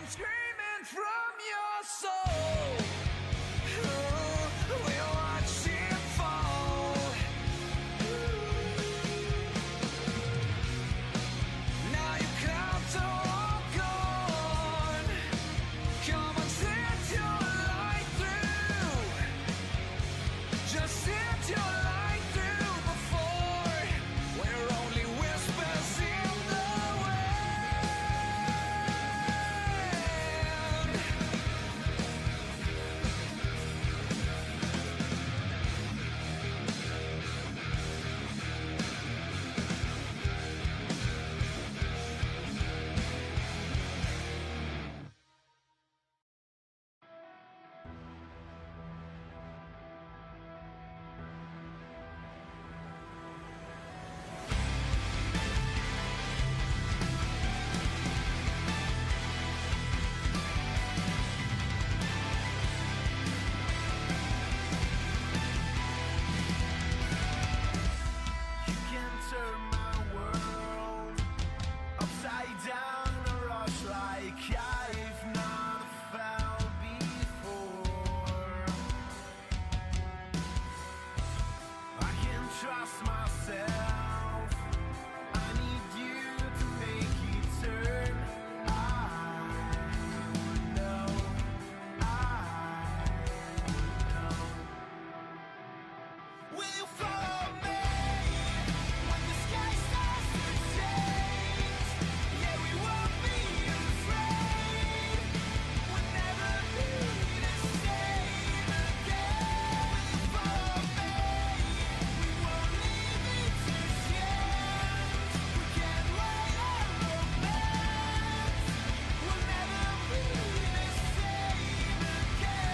screaming from your soul. We watch it fall. Now you count to walk on. Come and set your light through. Just set your light through before we're only whispers in the wind. You can turn my world upside down in a rush like I've not felt before. I can trust myself. I need you to make it turn. I know. Will you follow me when the sky starts to change? Yeah, we won't be afraid. We'll never be the same again. Will you follow me? We won't leave it to chance. We can't write our romance. We'll never be the same again.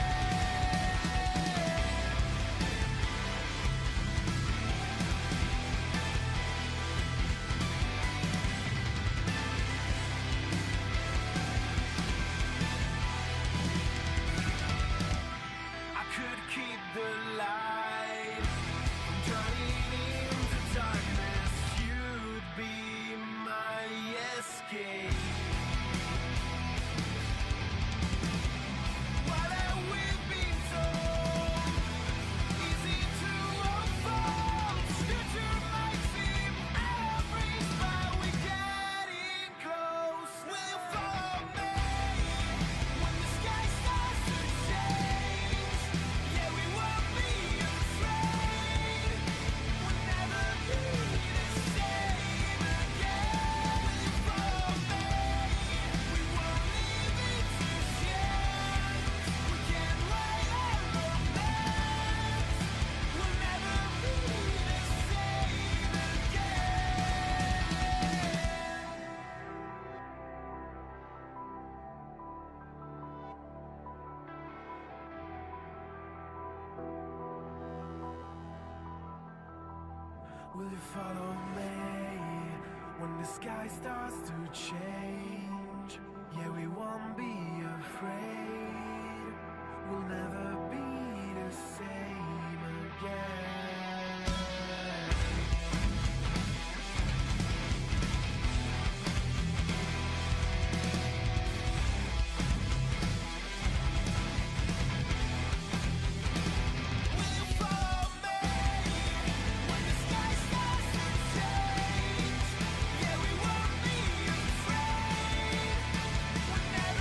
I could keep the light from turning into darkness. You'd be my escape. What have we been told? Easy to unfold. Future might seem out of reach, but we're getting close. Will you follow me when the sky starts to change? Yeah, we won't be afraid. We'll never be the same again. Will you follow me? We won't leave it to chance. We can't write our romance. We'll never be the same again. Will you follow me when the sky starts to change? Yeah, we won't be afraid. We'll never be the same again. Will you follow me when the sky starts to change? Yeah, we won't be afraid. We'll never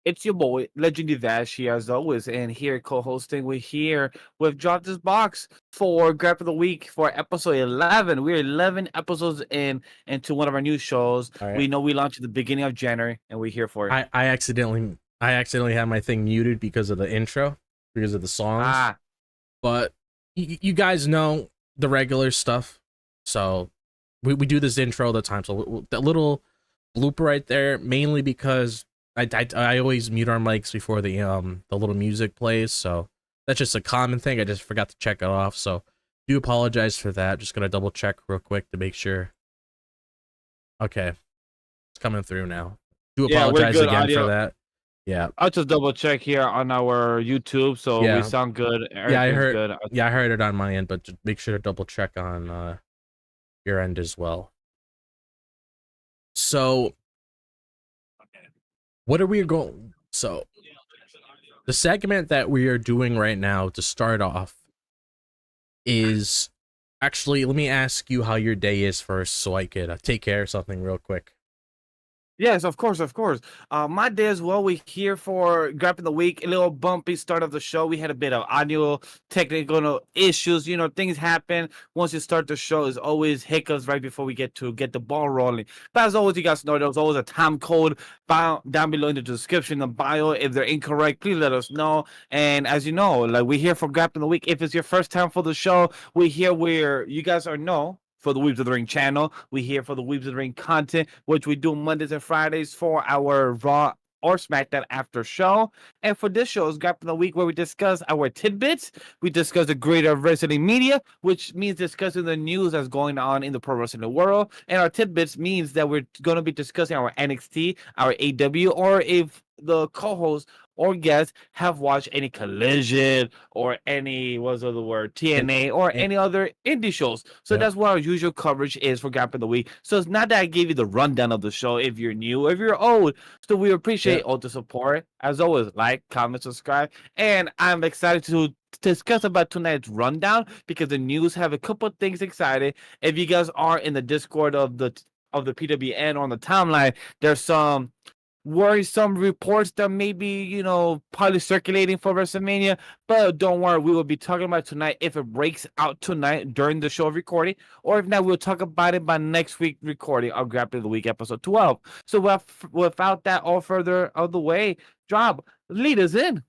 It's your boy, Legendary Vash here as always, and here co-hosting, we're here with Drop This Box for Grab of the Week for episode 11. We're 11 episodes into one of our new shows. All right. We know we launched at the beginning of January, and we're here for it. I accidentally had my thing muted because of the intro, because of the songs. But you guys know the regular stuff, so we do this intro all the time. So that little blooper right there, mainly because I always mute our mics before the little music plays. So that's just a common thing. I just forgot to check it off. So do apologize for that. Just gonna double check real quick to make sure. Okay, it's coming through now. Do apologize again audio. For that. Yeah, I'll just double check here on our YouTube, so we sound good. I heard. Good. Yeah, I heard it on my end, but just make sure to double check on your end as well. So, what are we going? So, the segment that we are doing right now to start off is actually. Let me ask you how your day is first, so I could take care of something real quick. Yes, of course, of course. My day as well. We're here for Grappling the Week. A little bumpy start of the show. We had a bit of audio technical issues. You know, things happen. Once you start the show, there's always hiccups right before we get the ball rolling. But as always, you guys know there's always a time code down below in the description, the bio. If they're incorrect, please let us know. And as you know, like we're here for Grappling the Week. If it's your first time for the show, we're here where you guys are for the Weebs of the Ring channel. We're here for the Weebs of the Ring content, which we do Mondays and Fridays for our Raw or SmackDown after show. And for this show is Grappling the Week, where we discuss our tidbits. We discuss the greater wrestling media, which means discussing the news that's going on in the pro wrestling world. And our tidbits means that we're going to be discussing our NXT, our AEW, or if the co-host or guests have watched any Collision or any TNA or any other indie shows. So that's what our usual coverage is for Grappling the Week. So it's not that I gave you the rundown of the show if you're new, if you're old. So we appreciate all the support. As always, like, comment, subscribe. And I'm excited to discuss about tonight's rundown because the news have a couple of things excited. If you guys are in the Discord of the PWN on the timeline, there's some worrisome reports that may be, probably circulating for WrestleMania, but don't worry, we will be talking about tonight if it breaks out tonight during the show recording, or if not, we'll talk about it by next week recording of Grappling the Week episode 12. So without that all further out of the way, Job, lead us in.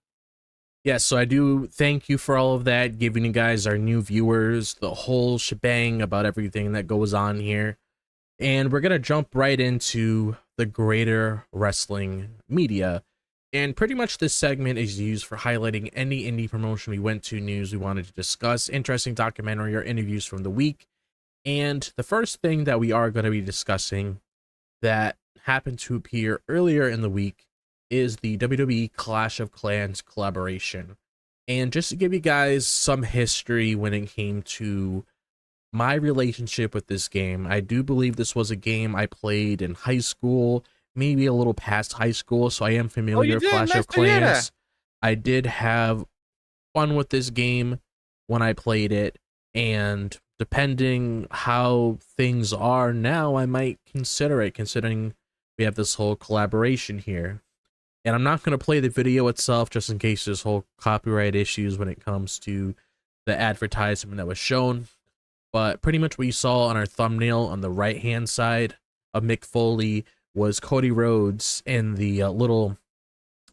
Yes, so I do thank you for all of that, giving you guys, our new viewers, the whole shebang about everything that goes on here. And we're going to jump right into the greater wrestling media. And pretty much this segment is used for highlighting any indie promotion we went to, news we wanted to discuss, interesting documentary, or interviews from the week. And the first thing that we are going to be discussing that happened to appear earlier in the week is the WWE Clash of Clans collaboration. And just to give you guys some history when it came to my relationship with this game, I do believe this was a game I played in high school, maybe a little past high school, so I am familiar with Clash of Clans. I did have fun with this game when I played it, and depending how things are now, I might consider it, considering we have this whole collaboration here. And I'm not going to play the video itself just in case there's whole copyright issues when it comes to the advertisement that was shown. But pretty much what you saw on our thumbnail on the right-hand side of Mick Foley was Cody Rhodes in the little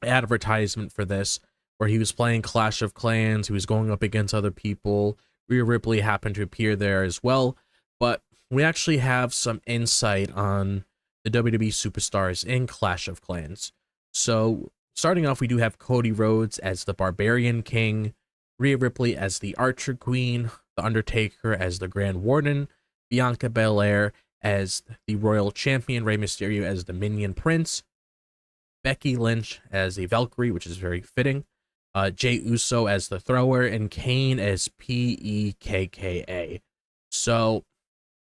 advertisement for this, where he was playing Clash of Clans. He was going up against other people. Rhea Ripley happened to appear there as well. But we actually have some insight on the WWE superstars in Clash of Clans. So starting off, we do have Cody Rhodes as the Barbarian King, Rhea Ripley as the Archer Queen, The Undertaker as the Grand Warden, Bianca Belair as the Royal Champion, Rey Mysterio as the Minion Prince, Becky Lynch as a Valkyrie, which is very fitting, Jey Uso as the Thrower, and Kane as PEKKA. So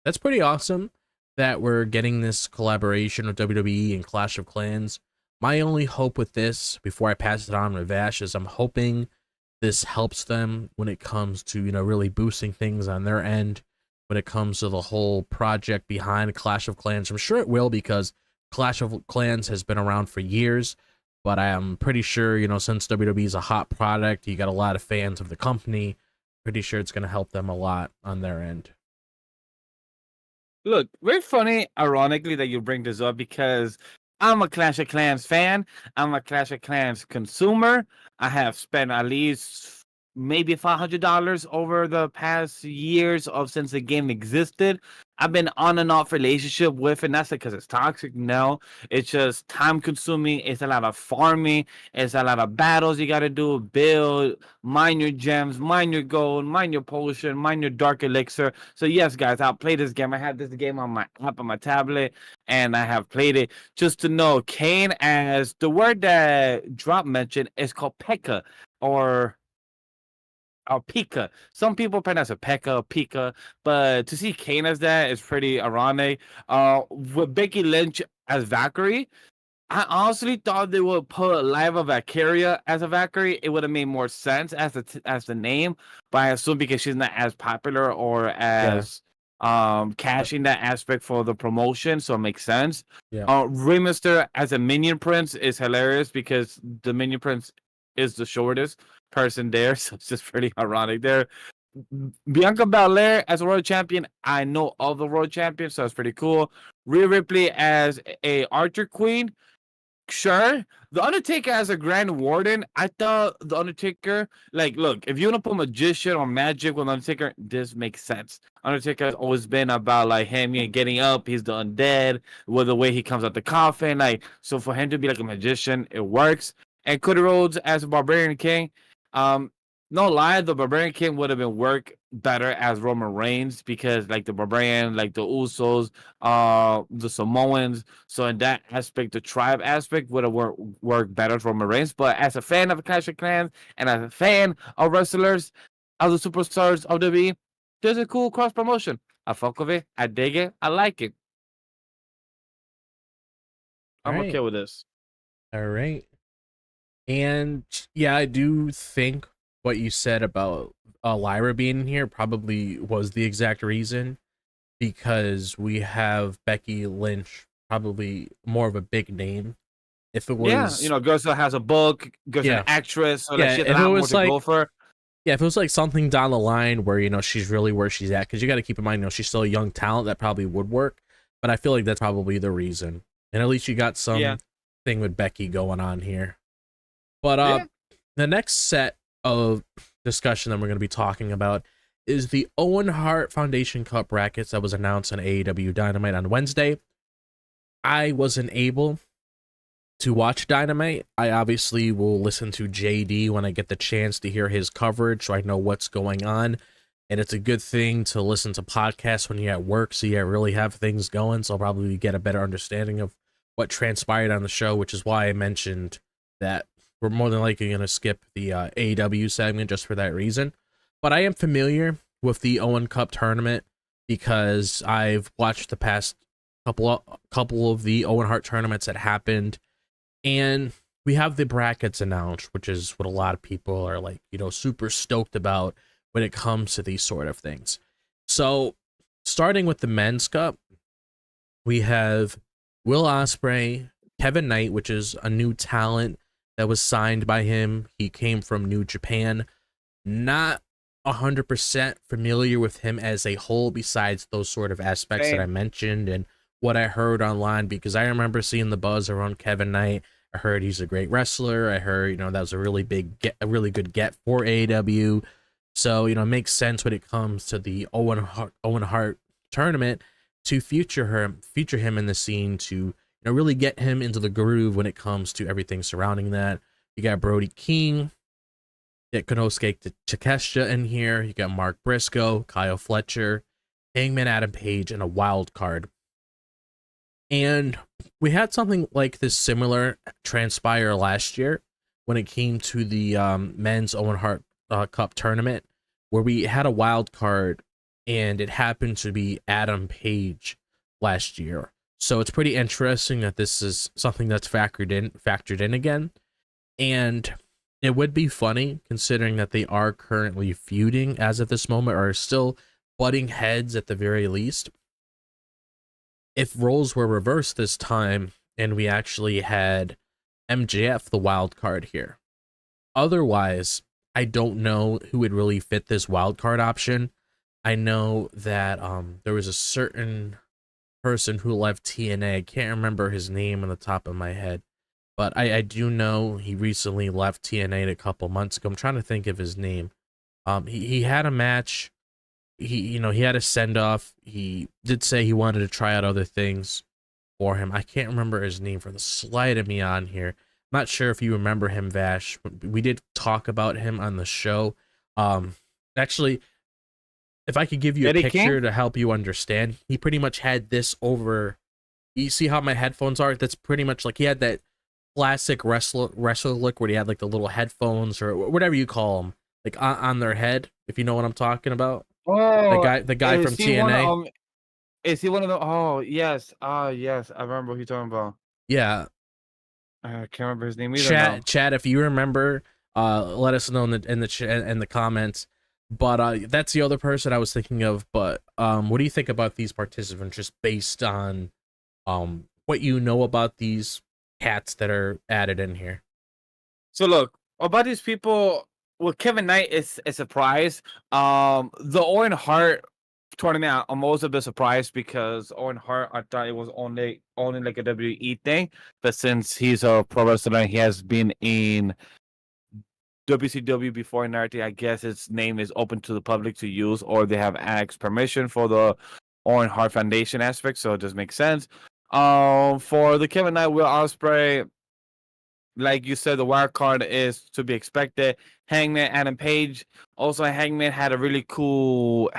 that's pretty awesome that we're getting this collaboration with WWE and Clash of Clans. My only hope with this, before I pass it on to Vash, is I'm hoping this helps them when it comes to, really boosting things on their end, when it comes to the whole project behind Clash of Clans. I'm sure it will, because Clash of Clans has been around for years, but I am pretty sure, since WWE is a hot product, you got a lot of fans of the company. Pretty sure it's going to help them a lot on their end. Look, very funny, ironically, that you bring this up because I'm a Clash of Clans fan. I'm a Clash of Clans consumer. I have spent at least maybe $500 over the past years of since the game existed. I've been on and off relationship with it. Not because it's toxic. No, it's just time consuming. It's a lot of farming. It's a lot of battles you got to do. Build, mine your gems, mine your gold, mine your potion, mine your dark elixir. So yes, guys, I'll play this game. I have this game on my app on my tablet, and I have played it. Just to know, Kane, as the word that Drop mentioned, is called Pekka or Pika. Some people pronounce it Pekka or Pika, but to see Kane as that is pretty ironic. With Becky Lynch as Valkyrie, I honestly thought they would put Liva Valkyria as a Valkyrie. It would have made more sense as the name, but I assume because she's not as popular or as cashing that aspect for the promotion, so it makes sense. Yeah. Remaster as a Minion Prince is hilarious because the Minion Prince is the shortest person there, so it's just pretty ironic there. Bianca Belair as a world champion, I know all the world champions, so it's pretty cool. Rhea Ripley as a Archer Queen, sure. The Undertaker as a Grand Warden, I thought the Undertaker, look, if you want to put magician or magic with Undertaker, this makes sense. Undertaker has always been about him getting up, he's the undead, with the way he comes out the coffin, so for him to be like a magician, it works. And Cody Rhodes as a Barbarian King, no lie, the Barbarian King would have been work better as Roman Reigns because the Barbarian, the Usos, the Samoans. So in that aspect, the tribe aspect would have worked better as Roman Reigns. But as a fan of Clash of Clans and as a fan of wrestlers, of the superstars of WWE, there's a cool cross promotion. I fuck with it. I dig it. I like it. I'm okay with this. All right. And yeah, I do think what you said about Lyra being in here probably was the exact reason, because we have Becky Lynch, probably more of a big name. If it was, girl still has a book, girl's an actress, so she has a lot more to go for. Yeah, if it was something down the line where she's really where she's at, because you got to keep in mind she's still a young talent, that probably would work. But I feel like that's probably the reason, and at least you got some thing with Becky going on here. But the next set of discussion that we're going to be talking about is the Owen Hart Foundation Cup brackets that was announced on AEW Dynamite on Wednesday. I wasn't able to watch Dynamite. I obviously will listen to JD when I get the chance to hear his coverage, so I know what's going on. And it's a good thing to listen to podcasts when you're at work, so you really have things going. So I'll probably get a better understanding of what transpired on the show, which is why I mentioned that we're more than likely going to skip the AEW segment just for that reason. But I am familiar with the Owen Cup tournament because I've watched the past couple of the Owen Hart tournaments that happened. And we have the brackets announced, which is what a lot of people are super stoked about when it comes to these sort of things. So starting with the Men's Cup, we have Will Ospreay, Kevin Knight, which is a new talent that was signed by him. He came from New Japan. Not 100% familiar with him as a whole, besides those sort of aspects that I mentioned and what I heard online, because I remember seeing the buzz around Kevin Knight. I heard he's a great wrestler. I heard, that was a really good get for AEW. So, it makes sense when it comes to the Owen Hart tournament to feature him in the scene, to really get him into the groove when it comes to everything surrounding that. You got Brody King, you got Konosuke Takeshita in here, you got Mark Briscoe, Kyle Fletcher, Hangman Adam Page, and a wild card. And we had something like this similar transpire last year when it came to the men's Owen Hart Cup tournament, where we had a wild card, and it happened to be Adam Page last year. So it's pretty interesting that this is something that's factored in again. And it would be funny, considering that they are currently feuding as of this moment, or still butting heads at the very least, if roles were reversed this time and we actually had MJF the wild card here. Otherwise, I don't know who would really fit this wild card option. I know that there was a certain person who left TNA. I can't remember his name on the top of my head, but I do know he recently left TNA a couple months ago. I'm trying to think of his name. He had a match. He had a send off. He did say he wanted to try out other things for him. I can't remember his name for the slight of me on here. Not sure if you remember him, Vash. We did talk about him on the show. Actually, if I could give you a picture to help you understand, he pretty much had this over. You see how my headphones are? That's pretty much like he had that classic wrestler look where he had like the little headphones or whatever you call them, like on their head. If you know what I'm talking about. Oh, the guy from TNA. Is he one of them? Oh, yes. Yes. I remember who you're talking about. Yeah. I can't remember his name either. Chat, if you remember, let us know in the comments. But that's the other person I was thinking of. But what do you think about these participants, just based on what you know about these cats that are added in here? So look, about these people, well, Kevin Knight is a surprise. The Owen Hart tournament, I'm also a bit surprised because Owen Hart, I thought it was only like a WWE thing, but since he's a pro wrestler, he has been in WCW before in RT. I guess his name is open to the public to use, or they have asked permission for the Owen Hart Foundation aspect, so it does make sense. For the Kevin Knight, Will Ospreay, like you said, the wild card is to be expected. Hangman, Adam Page. Also, Hangman had a really cool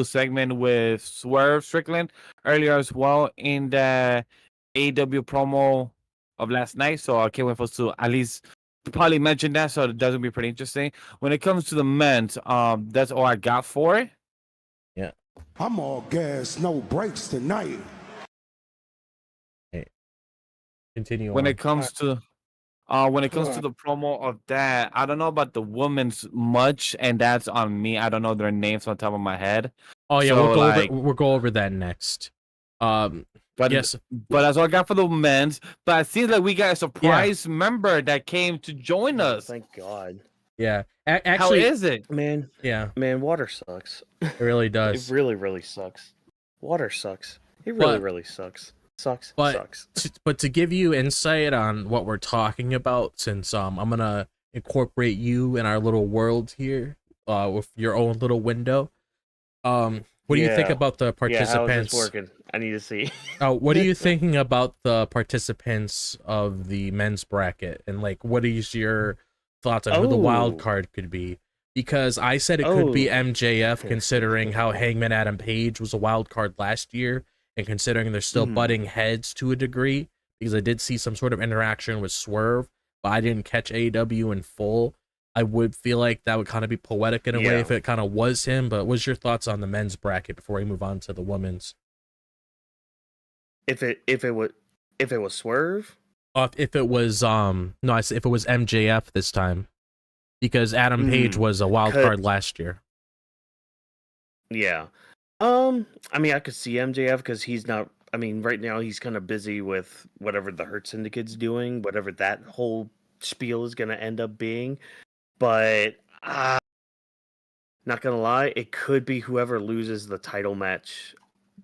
segment with Swerve Strickland earlier as well in the AEW promo of last night. So I can't wait for us to at least probably mention that. So that's gonna be pretty interesting. When it comes to the men's, that's all I got for it. Yeah, I'm all gas, no brakes tonight. Continue. When it comes to the promo of that, I don't know about the women's much, and that's on me. I don't know their names on top of my head. Oh yeah, so, we'll go over that next. But yes, but that's all I got for the men's. But it seems like we got a surprise member that came to join us. Thank God. Yeah, actually, how is it, man? Yeah, man, water sucks. It really does. It really sucks. Water sucks. It really sucks. Sucks. But to give you insight on what we're talking about, since I'm gonna incorporate you in our little world here, with your own little window. What do you think about the participants? Yeah, how is this working? I need to see. What are you thinking about the participants of the men's bracket, and like, what is your thoughts on who the wild card could be? Because I said it could be MJF, considering how Hangman Adam Page was a wild card last year, and considering they're still butting heads to a degree, because I did see some sort of interaction with Swerve, but I didn't catch AEW in full. I would feel like that would kind of be poetic in a way if it kind of was him. But what's your thoughts on the men's bracket before we move on to the women's? If it was Swerve, if it was if it was MJF this time, because Adam Page was a wild card last year. Yeah. I mean, I could see MJF because he's not. I mean, right now he's kind of busy with whatever the Hurt Syndicate's doing, whatever that whole spiel is going to end up being. But not gonna lie, it could be whoever loses the title match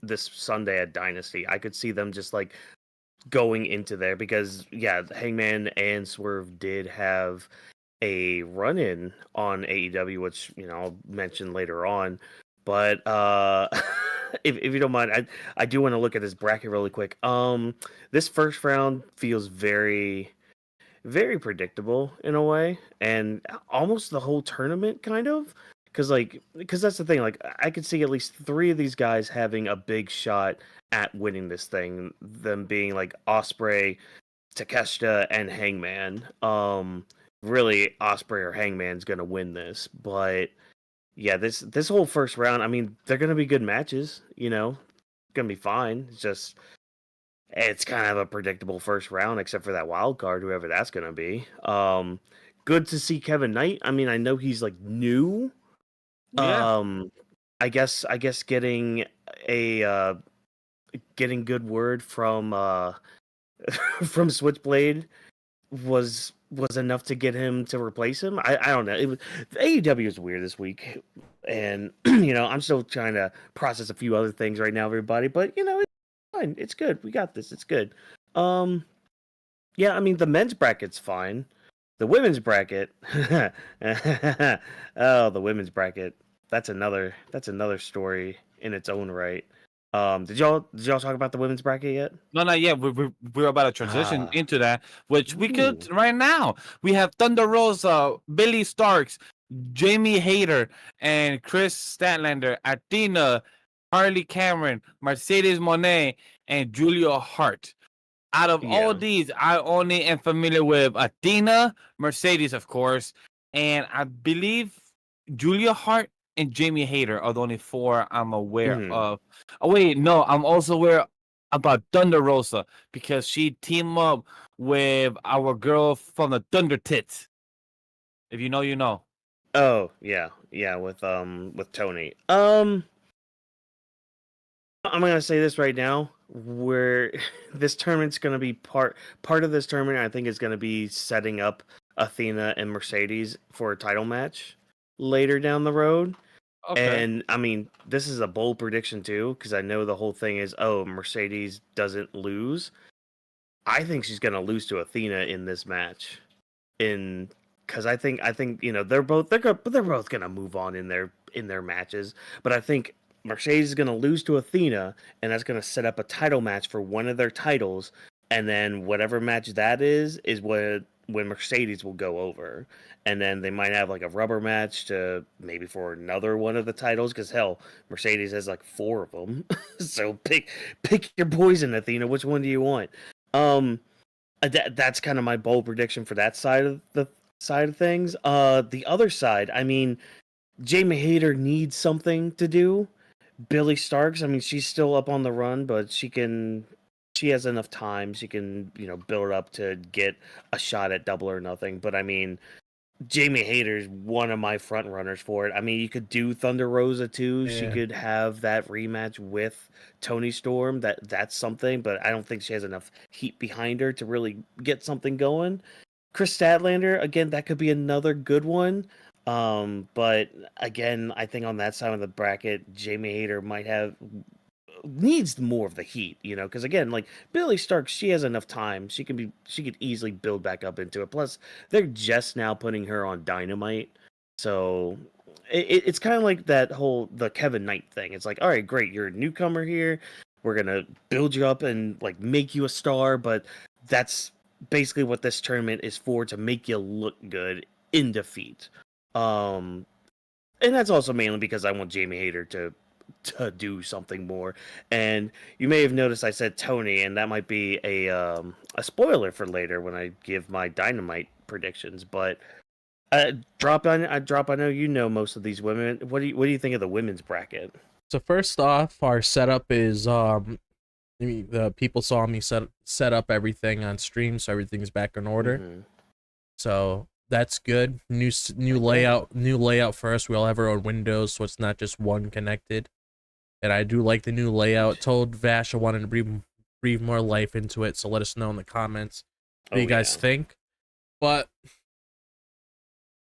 this Sunday at Dynasty. I could see them just like going into there because Hangman and Swerve did have a run-in on AEW, which I'll mention later on. But if you don't mind, I do want to look at this bracket really quick. This first round feels very, very predictable in a way, and almost the whole tournament kind of, because that's the thing. Like, I could see at least 3 of these guys having a big shot at winning this thing. Them being like Ospreay, Takeshita, and Hangman. Really, Ospreay or Hangman's gonna win this, but yeah, this whole first round, I mean, they're gonna be good matches. Gonna be fine. It's kind of a predictable first round, except for that wild card, whoever that's gonna be. Good to see Kevin Knight. I mean, I know he's like new. Yeah. I guess getting good word from from Switchblade was enough to get him to replace him. I don't know. AEW is weird this week, and I'm still trying to process a few other things right now, everybody. But it's fine. It's good. We got this. It's good. Yeah, I mean the men's bracket's fine. The women's bracket, oh, the women's bracket. That's another story in its own right. Did y'all talk about the women's bracket yet? No, not yet. We're about to transition into that, which we could Ooh. right now. We have Thunder Rosa, Billy Starks, Jamie Hayter, and Chris Statlander, Athena, Harley Cameron, Mercedes Monet, and Julia Hart. Out of all Yeah. these, I only am familiar with Athena, Mercedes, of course, and I believe Julia Hart and Jamie Hayter are the only 4 I'm aware Mhm. of. Oh wait, no, I'm also aware about Thunder Rosa because she teamed up with our girl from the Thunder Tits. If you know, you know. Oh yeah, with Tony. I'm gonna say this right now. Where this tournament's gonna be part of this tournament, I think is gonna be setting up Athena and Mercedes for a title match later down the road. Okay. And I mean, this is a bold prediction too, because I know the whole thing is, Mercedes doesn't lose. I think she's gonna lose to Athena in this match, because I think they're both gonna move on in their matches, but I think Mercedes is gonna lose to Athena, and that's gonna set up a title match for one of their titles, and then whatever match that is when Mercedes will go over, and then they might have like a rubber match to maybe for another one of the titles, because hell, Mercedes has like 4 of them, so pick your poison, Athena. Which one do you want? That's kind of my bold prediction for that side of things. The other side, I mean, Jamie Hayter needs something to do. Billy Starks, I mean, she's still up on the run, but she has enough time. She can, build up to get a shot at Double or Nothing. But I mean, Jamie Hayter's one of my front runners for it. I mean, you could do Thunder Rosa too. She Yeah. could have that rematch with Tony Storm. That's something, but I don't think she has enough heat behind her to really get something going. Chris Statlander, again, that could be another good one. But again, I think on that side of the bracket, Jamie Hayter needs more of the heat, because again, like Billy Starks, she has enough time. She could easily build back up into it. Plus, they're just now putting her on Dynamite, so it's kind of like the Kevin Knight thing. It's like, all right, great, you're a newcomer here. We're gonna build you up and like make you a star, but that's basically what this tournament is for, to make you look good in defeat. And that's also mainly because I want Jamie Hayter to do something more. And you may have noticed I said Tony, and that might be a spoiler for later when I give my Dynamite predictions. But Drop, I know you know most of these women. What do you think of the women's bracket? So first off, our setup is the people saw me set up everything on stream, so everything's back in order. Mhm. So that's good. New layout for us. We all have our own windows, so it's not just one connected. And I do like the new layout. Told Vash I wanted to breathe more life into it, so let us know in the comments what you guys think. But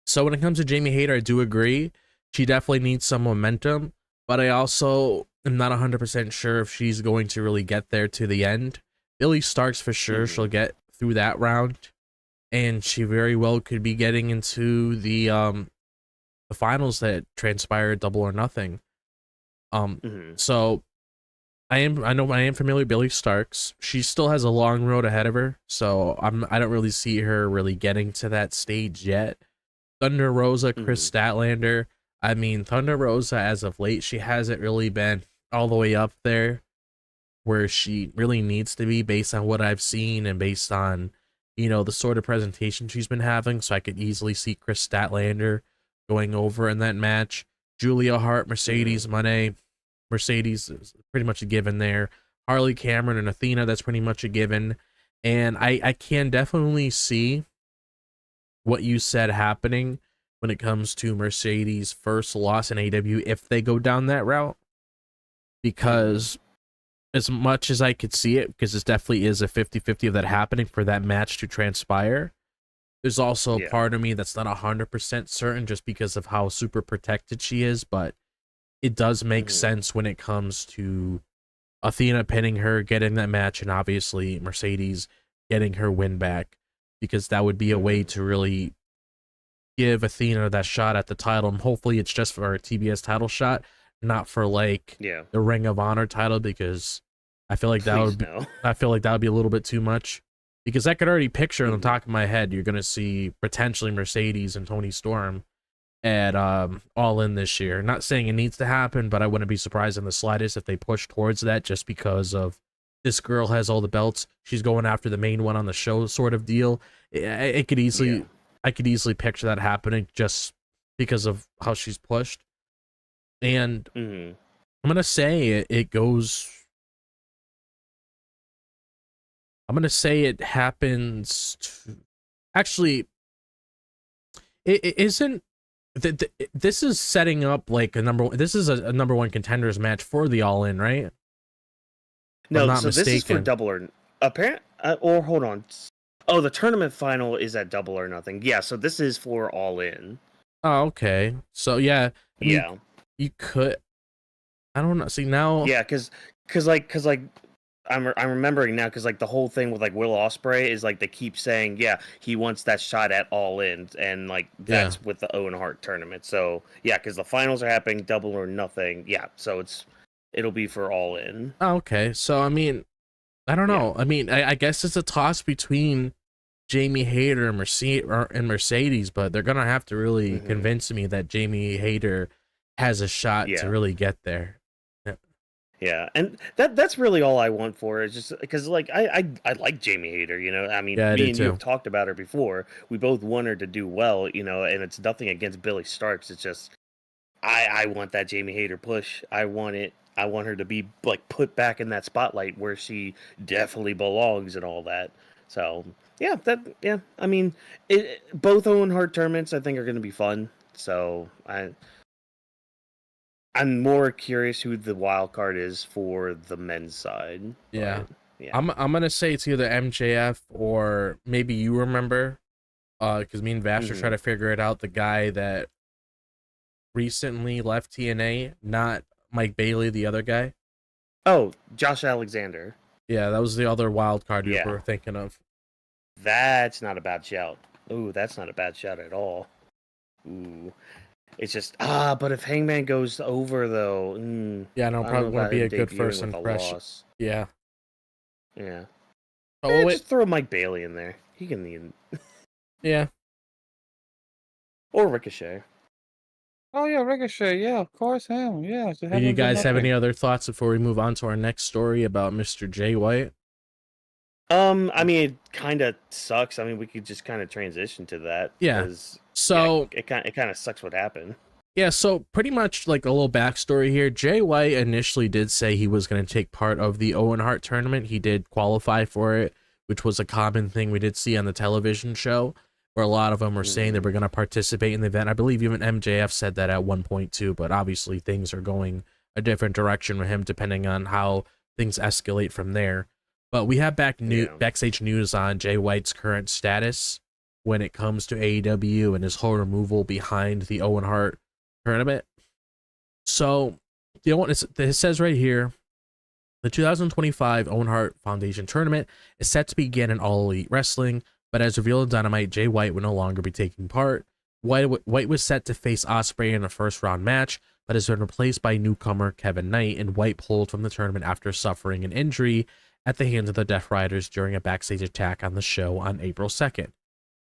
so when it comes to Jamie Hayter, I do agree. She definitely needs some momentum, but I also am not 100% sure if she's going to really get there to the end. Billy Starks, for sure, she'll get through that round, and she very well could be getting into the finals that transpired Double or Nothing. So I am familiar with Billy Starks. She still has a long road ahead of her, so I don't really see her really getting to that stage yet. Thunder Rosa, Chris Statlander. I mean, Thunder Rosa, as of late, she hasn't really been all the way up there where she really needs to be, based on what I've seen and based on, the sort of presentation she's been having. So I could easily see Chris Statlander going over in that match. Julia Hart, Mercedes Monet. Mercedes is pretty much a given there. Harley Cameron and Athena, that's pretty much a given. And I can definitely see what you said happening when it comes to Mercedes' first loss in AEW if they go down that route. Because as much as I could see it, because it definitely is a 50-50 of that happening for that match to transpire. There's also a Yeah. part of me that's not 100% certain just because of how super protected she is, but it does make sense when it comes to Athena pinning her, getting that match, and obviously Mercedes getting her win back, because that would be a way to really give Athena that shot at the title. And hopefully it's just for a TBS title shot, not for like Yeah. the Ring of Honor title, because I feel like that Please would be, no. I feel like that would be a little bit too much. Because I could already picture in the top of my head, you're gonna see potentially Mercedes and Toni Storm at All In this year. Not saying it needs to happen, but I wouldn't be surprised in the slightest if they push towards that, just because of this girl has all the belts. She's going after the main one on the show, sort of deal. It could easily, I could easily picture that happening just because of how she's pushed. And I'm gonna say it goes. I'm gonna say it happens. Actually, it isn't. This is setting up like a number. This is a number one contenders match for the All In, right? No, not so this is for mistaken. Double or or hold on. Oh, the tournament final is at Double or Nothing. Yeah, so this is for All In. Oh, okay. So yeah, I mean, Yeah. you could. I don't know. See now. Yeah, because I'm remembering now, because like the whole thing with like Will Ospreay is like they keep saying, yeah, he wants that shot at All In, and like that's with the Owen Hart tournament. So yeah, because the finals are happening Double or Nothing. Yeah, so it'll be for All In. Oh, okay. So I mean, I don't know. I mean, I guess it's a toss between Jamie Hayter and Mercedes, but they're gonna have to really convince me that Jamie Hayter has a shot to really get there. Yeah, and that's really all I want for it. Is just because like I like Jamie Hayter, you know. I mean, Yeah, I do me and you too. have talked about her before. We both want her to do well, you know, and it's nothing against Billy Starks. It's just I want that Jamie Hayter push. I want it. I want her to be like put back in that spotlight where she definitely belongs and all that. So yeah, I mean, both Owen Hart tournaments I think are going to be fun. So I'm more curious who the wild card is for the men's side. Yeah. But, I'm gonna say it's either MJF or maybe you remember, because me and Vash are trying to figure it out. The guy that recently left TNA, not Mike Bailey, the other guy. Oh, Josh Alexander. Yeah, that was the other wild card you Yeah. were thinking of. That's not a bad shout. Ooh, that's not a bad shout at all. Ooh. It's just but if Hangman goes over though, Yeah, no, I don't probably know wouldn't about be him a good debuting first with a impression. loss. Yeah. Yeah. Oh wait. Just throw Mike Bailey in there. He can need Yeah. or Ricochet. Oh yeah, Ricochet. Yeah, of course, him. Yeah. Do you guys have any other thoughts before we move on to our next story about Mr. Jay White? I mean, it kind of sucks. I mean, we could just kind of transition to that. Yeah. 'Cause, So it kind of sucks what happened. yeah, so pretty much like a little backstory here. Jay White initially did say he was going to take part of the Owen Hart tournament. He did qualify for it, which was a common thing we did see on the television show, where a lot of them were saying they were going to participate in the event. I believe even MJF said that at one point too, but obviously things are going a different direction with him depending on how things escalate from there. But we have backstage news on Jay White's current status when it comes to AEW and his whole removal behind the Owen Hart tournament. So, you know what it says right here? The 2025 Owen Hart Foundation tournament is set to begin in All Elite Wrestling, but as revealed in Dynamite, Jay White will no longer be taking part. White was set to face Ospreay in a first-round match, but has been replaced by newcomer Kevin Knight, and White pulled from the tournament after suffering an injury at the hands of the Death Riders during a backstage attack on the show on April 2nd.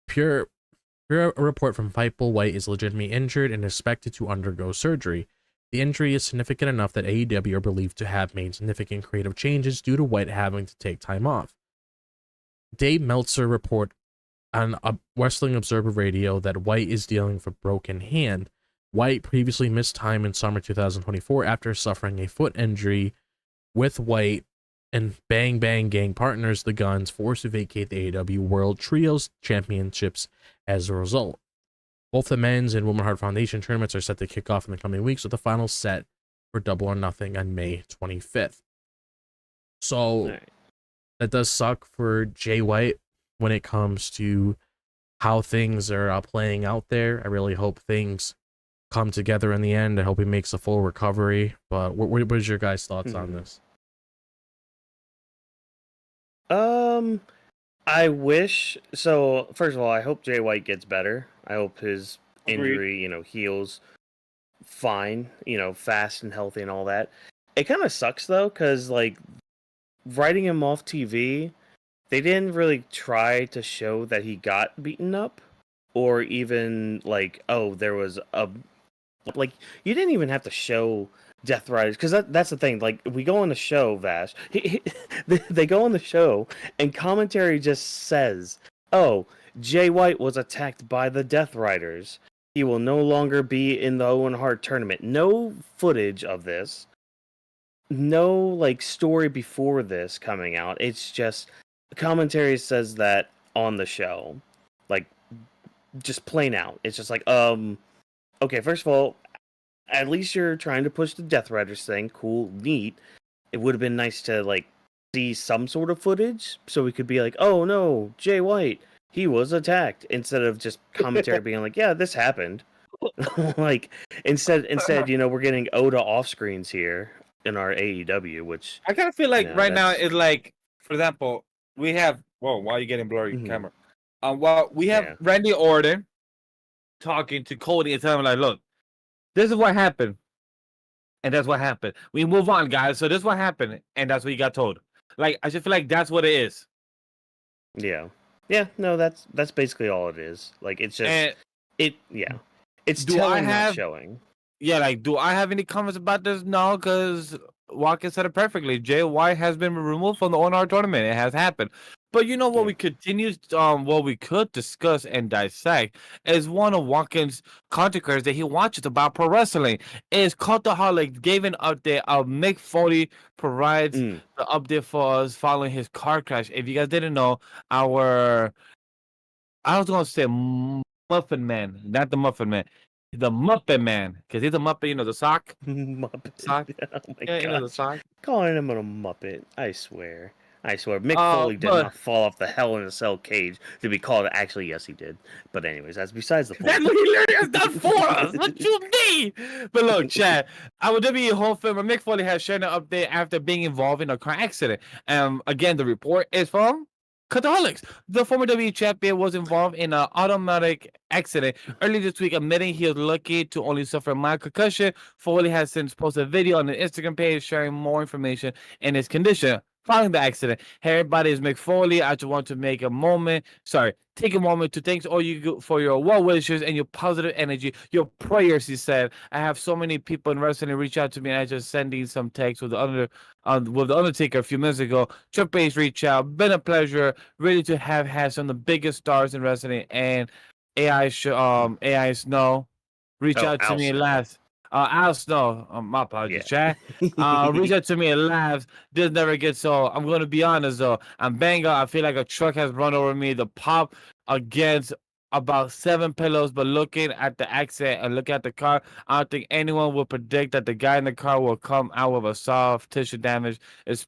Pure report from Fightful, White is legitimately injured and expected to undergo surgery. The injury is significant enough that AEW are believed to have made significant creative changes due to White having to take time off. Dave Meltzer report on Wrestling Observer Radio that White is dealing with a broken hand. White previously missed time in summer 2024 after suffering a foot injury, with White and Bang Bang Gang partners, the Guns, forced to vacate the AEW World Trios Championships as a result. Both the men's and Women Hart Foundation tournaments are set to kick off in the coming weeks, with the final set for Double or Nothing on May 25th. So Right. that does suck for Jay White when it comes to how things are playing out there. I really hope things come together in the end. I hope he makes a full recovery. But what is your guys' thoughts on this? I wish so. First of all, I hope Jay White gets better. I hope his Agreed. injury, heals fine, fast and healthy and all that. It kind of sucks though, because like writing him off TV, they didn't really try to show that he got beaten up, or even like, oh, there was a like you didn't even have to show Death Riders, because that's the thing. Like, we go on the show, Vash. They go on the show, and commentary just says, "Oh, Jay White was attacked by the Death Riders. He will no longer be in the Owen Hart tournament." No footage of this. No like story before this coming out. It's just commentary says that on the show, like just plain out. It's just like, okay, first of all, at least you're trying to push the Death Riders thing. Cool, neat. It would have been nice to like see some sort of footage so we could be like, oh no, Jay White, he was attacked, instead of just commentary being like, yeah, this happened. Like instead, we're getting Oda off screens here in our AEW, which I kind of feel like right now that's- it's like, for example, we have. Whoa, why are you getting blurry Mhm. camera? Well, we have Yeah. Randy Orton talking to Cody and telling him like, look, this is what happened, and that's what happened. We move on, guys. So this is what happened, and that's what you got told. Like, I just feel like that's what it is. Yeah. No, that's basically all it is. Like, it's just And it's Do I telling, have- not showing. yeah, like, do I have any comments about this? No, because Watkins said it perfectly. Jay White has been removed from the ONR tournament. It has happened. But you know what what we could discuss and dissect is one of Watkins' content that he watches about pro wrestling. Is Cultaholic gave an update of Mick Foley provides Mm. the update for us following his car crash. If you guys didn't know, I was gonna say Muffin Man, not the Muffin Man, the Muppet Man, because he's a Muppet. The sock. Muppet. Sock? Oh my Yeah, the god. sock. Calling him a Muppet. I swear. Mick Oh, Foley did but- not fall off the Hell in a Cell cage to be called. Actually, yes, he did. But anyways, that's besides the That's point. what he literally has done for us. What you mean? But look, Chad, our WWE Hall filmer Mick Foley has shared an update after being involved in a car accident. Again, the report is from Cultaholics. The former WWE champion was involved in an automatic accident early this week, admitting he was lucky to only suffer a mild concussion. Foley has since posted a video on the Instagram page sharing more information in his condition following the accident. Hey, everybody, it's Mick Foley. I just want to take a moment to thank all you for your well wishes and your positive energy, your prayers. He said, I have so many people in wrestling reach out to me, and I just sending some text with the Undertaker a few minutes ago. Triple H reach out. Been a pleasure, really, to have had some of the biggest stars in wrestling, and AI Snow reach out to Al me Snow. last. Al Snow, my apologies, Yeah. Chad. Reach out to me and laughs. This never gets so. I'm gonna be honest though. I'm banged out. I feel like a truck has run over me. The pop against about 7 pillows, but looking at the accident and looking at the car, I don't think anyone would predict that the guy in the car will come out with a soft tissue damage. It's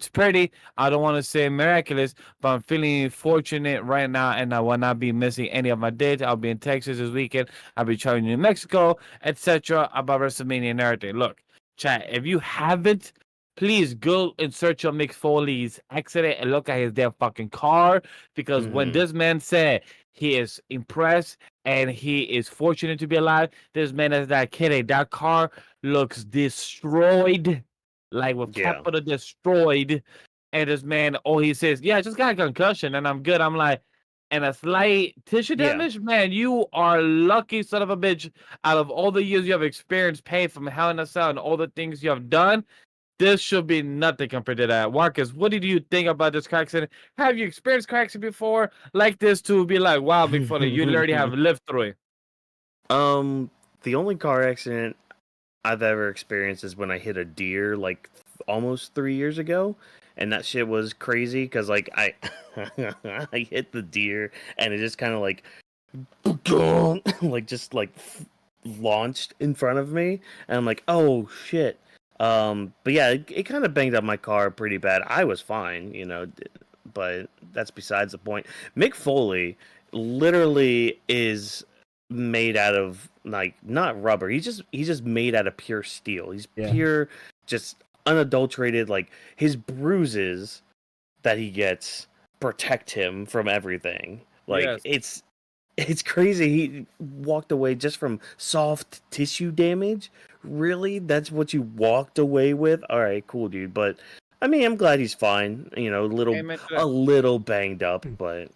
pretty. I don't want to say miraculous, but I'm feeling fortunate right now, and I will not be missing any of my dates. I'll be in Texas this weekend. I'll be traveling to New Mexico, etc. About WrestleMania and everything. Look, chat. If you haven't, please go and search on Mick Foley's accident and look at his damn fucking car, because when Mhm. this man said he is impressed and he is fortunate to be alive, this man is not kidding. That car looks destroyed, like with Yeah. capital destroyed. And this man, all he says, yeah, I just got a concussion and I'm good. I'm like, and a slight tissue Yeah. damage, man, you are lucky, son of a bitch. Out of all the years you have experienced pain from Hell in a Cell and all the things you have done, this should be nothing compared to that. Marcus, what did you think about this car accident? Have you experienced car accident before like this to be like, wow, Big Funny, you literally have lived through it? The only car accident I've ever experienced is when I hit a deer like almost 3 years ago, and that shit was crazy because like I I hit the deer and it just kind of like like just like launched in front of me, and I'm like, oh shit. But yeah, it kind of banged up my car pretty bad. I was fine, but that's besides the point. Mick Foley literally is made out of like not rubber. He's just made out of pure steel. He's pure, just unadulterated. Like his bruises that he gets protect him from everything. Like it's crazy. He walked away just from soft tissue damage. Really? That's what you walked away with? All right, cool, dude. But I mean, I'm glad he's fine. A little banged up, but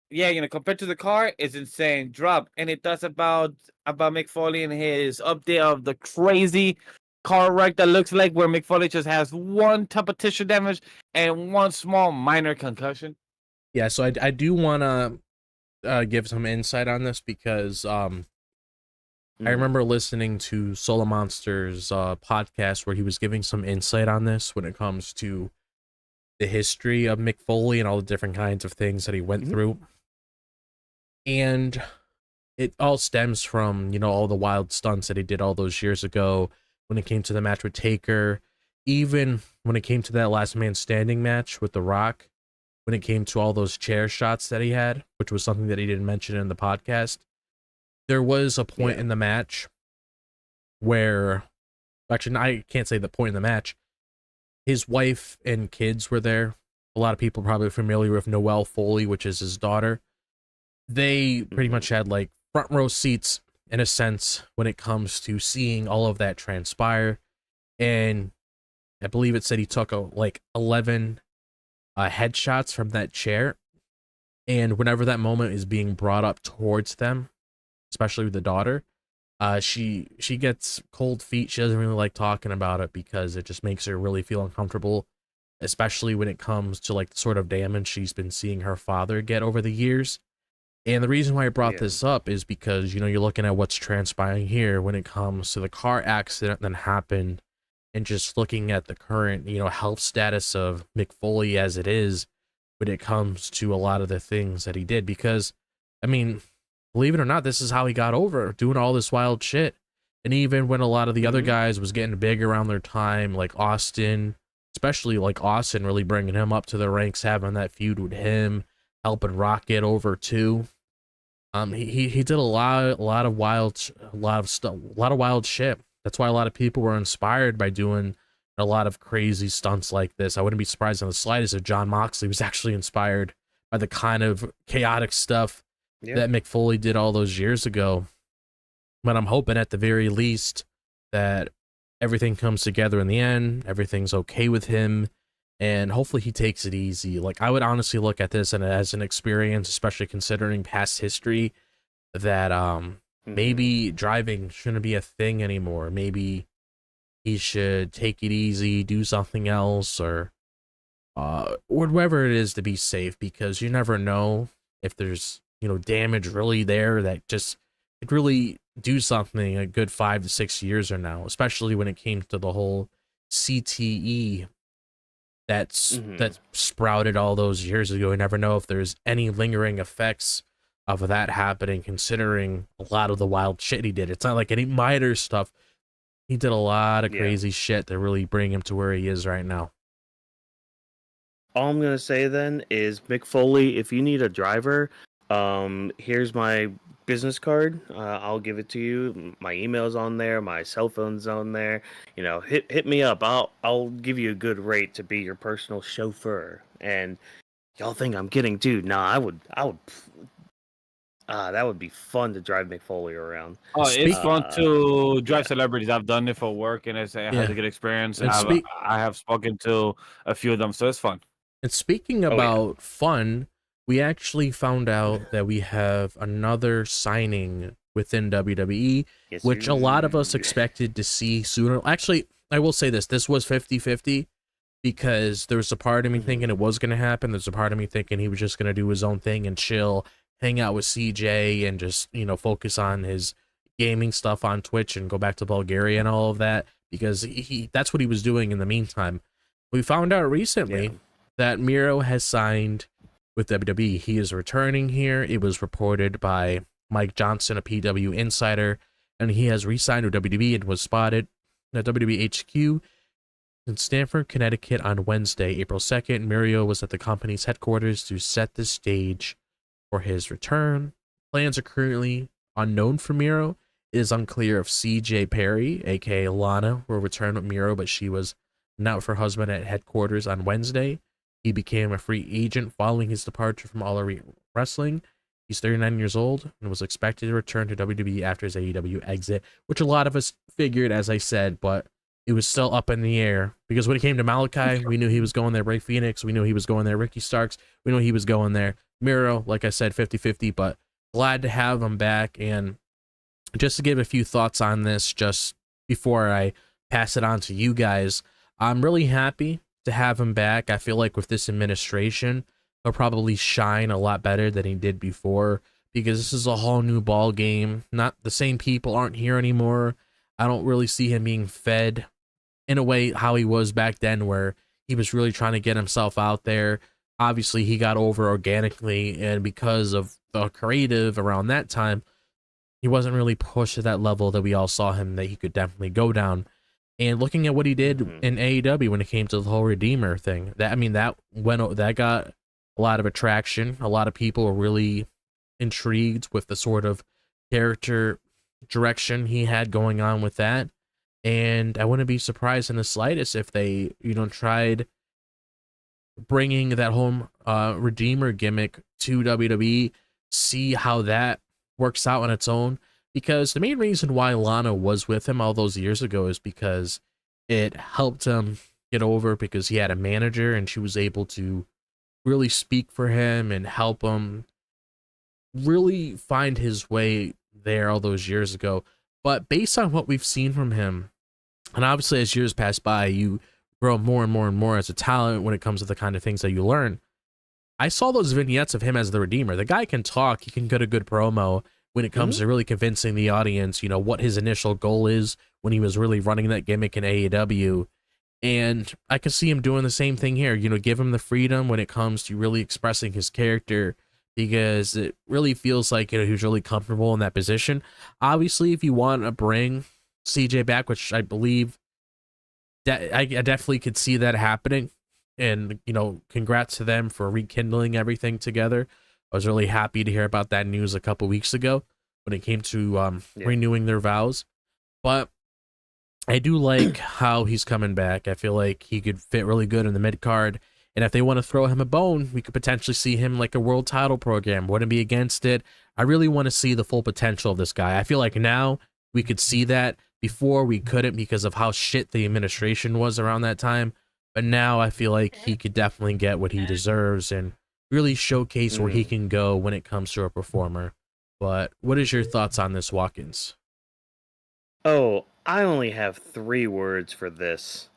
Yeah, compared to the car, it's insane drop, and it does about Mick Foley and his update of the crazy car wreck that looks like where Mick Foley just has one type of tissue damage and one small minor concussion. Yeah, so I do want to give some insight on this because I remember listening to Solo Monster's podcast where he was giving some insight on this when it comes to the history of Mick Foley and all the different kinds of things that he went through. And it all stems from, all the wild stunts that he did all those years ago when it came to the match with Taker, even when it came to that last man standing match with The Rock, when it came to all those chair shots that he had, which was something that he didn't mention in the podcast. There was a point in the match where, actually, I can't say the point in the match. His wife and kids were there. A lot of people are probably familiar with Noelle Foley, which is his daughter. They pretty much had like front row seats in a sense when it comes to seeing all of that transpire. And I believe it said he took 11 headshots from that chair. And whenever that moment is being brought up towards them, especially with the daughter, she gets cold feet. She doesn't really like talking about it because it just makes her really feel uncomfortable, especially when it comes to like the sort of damage she's been seeing her father get over the years. And the reason why I brought this up is because, you're looking at what's transpiring here when it comes to the car accident that happened and just looking at the current, health status of Mick Foley as it is when it comes to a lot of the things that he did. Because, I mean, believe it or not, this is how he got over doing all this wild shit. And even when a lot of the other guys was getting big around their time, like Austin, especially like Austin really bringing him up to the ranks, having that feud with him, helping Rock get over too. He did a lot of wild shit. That's why a lot of people were inspired by doing a lot of crazy stunts like this. I wouldn't be surprised in the slightest if Jon Moxley was actually inspired by the kind of chaotic stuff that Mick Foley did all those years ago. But I'm hoping at the very least that everything comes together in the end, everything's okay with him, and hopefully he takes it easy. Like, I would honestly look at this as an experience, especially considering past history, that maybe driving shouldn't be a thing anymore. Maybe he should take it easy, do something else, or whatever it is to be safe, because you never know if there's, damage really there that just could really do something a good 5 to 6 years or now, especially when it came to the whole CTE that sprouted all those years ago. You never know if there's any lingering effects of that happening, considering a lot of the wild shit he did. It's not like any minor stuff. He did a lot of crazy shit to really bring him to where he is right now. All I'm gonna say then is, Mick Foley, if you need a driver, here's my business card. I'll give it to you. My email's on there. My cell phone's on there. Hit me up. I'll give you a good rate to be your personal chauffeur. And y'all think I'm kidding too? Nah, I would. That would be fun to drive Mick Foley around. Oh, it's fun to drive celebrities. I've done it for work, and I had a good experience. And I have spoken to a few of them, so it's fun. And speaking about fun, we actually found out that we have another signing within WWE, which a lot of us expected to see sooner. Actually, I will say this was 50-50, because there was a part of me thinking it was going to happen. There's a part of me thinking he was just going to do his own thing and chill, hang out with CJ, and just, focus on his gaming stuff on Twitch and go back to Bulgaria and all of that, because that's what he was doing in the meantime. We found out recently that Miro has signed with WWE. He is returning here. It was reported by Mike Johnson, a PW insider, and he has re-signed with WWE and was spotted at WWE HQ in Stamford, Connecticut on Wednesday, April 2nd. Miro was at the company's headquarters to set the stage for his return. Plans are currently unknown for Miro. It is unclear if CJ Perry, aka Lana, will return with Miro, but she was not with her husband at headquarters on Wednesday. He became a free agent following his departure from All Elite Wrestling. He's 39 years old and was expected to return to WWE after his AEW exit, which a lot of us figured, as I said, but it was still up in the air because when it came to Malachi, we knew he was going there. Rey Fenix, we knew he was going there. Ricky Starks, we knew he was going there. Miro, like I said, 50-50, but glad to have him back. And just to give a few thoughts on this, just before I pass it on to you guys, I'm really happy to have him back. I feel like with this administration, he'll probably shine a lot better than he did before because this is a whole new ball game. Not the same people aren't here anymore. I don't really see him being fed in a way how he was back then, where he was really trying to get himself out there. Obviously, he got over organically, and because of the creative around that time, he wasn't really pushed to that level that we all saw him that he could definitely go down. And looking at what he did in AEW when it came to the whole Redeemer thing, that got a lot of attraction. A lot of people were really intrigued with the sort of character direction he had going on with that. And I wouldn't be surprised in the slightest if they, tried bringing that home Redeemer gimmick to WWE, see how that works out on its own. Because the main reason why Lana was with him all those years ago is because it helped him get over, because he had a manager and she was able to really speak for him and help him really find his way there all those years ago. But based on what we've seen from him, and obviously as years pass by, you grow more and more and more as a talent when it comes to the kind of things that you learn. I saw those vignettes of him as the Redeemer. The guy can talk, he can get a good promo when it comes to really convincing the audience, what his initial goal is when he was really running that gimmick in AEW. And I can see him doing the same thing here, give him the freedom when it comes to really expressing his character, because it really feels like, he's really comfortable in that position. Obviously, if you want to bring CJ back, which I believe that I definitely could see that happening, and, congrats to them for rekindling everything together. I was really happy to hear about that news a couple weeks ago when it came to renewing their vows. But I do like how he's coming back. I feel like he could fit really good in the mid card. And if they want to throw him a bone, we could potentially see him like a world title program. Wouldn't be against it. I really want to see the full potential of this guy. I feel like now we could see that. Before we couldn't because of how shit the administration was around that time. But now I feel like he could definitely get what he deserves and really showcase where he can go when it comes to a performer. But what is your thoughts on this, Watkins? Oh, I only have 3 words for this.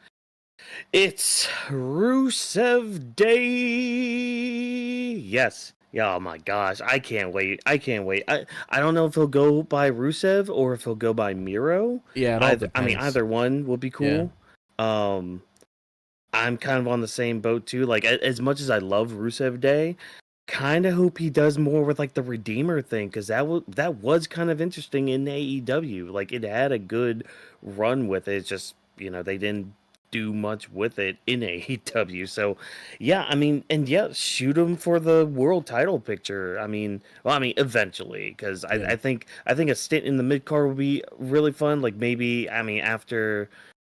It's Rusev Day. Yes. Yeah, oh my gosh, I can't wait. I don't know if he'll go by Rusev or if he'll go by Miro. Yeah, it all depends. Either one would be cool. Yeah. I'm kind of on the same boat too. Like, as much as I love Rusev Day, kind of hope he does more with like the Redeemer thing, because that was kind of interesting in AEW. Like, it had a good run with it. It's just, they didn't do much with it in AEW. So yeah, shoot him for the world title picture. Eventually, because I think a stint in the mid card would be really fun. Like, maybe after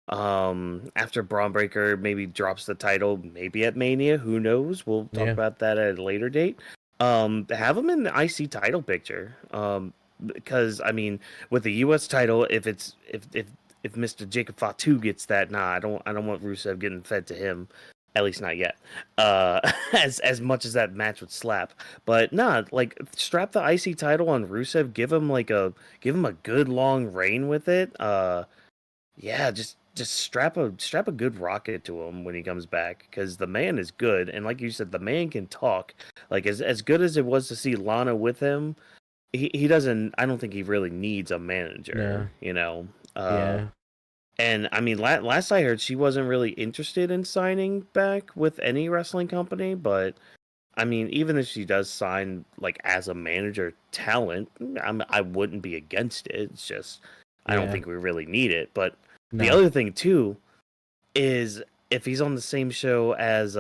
Braun Breaker maybe drops the title, maybe at Mania, who knows, we'll talk about that at a later date. Have him in the IC title picture, because with the US title, if Mr. Jacob Fatu gets that, I don't want Rusev getting fed to him, at least not yet. As much as that match would slap, but strap the IC title on Rusev, give him a good long reign with it. Just strap a good rocket to him when he comes back, because the man is good, and like you said, the man can talk. Like, as good as it was to see Lana with him, he doesn't. I don't think he really needs a manager. And last I heard, she wasn't really interested in signing back with any wrestling company. But even if she does sign like as a manager talent, I wouldn't be against it. It's just I don't think we really need it. But The other thing too is if he's on the same show as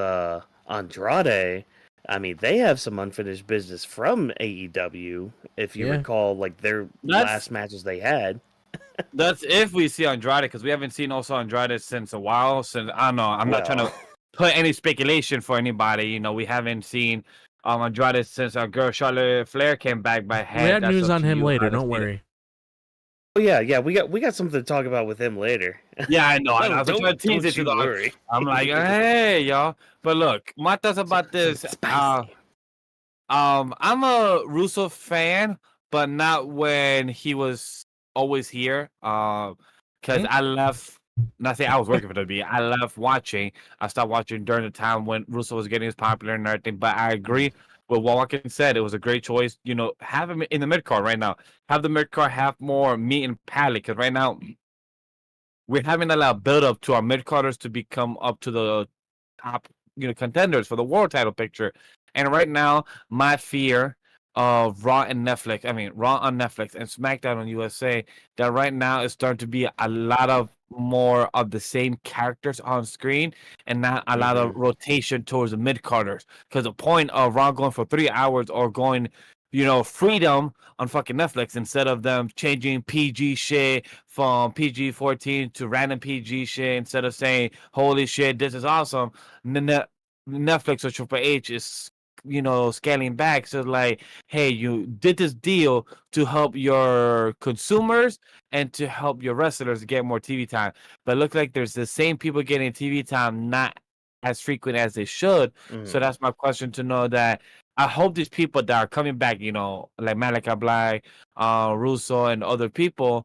Andrade, I mean they have some unfinished business from AEW. If you Yeah. recall, like their last matches they had. That's if we see Andrade, because we haven't seen also Andrade since a while. Since I don't know, I'm not trying to put any speculation for anybody. You know, we haven't seen Andrade since our girl Charlotte Flair came back by head. We have That's news up on to him you later. how to Don't see it. worry. Oh yeah, we got something to talk about with him later. Yeah, I know. I was don't- trying to tease don't it to you the. worry. I'm like, hey, y'all. But look, my thoughts about this. Spicy. I'm a Russo fan, but not when he was always here. Because I left. Not saying I was working for WWE. I left watching. I stopped watching during the time when Russo was getting as popular and everything. But I agree with what Walken said. It was a great choice. You know, have him in the mid card right now. Have the mid card have more meat and palate. Because right now we're having a lot of build up to our mid carders to become up to the top, contenders for the world title picture. And right now, my fear of Raw on Netflix and SmackDown on USA, that right now is starting to be a lot of more of the same characters on screen and not a lot of rotation towards the mid carders. Because the point of Raw going for 3 hours or going, freedom on fucking Netflix instead of them changing PG shit from PG 14 to random PG shit instead of saying, holy shit, this is awesome. Netflix or Triple H is, scaling back. So like, hey, you did this deal to help your consumers and to help your wrestlers get more TV time. But it looks like there's the same people getting TV time, not as frequent as they should. So that's my question to know that I hope these people that are coming back, like Malachi Black, Russo, and other people,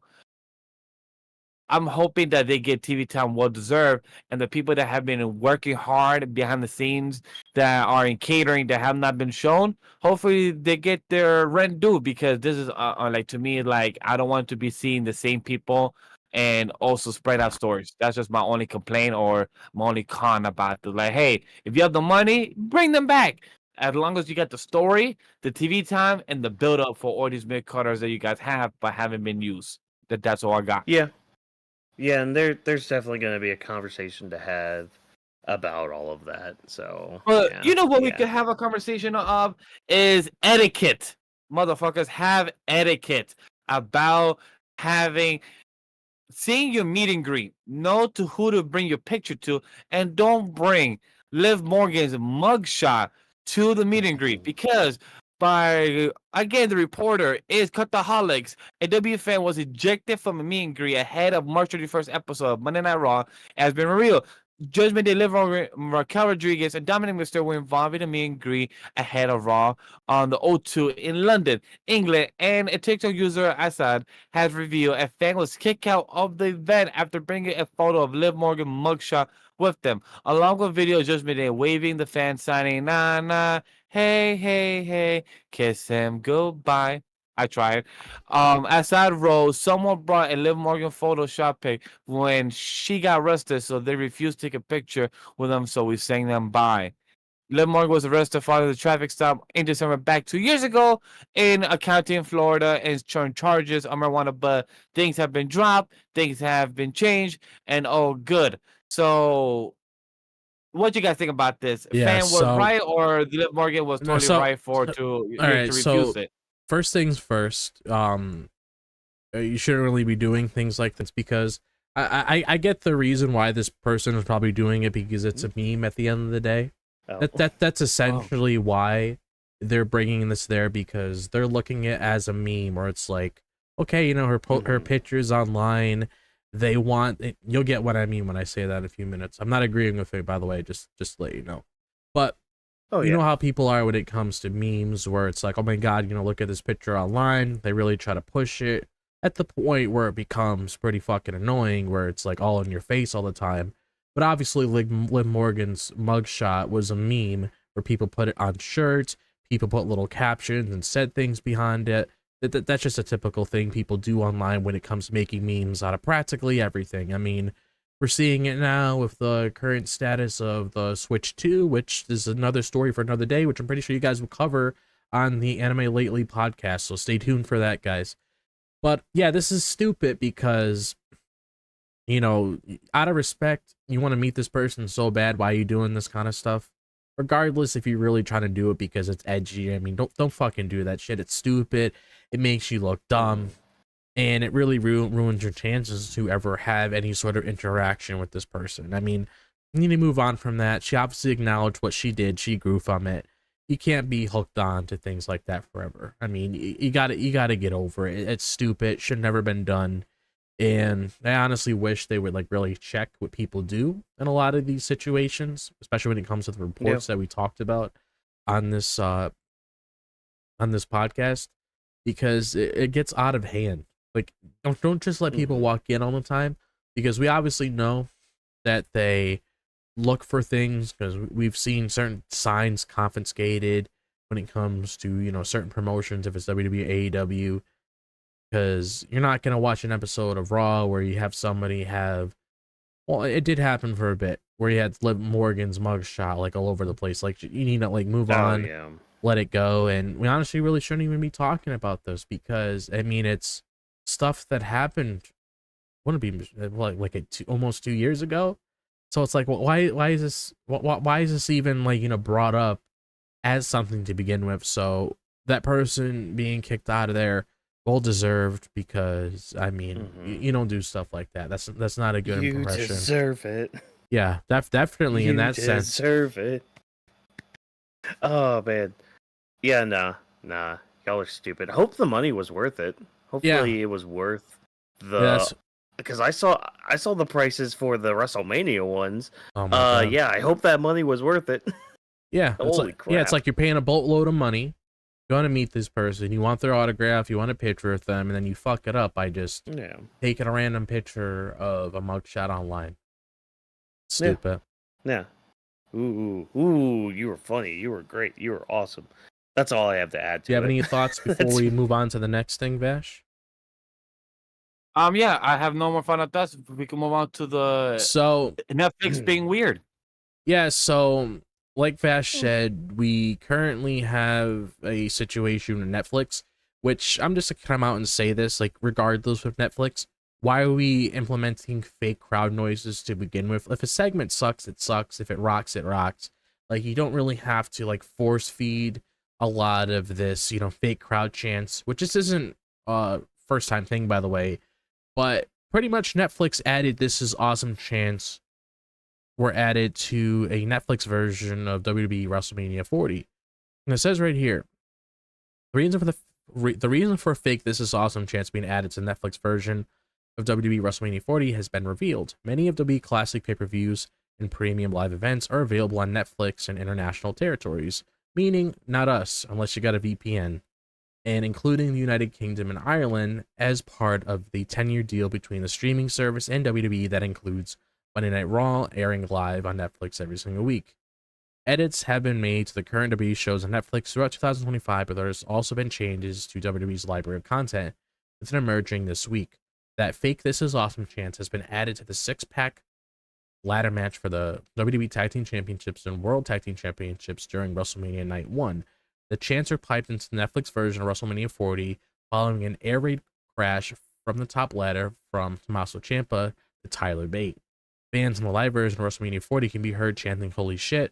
I'm hoping that they get TV time well deserved, and the people that have been working hard behind the scenes that are in catering that have not been shown, hopefully they get their rent due, because this is like, to me, like, I don't want to be seeing the same people and also spread out stories. That's just my only complaint or my only con about it. Like, hey, if you have the money, bring them back. As long as you got the story, the TV time, and the build up for all these mid carders that you guys have but haven't been used. That's all I got. Yeah, and there's definitely going to be a conversation to have about all of that. So, But you know what we could have a conversation of is etiquette. Motherfuckers, have etiquette about seeing your meet and greet. Know to who to bring your picture to, and don't bring Liv Morgan's mugshot to the meet and greet, because the reporter is Cutaholics. A W fan was ejected from a meet and greet ahead of March 31st episode of Monday Night Raw, as been revealed. Judgment Day, Raquel Rodriguez, and Dominic Mysterio were involved in a meet and greet ahead of Raw on the O2 in London, England, and a TikTok user, Assad, has revealed a fan was kicked out of the event after bringing a photo of Liv Morgan mugshot with them, along with video of Judgment Day waving the fan, signing, nah, nah, hey, hey, hey, kiss him goodbye. I tried. Assad wrote, someone brought a Liv Morgan Photoshop pic when she got arrested, so they refused to take a picture with them, so we sang them bye. Liv Morgan was arrested following the traffic stop in December back 2 years ago in a county in Florida and charges on marijuana, but things have been dropped, things have been changed, and oh, good. So, what do you guys think about this? Yeah, Fan was right, or Liv Morgan was totally right to refuse it? First things first, you shouldn't really be doing things like this, because I get the reason why this person is probably doing it, because it's a meme at the end of the day. That's essentially why they're bringing this there, because they're looking at it as a meme, or it's like, okay, her pictures online, they want it. You'll get what I mean when I say that in a few minutes. I'm not agreeing with it, by the way, just to let you know. But you know how people are when it comes to memes, where it's like, oh my god, look at this picture online. They really try to push it at the point where it becomes pretty fucking annoying, where it's like all in your face all the time. But obviously, Liv Morgan's mugshot was a meme where people put it on shirts, people put little captions and said things behind it. That's just a typical thing people do online when it comes to making memes out of practically everything. I mean, we're seeing it now with the current status of the Switch 2, which is another story for another day, which I'm pretty sure you guys will cover on the Anime Lately podcast, so stay tuned for that, guys. But yeah, this is stupid because, out of respect, you want to meet this person so bad. Why are you doing this kind of stuff? Regardless if you're really trying to do it because it's edgy. I mean, don't fucking do that shit. It's stupid. It makes you look dumb. And it really ruins your chances to ever have any sort of interaction with this person. I mean, you need to move on from that. She obviously acknowledged what she did. She grew from it. You can't be hooked on to things like that forever. I mean, you gotta get over it. It's stupid. Should never been done. And I honestly wish they would like really check what people do in a lot of these situations, especially when it comes to the reports that we talked about on this podcast, because it gets out of hand. Like, don't just let people walk in all the time, because we obviously know that they look for things, because we've seen certain signs confiscated when it comes to, certain promotions, if it's WWE, AEW, because you're not going to watch an episode of Raw where you have somebody well, it did happen for a bit, where you had Liv Morgan's mugshot like all over the place. Like, you need to like move on, let it go. And we honestly really shouldn't even be talking about this, because I mean, it's stuff that happened, wouldn't it be like almost 2 years ago? So it's like, well, why is this even like brought up as something to begin with? So that person being kicked out of there, well deserved, because I mean, you don't do stuff like that. That's not a good impression. You deserve it. Yeah, definitely in that sense. You deserve it. Oh man, yeah, nah, y'all are stupid. I hope the money was worth it. Hopefully, it was worth because I saw the prices for the WrestleMania ones. Oh my God. Yeah, I hope that money was worth it. Yeah, Holy crap. Yeah, it's like you're paying a boatload of money. You want to meet this person, you want their autograph, you want a picture with them, and then you fuck it up by just taking a random picture of a mugshot online. Stupid. Yeah. Ooh, you were funny. You were great. You were awesome. That's all I have to add to it. Do you have any thoughts before we move on to the next thing, Vash? Yeah, I have no more final thoughts. We can move on to the Netflix being weird. Yeah, so like Vash said, we currently have a situation with Netflix, which I'm just gonna come out and say this, like, regardless of Netflix, why are we implementing fake crowd noises to begin with? If a segment sucks, it sucks. If it rocks, it rocks. Like, you don't really have to like force feed a lot of this, fake crowd chants, which this isn't first time thing, by the way, but pretty much Netflix added "This is awesome" chants were added to a Netflix version of WWE WrestleMania 40. And it says right here, the reason for fake "This is awesome" chants being added to the Netflix version of WWE WrestleMania 40 has been revealed. Many of WWE classic pay-per-views and premium live events are available on Netflix in international territories, meaning not us, unless you got a VPN, and including the United Kingdom and Ireland as part of the 10-year deal between the streaming service and WWE that includes Monday Night Raw airing live on Netflix every single week. Edits have been made to the current WWE shows on Netflix throughout 2025, but there's also been changes to WWE's library of content that's emerging this week. That fake "This is awesome" chant has been added to the 6-pack ladder match for the WWE Tag Team Championships and World Tag Team Championships during WrestleMania Night 1. The chants are piped into the Netflix version of WrestleMania 40 following an air raid crash from the top ladder from Tommaso Ciampa to Tyler Bate. Fans in the live version of WrestleMania 40 can be heard chanting "Holy shit"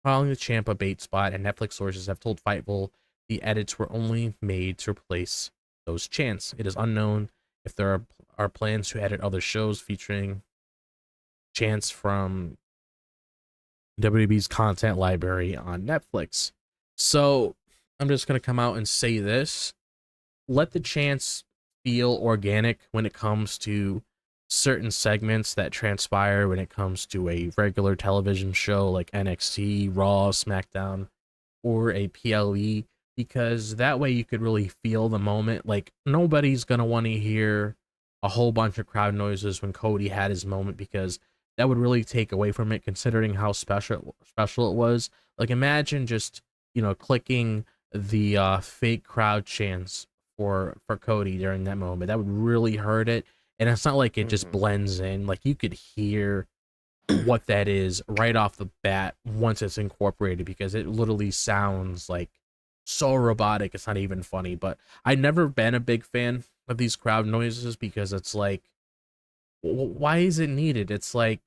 following the Ciampa Bate spot, and Netflix sources have told Fightful the edits were only made to replace those chants. It is unknown if there are plans to edit other shows featuring chants from WWE's content library on Netflix. So I'm just going to come out and say this. Let the chants feel organic when it comes to certain segments that transpire when it comes to a regular television show like NXT, Raw, SmackDown, or a PLE, because that way you could really feel the moment. Like, nobody's going to want to hear a whole bunch of crowd noises when Cody had his moment, because that would really take away from it, considering how special it was. Like, imagine just, clicking the fake crowd chants for Cody during that moment. That would really hurt it. And it's not like it just blends in. Like, you could hear what that is right off the bat once it's incorporated, because it literally sounds like so robotic. It's not even funny. But I've never been a big fan of these crowd noises, because it's like, why is it needed? It's like,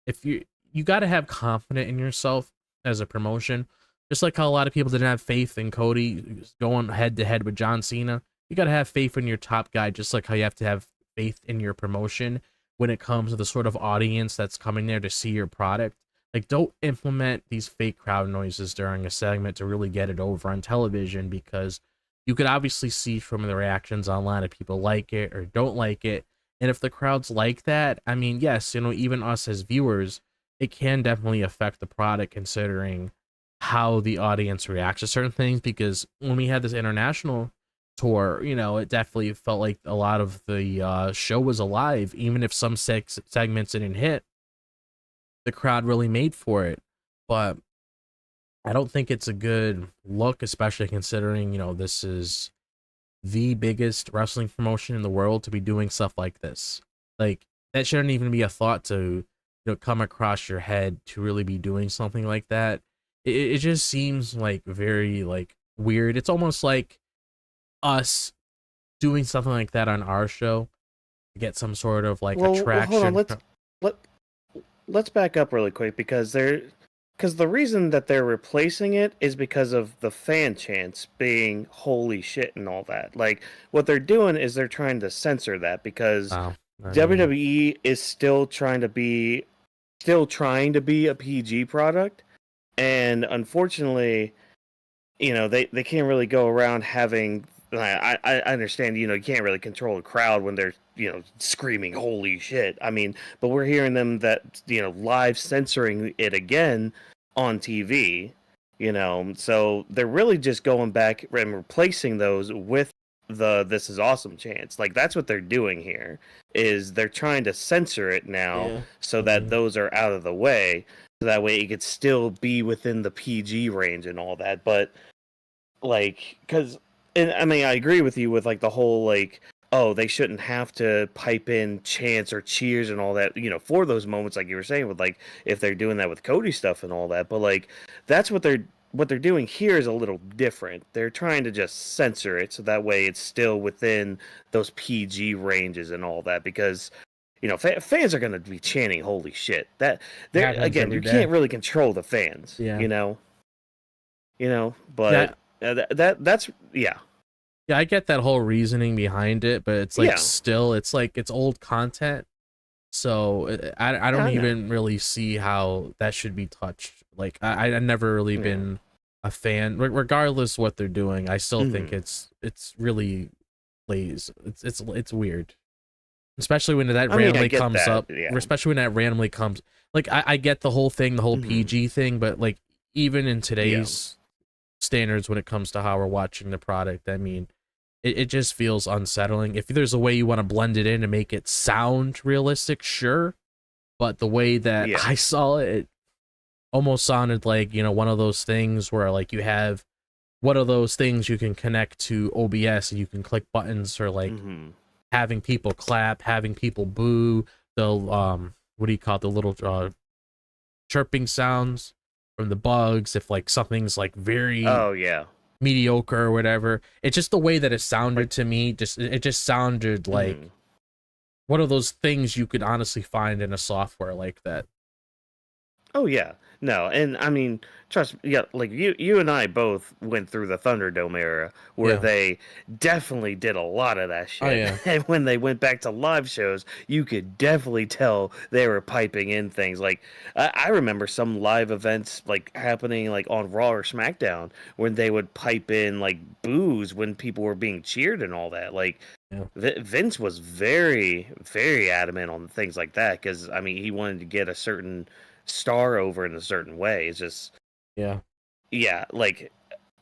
if you got to have confidence in yourself as a promotion, just like how a lot of people didn't have faith in Cody going head to head with John Cena. You got to have faith in your top guy, just like how you have to have faith in your promotion when it comes to the sort of audience that's coming there to see your product. Like, don't implement these fake crowd noises during a segment to really get it over on television, because you could obviously see from the reactions online if people like it or don't like it. And if the crowd's like that, I mean, yes, even us as viewers, it can definitely affect the product, considering how the audience reacts to certain things. Because when we had this international tour, it definitely felt like a lot of the show was alive, even if some segments didn't hit. The crowd really made for it. But I don't think it's a good look, especially considering, this is the biggest wrestling promotion in the world to be doing stuff like this. Like, that shouldn't even be a thought to, come across your head to really be doing something like that. It just seems like very like weird. It's almost like us doing something like that on our show to get some sort of like attraction. Hold on, let's back up really quick, because the reason that they're replacing it is because of the fan chants being holy shit and all that. Like, what they're doing is they're trying to censor that, because WWE is still trying to be a PG product, and unfortunately, they can't really go around having. I understand, you can't really control a crowd when they're, screaming holy shit. I mean, but we're hearing them that, live censoring it again on TV, so they're really just going back and replacing those with the "this is awesome" chants. Like, that's what they're doing here, is they're trying to censor it now, so that those are out of the way, so that way it could still be within the PG range and all that. But like, and I mean, I agree with you with like the whole like, oh, they shouldn't have to pipe in chants or cheers and all that, for those moments, like you were saying, with like if they're doing that with Cody stuff and all that. But like, that's what they're doing here is a little different. They're trying to just censor it so that way it's still within those PG ranges and all that, because fans are going to be chanting holy shit. That again, you can't really control the fans. But that's yeah. Yeah, I get that whole reasoning behind it, but it's like still, it's like it's old content, so I don't even really see how that should be touched. Like, I never really been a fan, regardless what they're doing. I still think it's really lazy. It's weird, especially when that randomly comes up. Especially when that randomly comes. Like, I get the whole thing, the whole PG thing, but like, even in today's standards when it comes to how we're watching the product, I mean, it just feels unsettling. If there's a way you want to blend it in to make it sound realistic, sure, but the way that I saw it, it almost sounded like, one of those things where like you have one of those things you can connect to OBS and you can click buttons for like having people clap, having people boo, the what do you call it, the little chirping sounds from the bugs, if like something's like very mediocre or whatever. It's just the way that it sounded to me. It just sounded like one of those things you could honestly find in a software like that. Oh yeah, no, and I mean, trust me, like you and I both went through the Thunderdome era where they definitely did a lot of that shit. Oh, yeah. And when they went back to live shows, you could definitely tell they were piping in things. Like, I remember some live events like happening like on Raw or SmackDown when they would pipe in like boos when people were being cheered and all that. Like, Vince was very, very adamant on things like that, because I mean, he wanted to get a certain star over in a certain way. It's just like,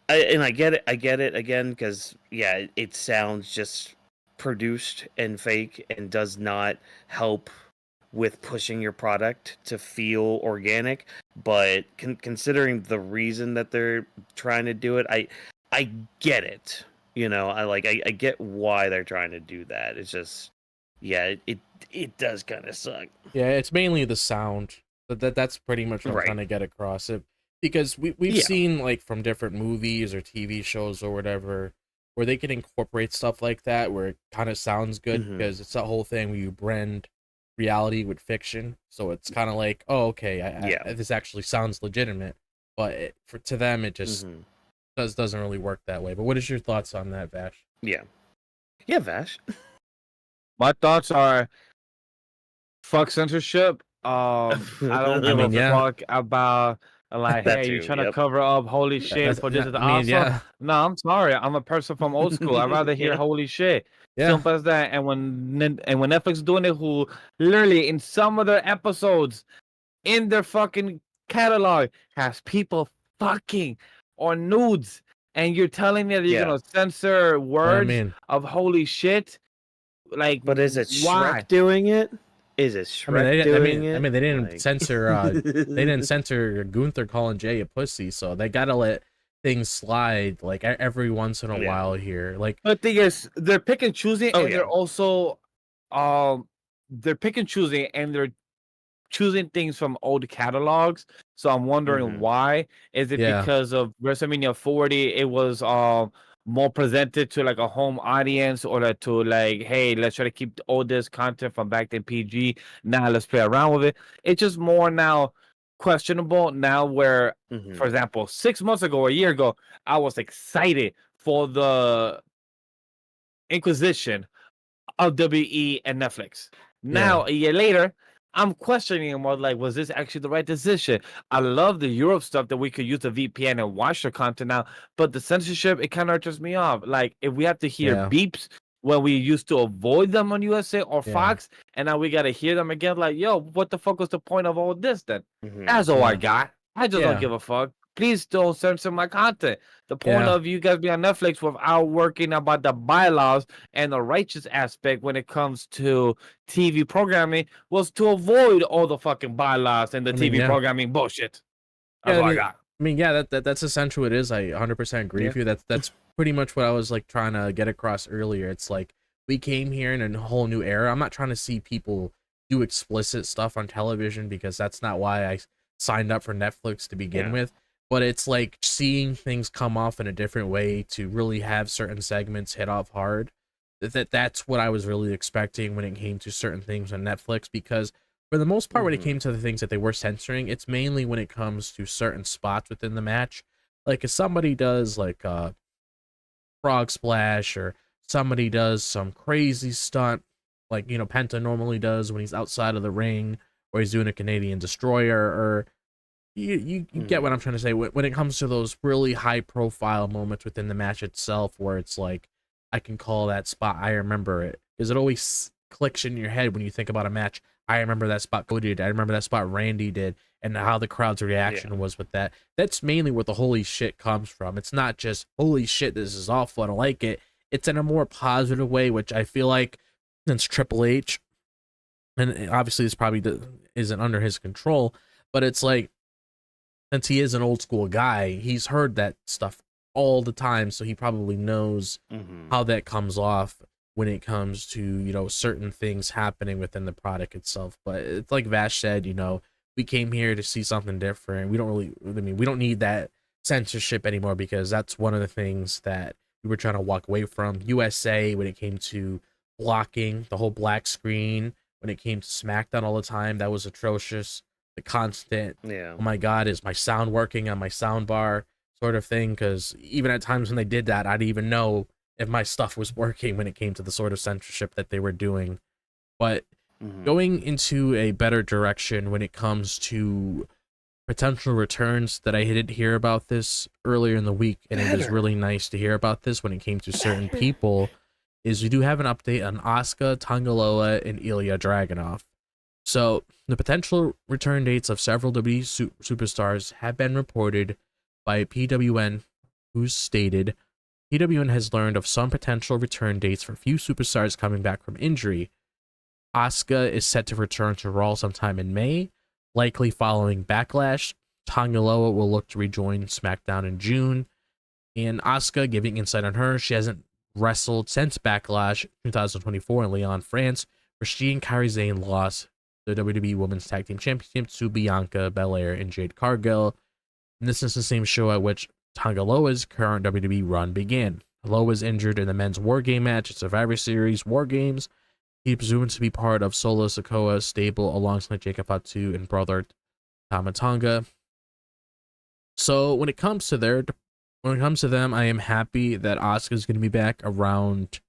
I get it again, because it sounds just produced and fake and does not help with pushing your product to feel organic. But considering the reason that they're trying to do it, I get it. I get why they're trying to do that. It's just it does kind of suck. Yeah, it's mainly the sound. That's pretty much what I'm trying to get across it, because we've seen like from different movies or TV shows or whatever where they can incorporate stuff like that where it kind of sounds good, because it's that whole thing where you blend reality with fiction. So it's kind of like, oh, okay, this actually sounds legitimate, but to them it just doesn't really work that way. But what is your thoughts on that, Vash? Yeah, Vash. My thoughts are fuck censorship. I don't give a fuck about like, That hey, you too, trying to cover up holy shit for this is awesome. Yeah. No, I'm sorry. I'm a person from old school. I'd rather hear holy shit. Yeah. Simple as that. And when Netflix is doing it, who literally in some of their episodes in their fucking catalog has people fucking or nudes, and you're telling me that you're gonna censor words of holy shit. Like, but is it Shrek why? doing it? Is it Shrek doing it? I mean, they didn't Like- censor. They didn't censor Gunther calling Jay a pussy, so they gotta let things slide like every once in a while here. Like, but the thing is, they're pick and choosing, and they're also, they're pick and choosing, and they're choosing things from old catalogs. So I'm wondering why. Is it because of WrestleMania 40? It was more presented to like a home audience, or like to like, hey, let's try to keep all this content from back then PG. Now let's play around with it. It's just more now questionable now. Where, for example, 6 months ago, a year ago, I was excited for the Inquisition of WWE and Netflix. Now a year later, I'm questioning more like, was this actually the right decision? I love the Europe stuff that we could use the VPN and watch the content now, but the censorship, it kind of turns me off. Like, if we have to hear beeps when we used to avoid them on USA or Fox, and now we got to hear them again, like, yo, what the fuck was the point of all this then? That's all I got. I just don't give a fuck. Please don't censor my content. The point of you guys being on Netflix without working about the bylaws and the righteous aspect when it comes to TV programming was to avoid all the fucking bylaws and the TV programming bullshit. That's all I got. I mean, that's essentially what it is. I 100% agree with you. That's pretty much what I was like trying to get across earlier. It's like we came here in a whole new era. I'm not trying to see people do explicit stuff on television because that's not why I signed up for Netflix to begin with. But it's like seeing things come off in a different way to really have certain segments hit off hard. That's what I was really expecting when it came to certain things on Netflix, because for the most part, when it came to the things that they were censoring, it's mainly when it comes to certain spots within the match. Like if somebody does like a frog splash, or somebody does some crazy stunt like, you know, Penta normally does when he's outside of the ring, or he's doing a Canadian Destroyer, or you get what I'm trying to say. When it comes to those really high profile moments within the match itself, where it's like, I can call that spot, I remember it, because it always clicks in your head when you think about a match. I remember that spot Cody did. I remember that spot Randy did, and how the crowd's reaction was with that. That's mainly where the holy shit comes from. It's not just, holy shit, this is awful, I don't like it. It's in a more positive way, which I feel like since Triple H, and obviously this probably isn't under his control, but it's like, since he is an old school guy, he's heard that stuff all the time, so he probably knows how that comes off when it comes to, you know, certain things happening within the product itself. But it's like Vash said, you know, we came here to see something different. We don't need that censorship anymore, because that's one of the things that we were trying to walk away from. USA, when it came to blocking, the whole black screen, when it came to SmackDown all the time, that was atrocious. The constant, oh my god, is my sound working on my sound bar sort of thing, because even at times when they did that, I didn't even know if my stuff was working when it came to the sort of censorship that they were doing. But going into a better direction when it comes to potential returns, that I didn't hear about this earlier in the week, and it was really nice to hear about this when it came to certain people, is we do have an update on Asuka, Tonga, and Ilja Dragunov. So the potential return dates of several WWE superstars have been reported by PWN, who stated PWN has learned of some potential return dates for few superstars coming back from injury. Asuka is set to return to Raw sometime in May, likely following Backlash. Tonga will look to rejoin SmackDown in June. And Asuka, giving insight on her, she hasn't wrestled since Backlash 2024 in Lyon, France, where she and Kairi Sane lost the WWE Women's Tag Team Championship to Bianca Belair and Jade Cargill. And this is the same show at which Tonga Loa's current WWE run began. Loa was injured in the men's War Game match at Survivor Series War Games, He's presumed to be part of Solo Sikoa's stable alongside Jacob Fatu and brother Tonga. So when it comes to them, I am happy that Asuka is going to be back around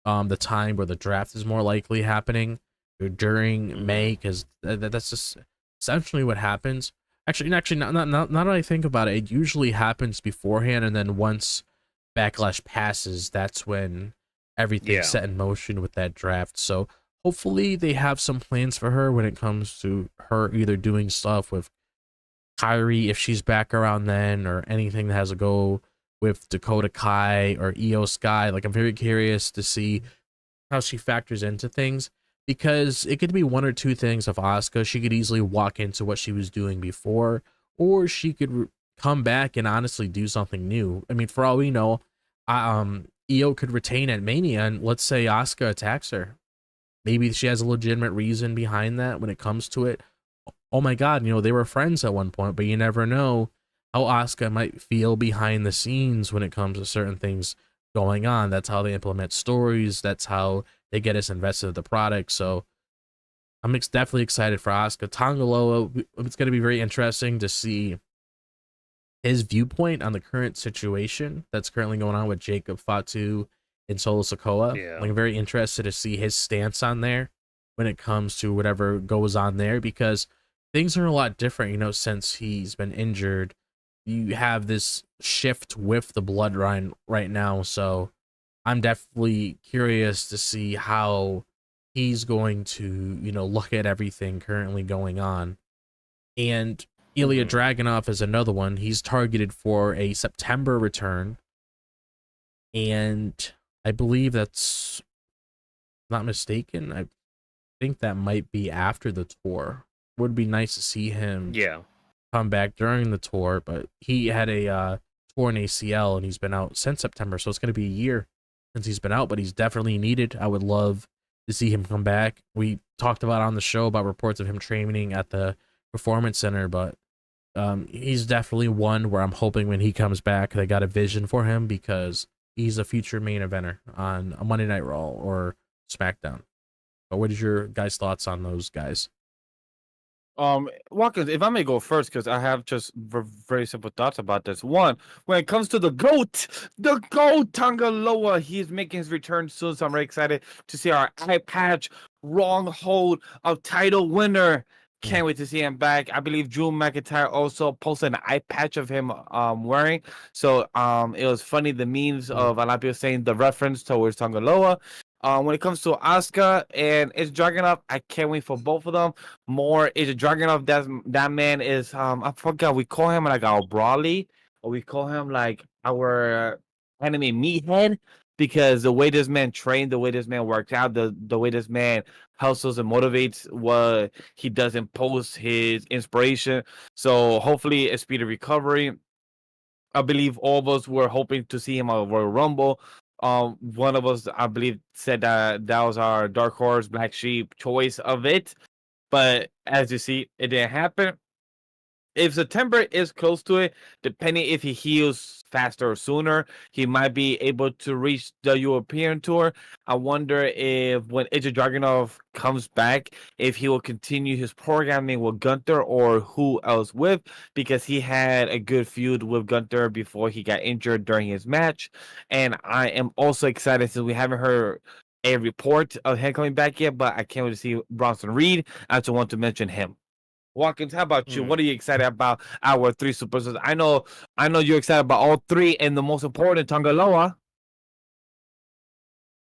the time where the draft is more likely happening, or during May, because that's just essentially what happens. Actually, not that I think about it, it usually happens beforehand, and then once Backlash passes, that's when everything's set in motion with that draft. So hopefully they have some plans for her when it comes to her either doing stuff with Kyrie if she's back around then, or anything that has to go with Dakota Kai or Io Sky. Like, I'm very curious to see how she factors into things, because it could be one or two things of Asuka. She could easily walk into what she was doing before, or she could come back and honestly do something new. I mean, for all we know, Io could retain at Mania, and let's say Asuka attacks her. Maybe she has a legitimate reason behind that when it comes to it. Oh my god, they were friends at one point, but you never know how Asuka might feel behind the scenes when it comes to certain things going on. That's how they implement stories. That's how they get us invested in the product. So I'm definitely excited for Asuka. Tonga Loa, it's going to be very interesting to see his viewpoint on the current situation that's currently going on with Jacob Fatu and Solo Sikoa. Yeah. Like, I'm very interested to see his stance on there when it comes to whatever goes on there, because things are a lot different, since he's been injured. You have this shift with the bloodline right now, so I'm definitely curious to see how he's going to, look at everything currently going on. And Ilja Dragunov is another one. He's targeted for a September return, and I believe that's not mistaken. I think that might be after the tour. Would be nice to see him come back during the tour, but he had a torn ACL and he's been out since September, so it's going to be a year since he's been out, but he's definitely needed. I would love to see him come back. We talked about on the show about reports of him training at the Performance Center, but he's definitely one where I'm hoping when he comes back they got a vision for him, because he's a future main eventer on a Monday Night Raw or SmackDown. But what is your guys' thoughts on those guys? Watkins, if I may go first, because I have just very simple thoughts about this. One, when it comes to the GOAT, Tonga Loa, he's making his return soon, so I'm very excited to see our eye patch wrong hold of title winner. Can't wait to see him back. I believe Drew McIntyre also posted an eye patch of him wearing. So it was funny, the memes of a lot of people saying the reference towards Tonga Loa. When it comes to Asuka and Ejected Dragunov, I can't wait for both of them. More Ejected Dragunov, that man is I forgot, we call him like our Brawly, or we call him like our enemy meathead, because the way this man trained, the way this man worked out, the way this man hustles and motivates, what he does impose his inspiration. So hopefully a speedy recovery. I believe all of us were hoping to see him at Royal Rumble. One of us, I believe, said that was our dark horse, black sheep choice of it, but as you see, it didn't happen. If September is close to it, depending if he heals faster or sooner, he might be able to reach the European tour. I wonder if when Ilja Dragunov comes back, if he will continue his programming with Gunther or who else with, because he had a good feud with Gunther before he got injured during his match. And I am also excited, since we haven't heard a report of him coming back yet, but I can't wait to see Bronson Reed. I just want to mention him. Watkins, how about you? What are you excited about our three superstars? I know you're excited about all three, and the most important, Tonga Loa.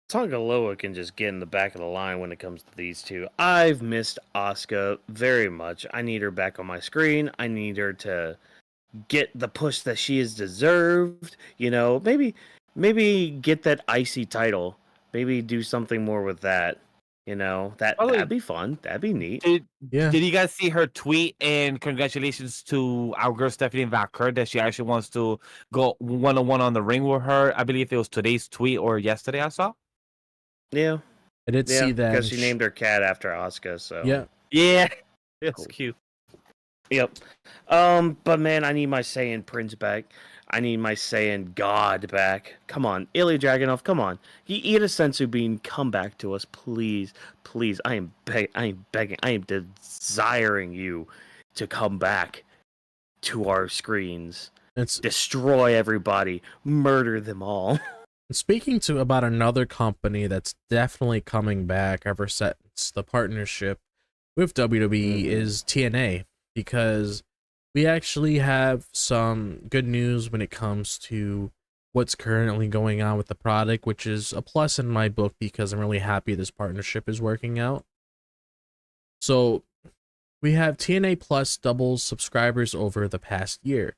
Tonga Loa can just get in the back of the line when it comes to these two. I've missed Asuka very much. I need her back on my screen. I need her to get the push that she has deserved. Maybe get that IC title. Maybe do something more with that. That'd be fun. That'd be neat. Did you guys see her tweet? And congratulations to our girl Stephanie Valker that she actually wants to go 1-on-1 on the ring with her. I believe it was today's tweet or yesterday I saw. Yeah, I did see that, because she named her cat after Asuka. So yeah, it's Cool. cute. Yep. But man, I need my Saiyan Prince back. I need my Saiyan God back. Come on, Ilya Dragunov, come on. Eat a sensu bean, come back to us, please. Please, I am begging, I am desiring you to come back to our screens. It's Destroy everybody, murder them all. speaking to about another company that's definitely coming back ever since the partnership with WWE is TNA, because we actually have some good news when it comes to what's currently going on with the product, which is a plus in my book because I'm really happy this partnership is working out. So we have TNA Plus double subscribers over the past year.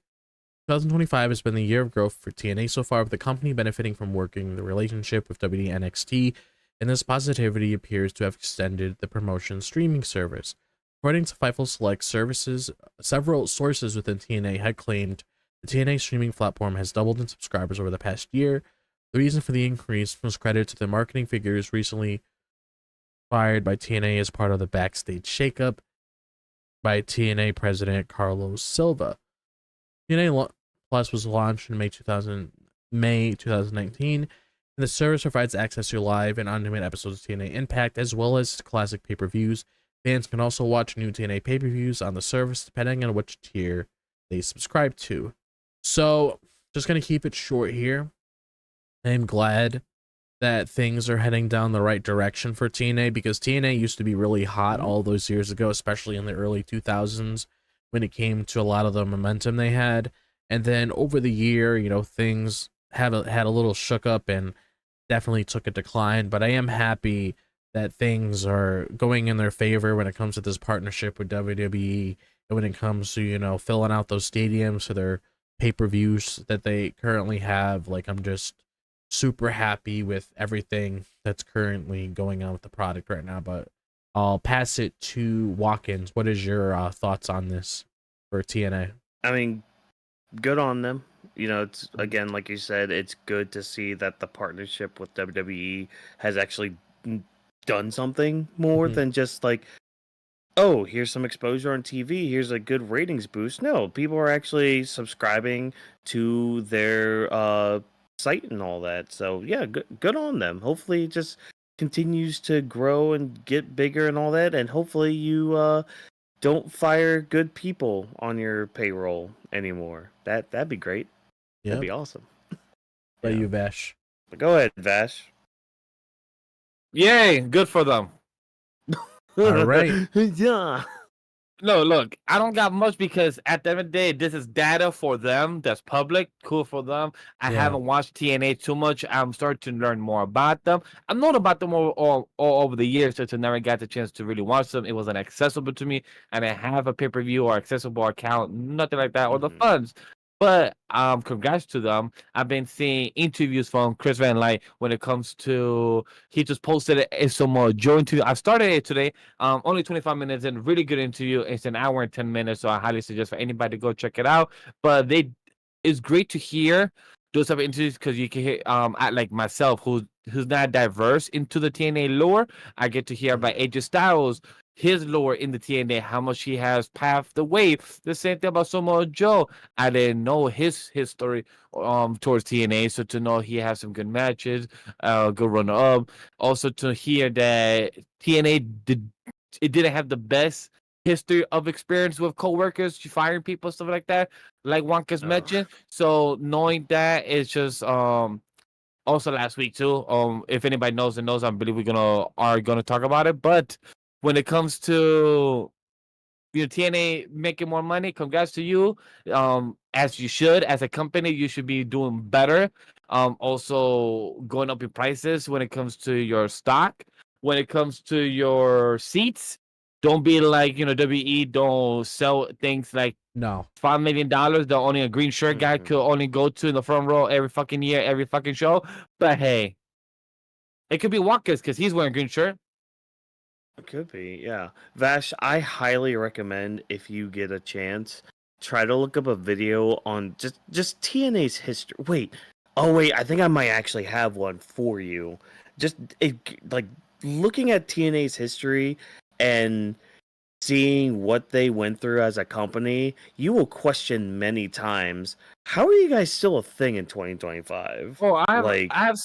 2025 has been the year of growth for TNA so far, with the company benefiting from working the relationship with WWE NXT, and this positivity appears to have extended the promotion's streaming service. According to Fightful Select services, several sources within TNA had claimed the TNA streaming platform has doubled in subscribers over the past year. The reason for the increase was credited to the marketing figures recently fired by TNA as part of the backstage shakeup by TNA president Carlos Silva. TNA Plus was launched in May 2019, and the service provides access to live and on-demand episodes of TNA Impact, as well as classic pay-per-views. Fans can also watch new TNA pay-per-views on the service, depending on which tier they subscribe to. So, just going to keep it short here. I'm glad that things are heading down the right direction for TNA, because TNA used to be really hot all those years ago, especially in the early 2000s when it came to a lot of the momentum they had. And then over the year, you know, things had a little shook up and definitely took a decline. But I am happy that things are going in their favor when it comes to this partnership with WWE, and when it comes to, you know, filling out those stadiums for their pay-per-views that they currently have. Like, I'm just super happy with everything that's currently going on with the product right now. But I'll pass it to Watkins. What is your thoughts on this for TNA? I mean, good on them. You know, it's, again, like you said, it's good to see that the partnership with WWE has actually done something more than just like, oh, here's some exposure on TV, here's a good ratings boost. No, people are actually subscribing to their site and all that. So yeah, good on them. Hopefully it just continues to grow and get bigger and all that, and hopefully you don't fire good people on your payroll anymore. That'd be great. That'd be awesome. By you, Vash. But go ahead, Vash. Yay, good for them. All right. Yeah. No, look, I don't got much because at the end of the day, this is data for them. That's public. Cool for them. I haven't watched TNA too much. I'm starting to learn more about them. I've known about them all over the years, so I never got the chance to really watch them. It wasn't accessible to me. I didn't have a pay-per-view or accessible account, nothing like that, or the funds. But congrats to them. I've been seeing interviews from Chris Van Light when it comes to, he just posted some Joe interview. I started it today. Only 25 minutes in, really good interview. It's an hour and 10 minutes, so I highly suggest for anybody to go check it out. But it's great to hear those type of interviews, because you can hear like myself, who's not diverse into the TNA lore. I get to hear about AJ Styles, his lore in the TNA, how much he has paved the way. The same thing about Samoa Joe. I didn't know his story towards TNA, so to know he has some good matches, good runner up. Also to hear that TNA didn't have the best history of experience with coworkers, firing people, stuff like that, like Wonka's mentioned. So knowing that, it's just also last week too. If anybody knows and knows, I believe we are gonna talk about it. But when it comes to, you know, TNA making more money, congrats to you. As you should, as a company, you should be doing better. Also going up in prices when it comes to your stock, when it comes to your seats. Don't be like, you know, WE don't sell things like $5 million. The only a green shirt guy could only go to the front row every fucking year, every fucking show. But hey, it could be Walker's because he's wearing green shirt. It could be, yeah. Vash, I highly recommend, if you get a chance, try to look up a video on just TNA's history. Wait, I think I might actually have one for you. Just like looking at TNA's history and seeing what they went through as a company, you will question many times, how are you guys still a thing in 2025? Oh, Like, I've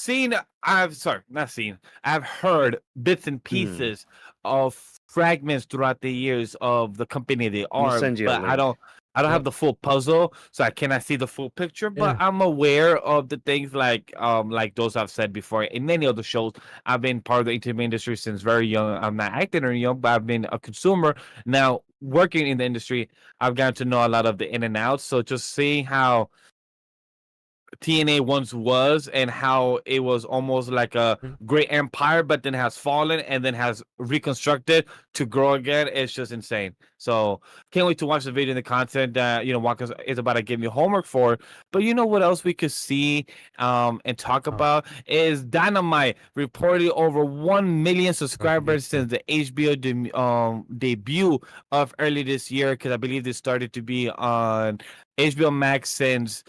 heard bits and hmm, pieces of fragments throughout the years of the company they I'm gonna are, send you a but I link. don't have Yep. the full puzzle, so I cannot see the full picture. But Yeah. I'm aware of the things like those I've said before in many other shows. I've been part of the entertainment industry since very young. I'm not acting or young, but I've been a consumer. Now working in the industry, I've gotten to know a lot of the in and outs. So just seeing how TNA once was and how it was almost like a Mm. great empire, but then has fallen and then has reconstructed to grow again. It's just insane. So can't wait to watch the video and the content that Waka is about to give me homework for. But you know what else we could see and talk Oh, about is Dynamite reported over 1 million okay. subscribers since the HBO debut of early this year, because I believe this started to be on HBO Max since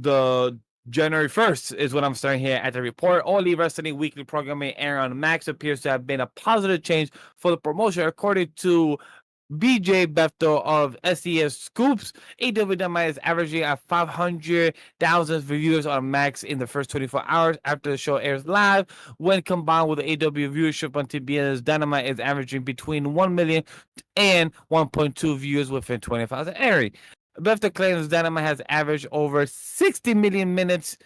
the January 1st is when I'm starting here at the report. All Elite Wrestling weekly programming airing on Max appears to have been a positive change for the promotion, according to BJ Befto of SES Scoops. AEW Dynamite is averaging at 500,000 viewers on Max in the first 24 hours after the show airs live. When combined with the AEW viewership on TBS, Dynamite is averaging between 1 million and 1.2 viewers within 24 hours airing. Befta claims Dynamite has averaged over 60 million minutes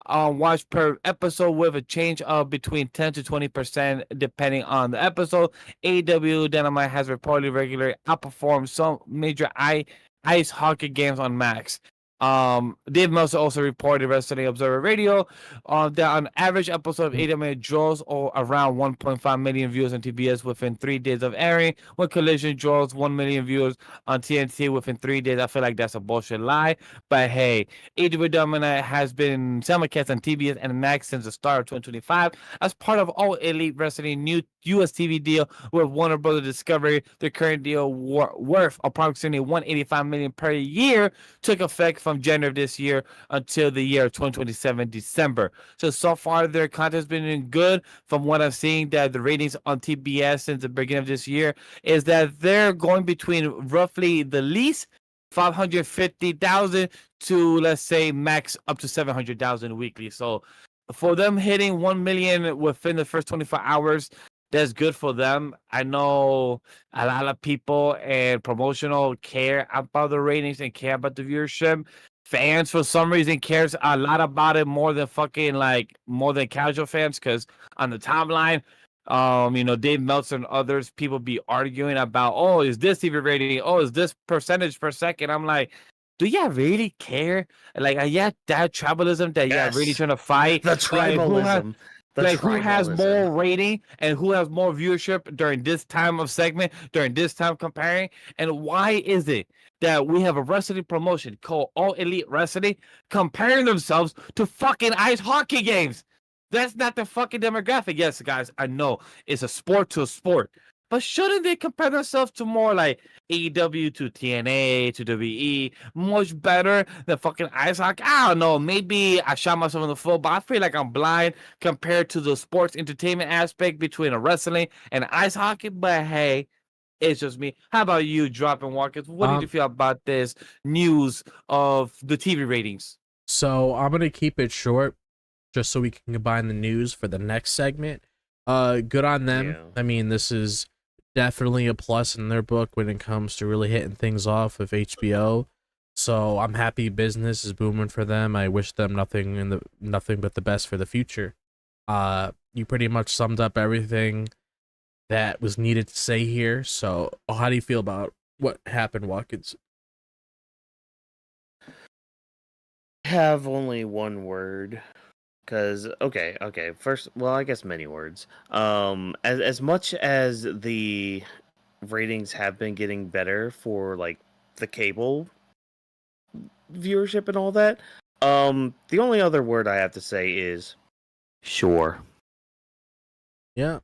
watched per episode, with a change of between 10 to 20% depending on the episode. AEW Dynamite has reportedly regularly outperformed some major ice hockey games on Max. Dave Meltzer also reported Wrestling Observer Radio that on average episode of AEW draws around 1.5 million views on TBS within 3 days of airing, when Collision draws 1 million views on TNT within 3 days. I feel like that's a bullshit lie, but hey, AEW Dynamite has been simulcast on TBS and Max since the start of 2025 as part of All Elite Wrestling new US TV deal with Warner Brothers Discovery. The current deal worth approximately 185 million per year took effect from January of this year until the year 2027 December. So far their content's been doing good. From what I'm seeing, that the ratings on TBS since the beginning of this year is that they're going between roughly the least 550,000 to, let's say, max up to 700,000 weekly. So for them hitting 1 million within the first 24 hours, that's good for them. I know a lot of people and promotional care about the ratings and care about the viewership. Fans, for some reason, cares a lot about it more than more than casual fans, because on the timeline, Dave Meltzer and others, people be arguing about, oh, is this TV rating? Oh, is this percentage per second? I'm like, do you really care? Like, that tribalism that really yes, trying to fight? the Like, tribalism. who has more rating and who has more viewership during this time of segment, during this time comparing? And why is it that we have a wrestling promotion called All Elite Wrestling comparing themselves to fucking ice hockey games? That's not the fucking demographic. Yes, guys, I know it's a sport to a sport, but shouldn't they compare themselves to more like AEW to TNA to WWE, much better than fucking ice hockey? I don't know. Maybe I shot myself in the foot, but I feel like I'm blind compared to the sports entertainment aspect between a wrestling and ice hockey. But hey, it's just me. How about you, Dropping Walkers? What did you feel about this news of the TV ratings? So I'm gonna keep it short, just so we can combine the news for the next segment. Good on them. Yeah. I mean, this is definitely a plus in their book when it comes to really hitting things off with HBO. So I'm happy business is booming for them. I wish them nothing but the best for the future. You pretty much summed up everything that was needed to say here. So how do you feel about what happened, Watkins? I have only one word. Because okay, first, well, I guess many words. As much as the ratings have been getting better for like the cable viewership and all that, the only other word I have to say is sure. Yeah.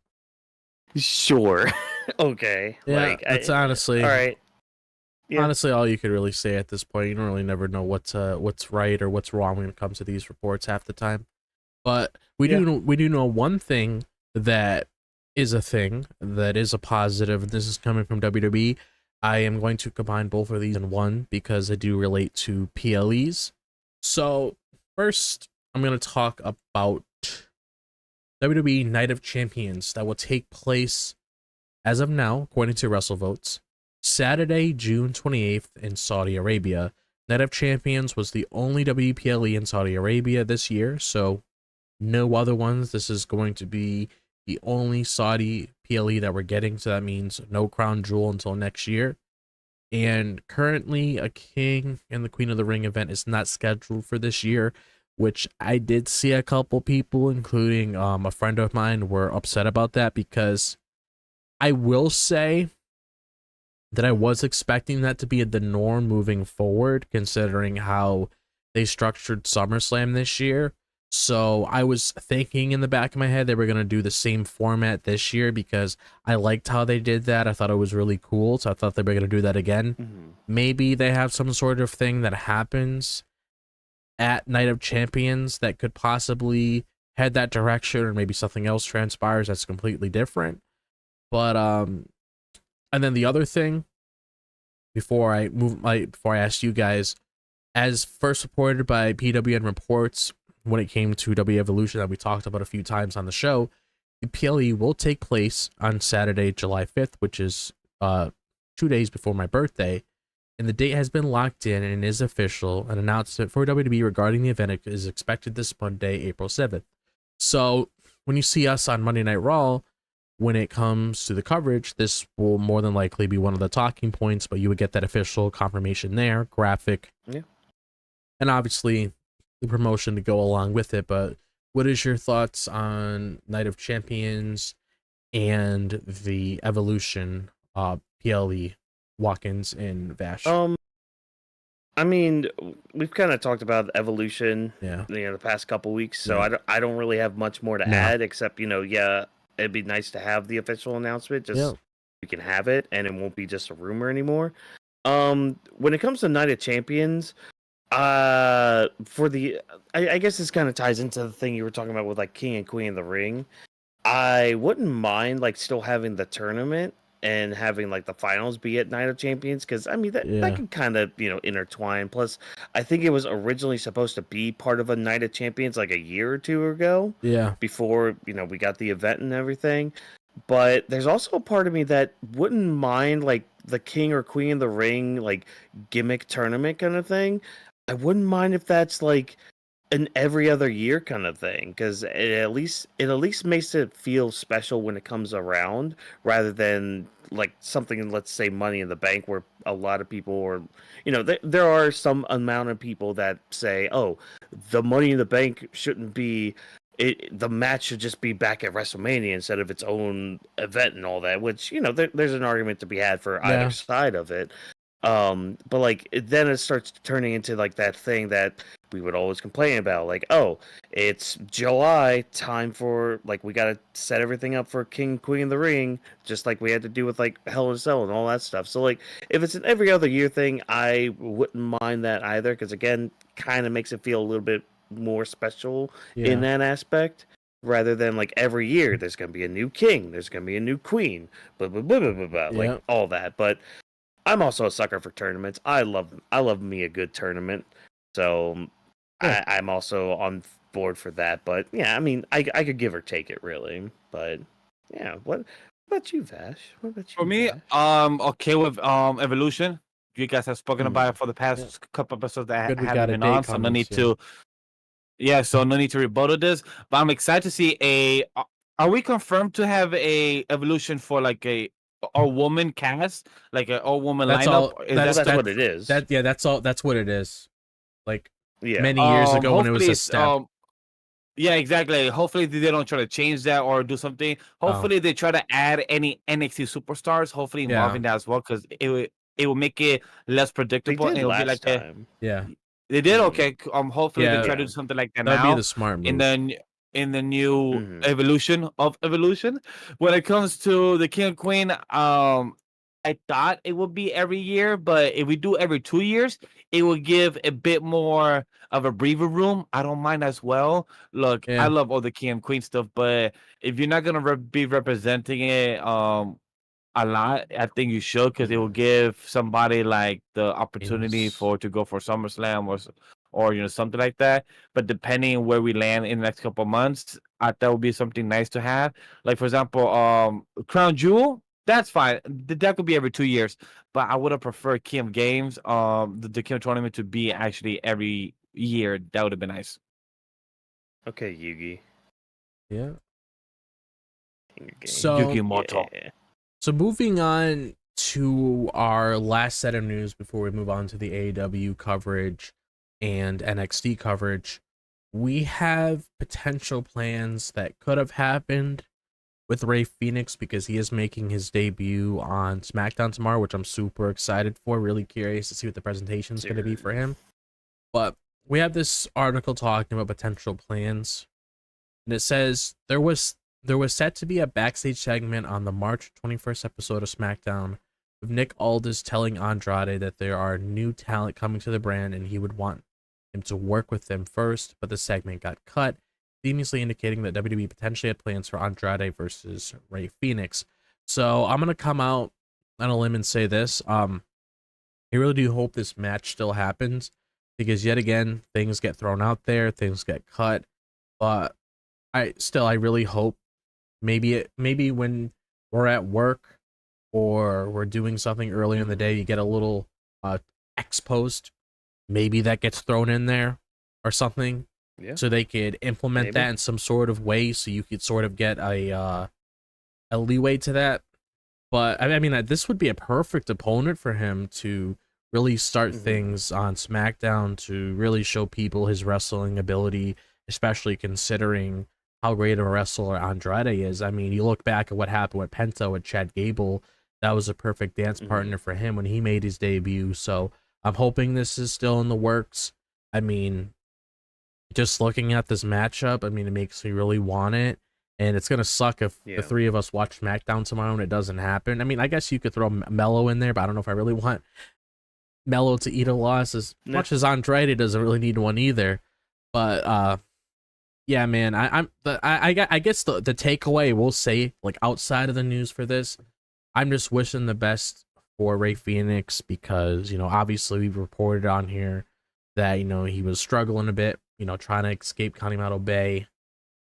Sure. Okay. Yeah, that's honestly all right. Yeah. Honestly all you could really say at this point. You don't really never know what's right or what's wrong when it comes to these reports half the time. But we do know one thing that is a thing that is a positive. This is coming from WWE. I am going to combine both of these in one because they do relate to PLEs. So first, I'm going to talk about WWE Night of Champions that will take place as of now, according to WrestleVotes, Saturday, June 28th in Saudi Arabia. Night of Champions was the only WPLE in Saudi Arabia this year, so no other ones. This is going to be the only Saudi PLE that we're getting, so that means no crown jewel until next year. And currently, a King and the Queen of the Ring event is not scheduled for this year, which I did see a couple people, including a friend of mine, were upset about that, because I will say that I was expecting that to be the norm moving forward, considering how they structured SummerSlam this year. So I was thinking in the back of my head they were going to do the same format this year, because I liked how they did that. I thought it was really cool, so I thought they were going to do that again. Maybe they have some sort of thing that happens at Night of Champions that could possibly head that direction, or maybe something else transpires that's completely different. But and then the other thing, before I ask you guys, as first reported by PWN Reports, when it came to W Evolution that we talked about a few times on the show, the PLE will take place on Saturday, July 5th, which is 2 days before my birthday, and the date has been locked in and is official. An announcement for WWE regarding the event is expected this Monday, April 7th. So when you see us on Monday Night Raw, when it comes to the coverage, this will more than likely be one of the talking points, but you would get that official confirmation there, graphic, and obviously the promotion to go along with it. But what is your thoughts on Night of Champions and the Evolution PLE walk-ins in Vash? I mean, we've kind of talked about Evolution, Yeah. the past couple weeks, so I don't really have much more to add, except it'd be nice to have the official announcement. Just we can have it, and it won't be just a rumor anymore. When it comes to Night of Champions, I guess this kind of ties into the thing you were talking about with like King and Queen of the Ring. I wouldn't mind like still having the tournament and having like the finals be at Night of Champions, because I mean that can kind of intertwine. Plus, I think it was originally supposed to be part of a Night of Champions like a year or two ago. Yeah. Before we got the event and everything. But there's also a part of me that wouldn't mind like the King or Queen of the Ring like gimmick tournament kind of thing. I wouldn't mind if that's like an every other year kind of thing, because it at least makes it feel special when it comes around, rather than like something, let's say Money in the Bank, where a lot of people are, there are some amount of people that say, oh, the Money in the Bank shouldn't be. The match should just be back at WrestleMania instead of its own event and all that, which, there's an argument to be had for either side of it. But like then it starts turning into like that thing that we would always complain about, like, oh, it's July, time for like we gotta set everything up for King Queen of the Ring, just like we had to do with like Hell in a Cell and all that stuff. So like if it's an every other year thing, I wouldn't mind that either, because again, kind of makes it feel a little bit more special in that aspect, rather than like every year there's gonna be a new king, there's gonna be a new queen, blah blah blah blah blah, blah like all that. But I'm also a sucker for tournaments. I love me a good tournament, so I'm also on board for that. But yeah, I mean, I could give or take it really. But yeah, what about you, Vash? What about you? For me, Vash? okay with Evolution. You guys have spoken about it for the past couple episodes that Good, we got haven't a been date on, so no coming need soon. to. Yeah, so no need to rebuttal this. But I'm excited to see are we confirmed to have a Evolution for like a all-woman cast, like an all-woman That's lineup? all. That's what it is. That's all. That's what it is. Like Yeah. many years ago when it was hopefully a step. Yeah, exactly. Hopefully they don't try to change that or do something. Hopefully they try to add any NXT superstars. Hopefully involving that as well, because it will make it less They predictable, and did it'll be last like time. they did okay. Hopefully they try to do something like that That'd now be the smart move. in the new evolution of Evolution. When it comes to the King and Queen, I thought it would be every year, but if we do every 2 years, it will give a bit more of a breather room. I don't mind as well. Look, I Yeah. love all the King and Queen stuff, but if you're not gonna be representing it, a lot, I think you should, because it will give somebody like the opportunity Yes. to go for SummerSlam or something like that. But depending on where we land in the next couple of months, I thought would be something nice to have. Like for example, Crown Jewel, that's fine. That could be every 2 years. But I would have preferred Kim Games, the Kim tournament to be actually every year. That would have been nice. Okay, Yugi. Yeah. King of So Yugi Moto. Yeah. So moving on to our last set of news before we move on to the AEW coverage and NXT coverage, we have potential plans that could have happened with Rey Fenix because he is making his debut on SmackDown tomorrow, which I'm super excited for. Really curious to see what the presentation is going to be for him. But we have this article talking about potential plans, and it says there was set to be a backstage segment on the March 21st episode of SmackDown with Nick Aldis telling Andrade that there are new talent coming to the brand and he would want him to work with them first, but the segment got cut, seamlessly indicating that WWE potentially had plans for Andrade versus Rey Fenix. So I'm going to come out on a limb and say this. I really do hope this match still happens because yet again, things get thrown out there, things get cut, but I really hope maybe when we're at work or we're doing something early in the day, you get a little X post, maybe that gets thrown in there or something, so they could implement that in some sort of way, so you could sort of get a leeway to that. But I mean, this would be a perfect opponent for him to really start things on SmackDown, to really show people his wrestling ability, especially considering how great of a wrestler Andrade is. I mean, you look back at what happened with Penta with Chad Gable, that was a perfect dance partner for him when he made his debut. So I'm hoping this is still in the works. I mean, just looking at this matchup, I mean, it makes me really want it. And it's going to suck if the three of us watch SmackDown tomorrow and it doesn't happen. I mean, I guess you could throw Mello in there, but I don't know if I really want Mello to eat a loss as much as Andrade doesn't really need one either. But, yeah, man, I guess the takeaway we'll say, like, outside of the news for this, I'm just wishing the best for Rey Fenix because, obviously we've reported on here that, he was struggling a bit, trying to escape Kanemato Bay,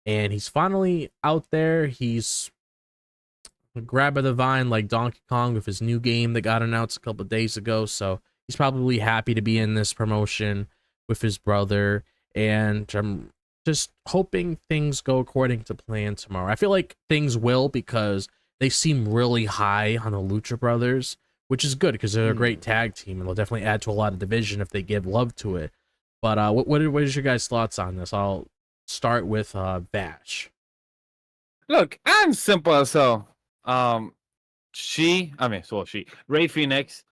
and he's finally out there. He's grabbing the vine like Donkey Kong with his new game that got announced a couple of days ago, so he's probably happy to be in this promotion with his brother, and I'm just hoping things go according to plan tomorrow. I feel like things will because they seem really high on the Lucha Brothers, which is good because they're a great tag team and they'll definitely add to a lot of division if they give love to it. But what is your guys' thoughts on this? I'll start with Vash. Look, I'm simple as hell. Rey Fenix,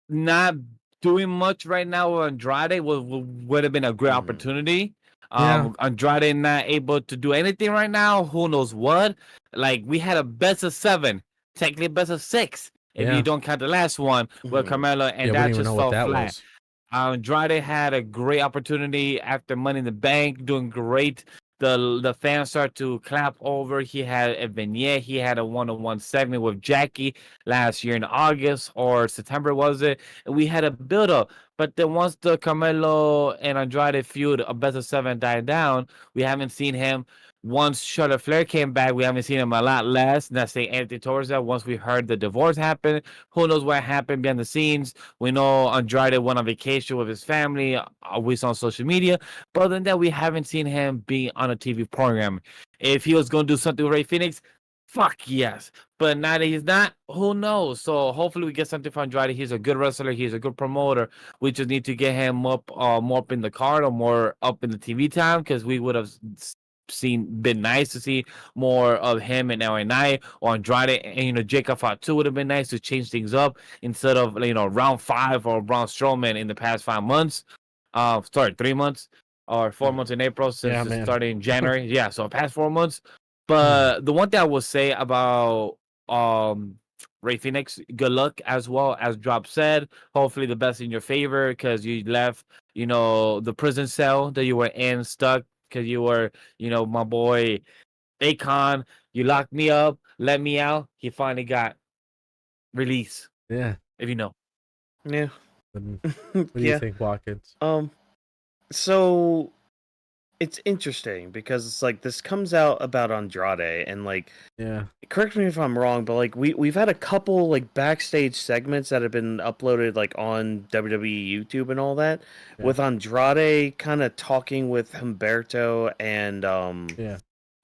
not doing much right now with Andrade would have been a great opportunity. Andrade not able to do anything right now. Who knows what? Like, we had a best of 7, technically best of 6, if you don't count the last one with Carmelo, and that just fell flat. Andrade had a great opportunity after Money in the Bank, doing great. The fans start to clap over. He had a vignette. He had a one-on-one segment with Jackie last year in August or September, was it? And we had a build-up. But then once the Carmelo and Andrade feud, a best of 7, died down, we haven't seen him. Once Charlotte Flair came back, we haven't seen him a lot less. Not saying anything towards that. Once we heard the divorce happen, who knows what happened behind the scenes. We know Andrade went on vacation with his family. We saw on social media. But other than that, we haven't seen him be on a TV program. If he was going to do something with Rey Fenix, fuck yes. But now that he's not, who knows? So hopefully we get something from Andrade. He's a good wrestler. He's a good promoter. We just need to get him more up in the card or more up in the TV time, because we would have been nice to see more of him and LA Knight or Andrade, and Jacob Fatu would have been nice to change things up instead of round 5 or Braun Strowman in the past 5 months. 3 months or 4 months in April since it started in January. So past 4 months. But the one thing I will say about Rey Fenix, good luck as well. As Drop said, hopefully the best in your favor because you left, the prison cell that you were in stuck because you were, my boy Akon. You locked me up, let me out. He finally got released, Yeah. if you know. Yeah. What do you Yeah. think, Watkins? So it's interesting because it's like this comes out about Andrade, and like, Yeah. correct me if I'm wrong, but like we've had a couple like backstage segments that have been uploaded like on WWE YouTube and all that, Yeah. with Andrade kind of talking with Humberto and Yeah.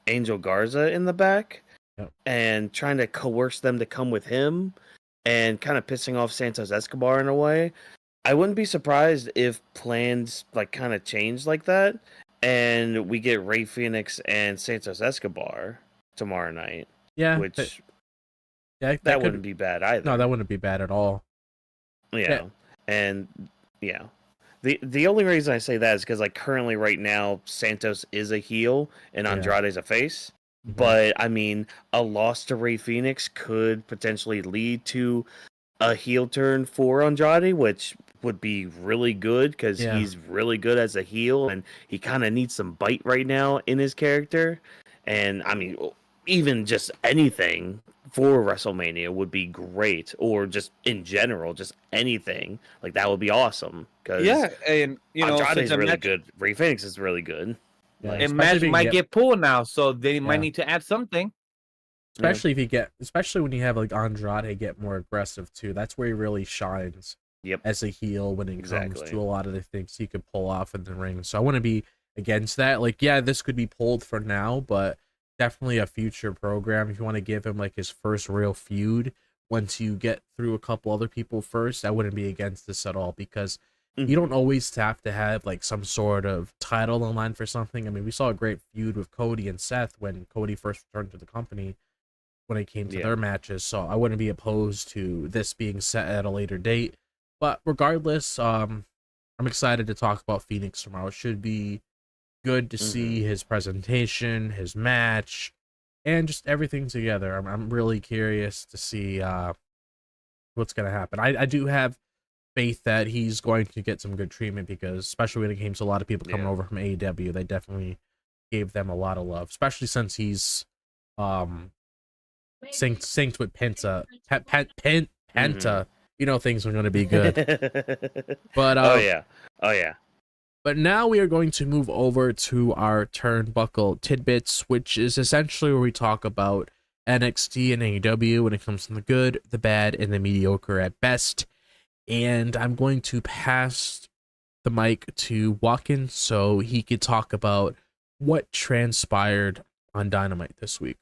Angel Garza in the back, Yep. and trying to coerce them to come with him, and kind of pissing off Santos Escobar in a way. I wouldn't be surprised if plans like kind of change like that, and we get Rey Fenix and Santos Escobar tomorrow night. Yeah. Which that that could, wouldn't be bad either. No, that wouldn't be bad at all. Yeah. And yeah. The only reason I say that is because like currently right now Santos is a heel and Andrade's a face. Mhm. But I mean, a loss to Rey Fenix could potentially lead to a heel turn for Andrade, which would be really good because Yeah. he's really good as a heel, and he kind of needs some bite right now in his character. And I mean, even just anything for WrestleMania would be great, or just in general, just anything like that would be awesome. Because Yeah, and Andrade's since really match, good. Rey Fenix is really good. Yeah, Like, and especially match if you might get- get pulled now, so they might Yeah. need to add something. Especially when you have like Andrade get more aggressive too. That's where he really shines. Yep. As a heel when it comes Exactly. to a lot of the things he could pull off in the ring. So I want to be against that. Like, yeah, this could be pulled for now, but definitely a future program. If you want to give him like his first real feud, once you get through a couple other people first, I wouldn't be against this at all because you don't always have to have like some sort of title in line for something. I mean, we saw a great feud with Cody and Seth when Cody first returned to the company when it came to their matches. So I wouldn't be opposed to this being set at a later date. But regardless, I'm excited to talk about Phoenix tomorrow. It should be good to see his presentation, his match, and just everything together. I'm really curious to see what's going to happen. I do have faith that he's going to get some good treatment because, especially when it came to a lot of people coming over from AEW, they definitely gave them a lot of love, especially since he's synced with Penta. Penta. You know things are going to be good. But oh yeah. But now we are going to move over to our turnbuckle tidbits, which is essentially where we talk about NXT and AEW when it comes to the good, the bad, and the mediocre at best. And I'm going to pass the mic to Watkins so he could talk about what transpired on Dynamite this week.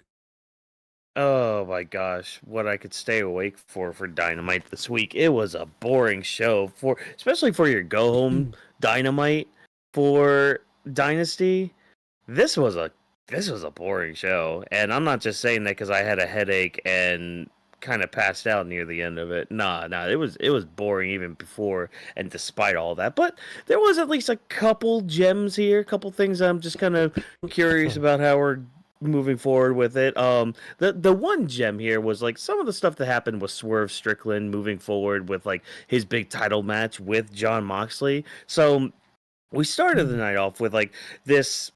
Oh my gosh, what I could stay awake for Dynamite this week. It was a boring show especially for your go home Dynamite for Dynasty. This was a boring show, and I'm not just saying that because I had a headache and kind of passed out near the end of it. Nah, it was boring even before and despite all that. But there was at least a couple gems here, a couple things I'm just kind of curious about how we're moving forward with it. The one gem here was like some of the stuff that happened with Swerve Strickland moving forward with like his big title match with Jon Moxley. So we started the night off with like this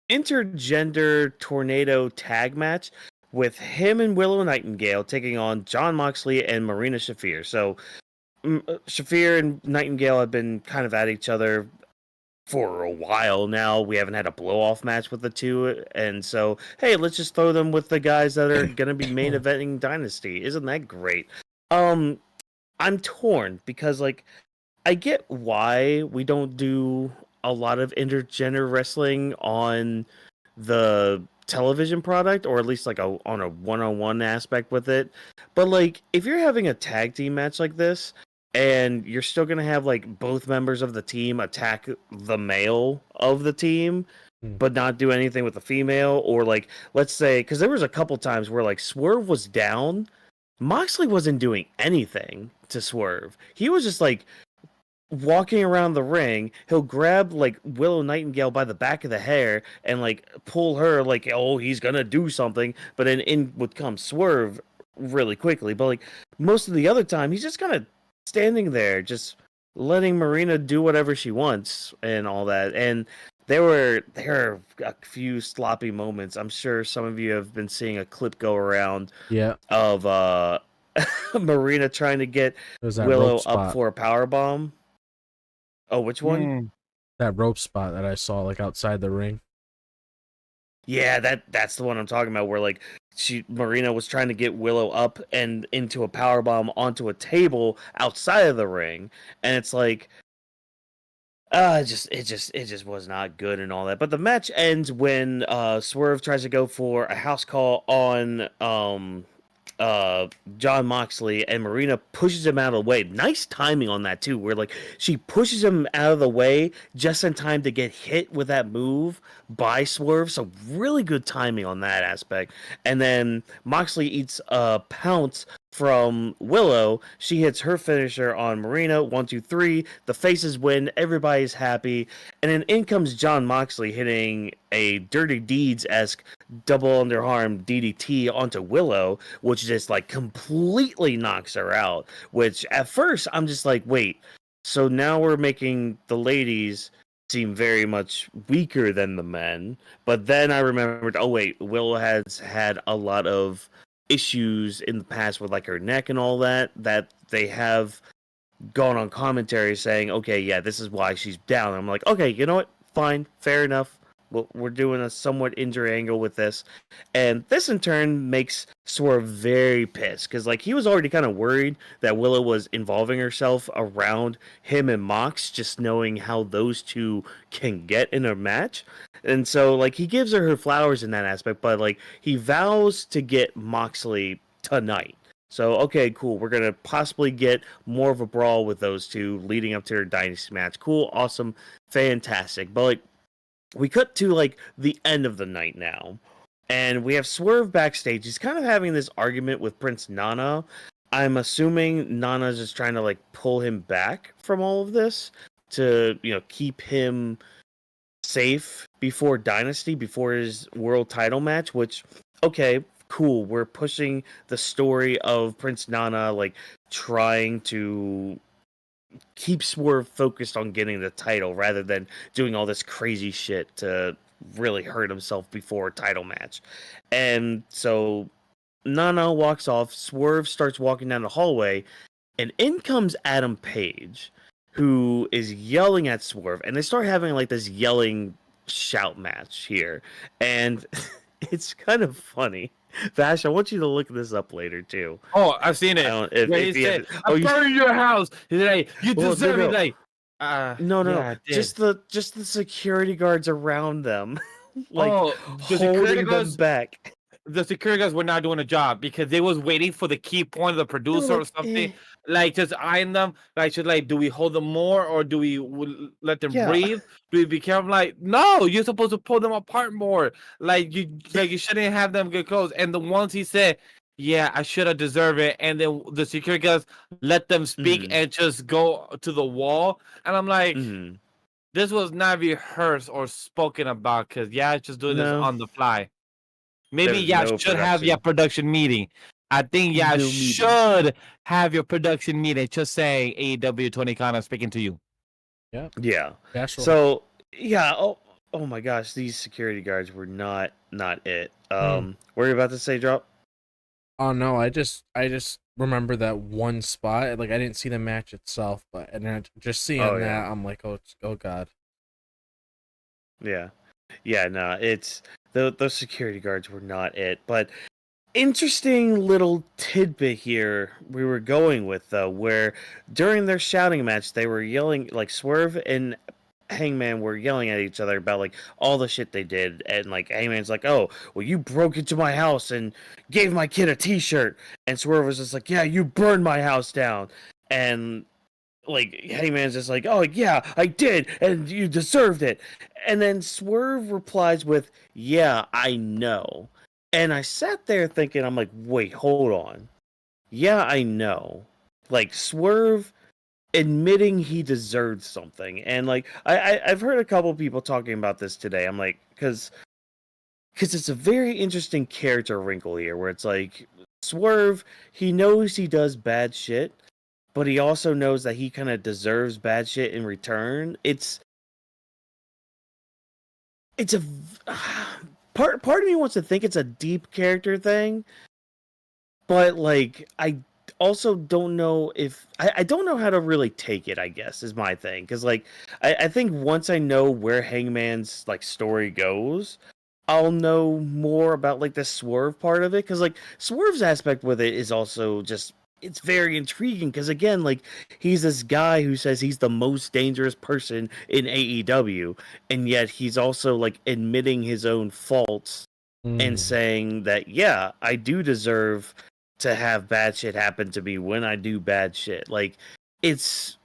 intergender tornado tag match with him and Willow Nightingale taking on Jon Moxley and Marina Shafir. So Shafir and Nightingale have been kind of at each other for a while now. We haven't had a blow-off match with the two, and so hey, let's just throw them with the guys that are gonna be main eventing Dynasty. Isn't that great? I'm torn because like I get why we don't do a lot of intergender wrestling on the television product, or at least like on a one-on-one aspect with it. But like if you're having a tag team match like this, and you're still going to have like both members of the team attack the male of the team, but not do anything with the female, or like, let's say, because there was a couple times where like Swerve was down, Moxley wasn't doing anything to Swerve. He was just like walking around the ring. He'll grab like Willow Nightingale by the back of the hair and like pull her like, oh, he's going to do something. But then in would come Swerve really quickly. But like most of the other time, he's just kind of standing there, just letting Marina do whatever she wants and all that. And there are a few sloppy moments. I'm sure some of you have been seeing a clip go around Yeah, of Marina trying to get there's that Willow rope up spot. for a power bomb. Oh, which one? Hmm. That rope spot that I saw like outside the ring. Yeah, that's the one I'm talking about. Where like Marina was trying to get Willow up and into a power bomb onto a table outside of the ring, and it's like, it just was not good and all that. But the match ends when Swerve tries to go for a house call on John Moxley, and Marina pushes him out of the way. Nice timing on that too, where like she pushes him out of the way just in time to get hit with that move by Swerve. So really good timing on that aspect. And then Moxley eats a pounce from Willow. She hits her finisher on Marina. 1, 2, 3. The faces win. Everybody's happy. And then in comes John Moxley hitting a Dirty Deeds-esque double underarm DDT onto Willow, which just like completely knocks her out. Which at first I'm just like, wait, so now we're making the ladies seem very much weaker than the men. But then I remembered, oh wait, Willow has had a lot of issues in the past with like her neck and all that they have gone on commentary saying, okay, yeah, this is why she's down. I'm like, okay, you know what? Fine, fair enough. We're doing a somewhat injury angle with this. And this in turn makes Swerve very pissed because like he was already kind of worried that Willow was involving herself around him and Mox, just knowing how those two can get in a match. And so like he gives her flowers in that aspect, but like he vows to get Moxley tonight. So, okay, cool. We're going to possibly get more of a brawl with those two leading up to their Dynasty match. Cool, awesome, fantastic. But, like, we cut to, like, the end of the night now. And we have Swerve backstage. He's kind of having this argument with Prince Nana. I'm assuming Nana's just trying to, like, pull him back from all of this to, you know, keep him safe before Dynasty, before his world title match, which, okay, cool. We're pushing the story of Prince Nana, like trying to keep Swerve focused on getting the title rather than doing all this crazy shit to really hurt himself before a title match. And so Nana walks off, Swerve starts walking down the hallway, and in comes Adam Page, who is yelling at Swerve, and they start having like this yelling shout match here. And it's kind of funny. Vash, I want you to look this up later too. Oh, I've seen it. Where he said, "I'm burning your house." He's like, "You deserve it." Like, no. Just the security guards around them, like holding them back. The security guards were not doing a job because they was waiting for the key point of the producer or something. Like just eyeing them, like just like, do we hold them more or do we let them breathe? Do we be careful? Like, no, you're supposed to pull them apart more. Like you shouldn't have them get close. And the ones he said, yeah, I should have deserved it. And then the security guards let them speak and just go to the wall. And I'm like, this was not rehearsed or spoken about because it's just doing this on the fly. Maybe should have your production meeting. I think should have your production meeting. Just saying, AEW Tony Khan, I'm speaking to you. Yeah. So oh my gosh, these security guards were not it. What were you about to say, Drop? Oh no, I just remember that one spot. Like I didn't see the match itself, but and then just seeing that, I'm like, oh god. Yeah. No, it's those security guards were not it. But interesting little tidbit here we were going with though, where during their shouting match they were yelling, like Swerve and Hangman were yelling at each other about like all the shit they did, and like Hangman's like, oh well, you broke into my house and gave my kid a t-shirt, and Swerve was just like, yeah, you burned my house down, and like Hangman's just like, oh yeah, I did, and you deserved it. And then Swerve replies with, yeah, I know. And I sat there thinking, I'm like, wait, hold on. Yeah, I know. Like Swerve admitting he deserved something. And like I've heard a couple people talking about this today. I'm like, because it's a very interesting character wrinkle here where it's like Swerve, he knows he does bad shit, but he also knows that he kind of deserves bad shit in return. It's a part of me wants to think it's a deep character thing, but like I also don't know if I don't know how to really take it, I guess, is my thing. Because like I think once I know where Hangman's like story goes, I'll know more about like the Swerve part of it. Because like Swerve's aspect with it is also just it's very intriguing. Because again, like he's this guy who says he's the most dangerous person in AEW, and yet he's also like admitting his own faults and saying that yeah, I do deserve to have bad shit happen to me when I do bad shit. Like it's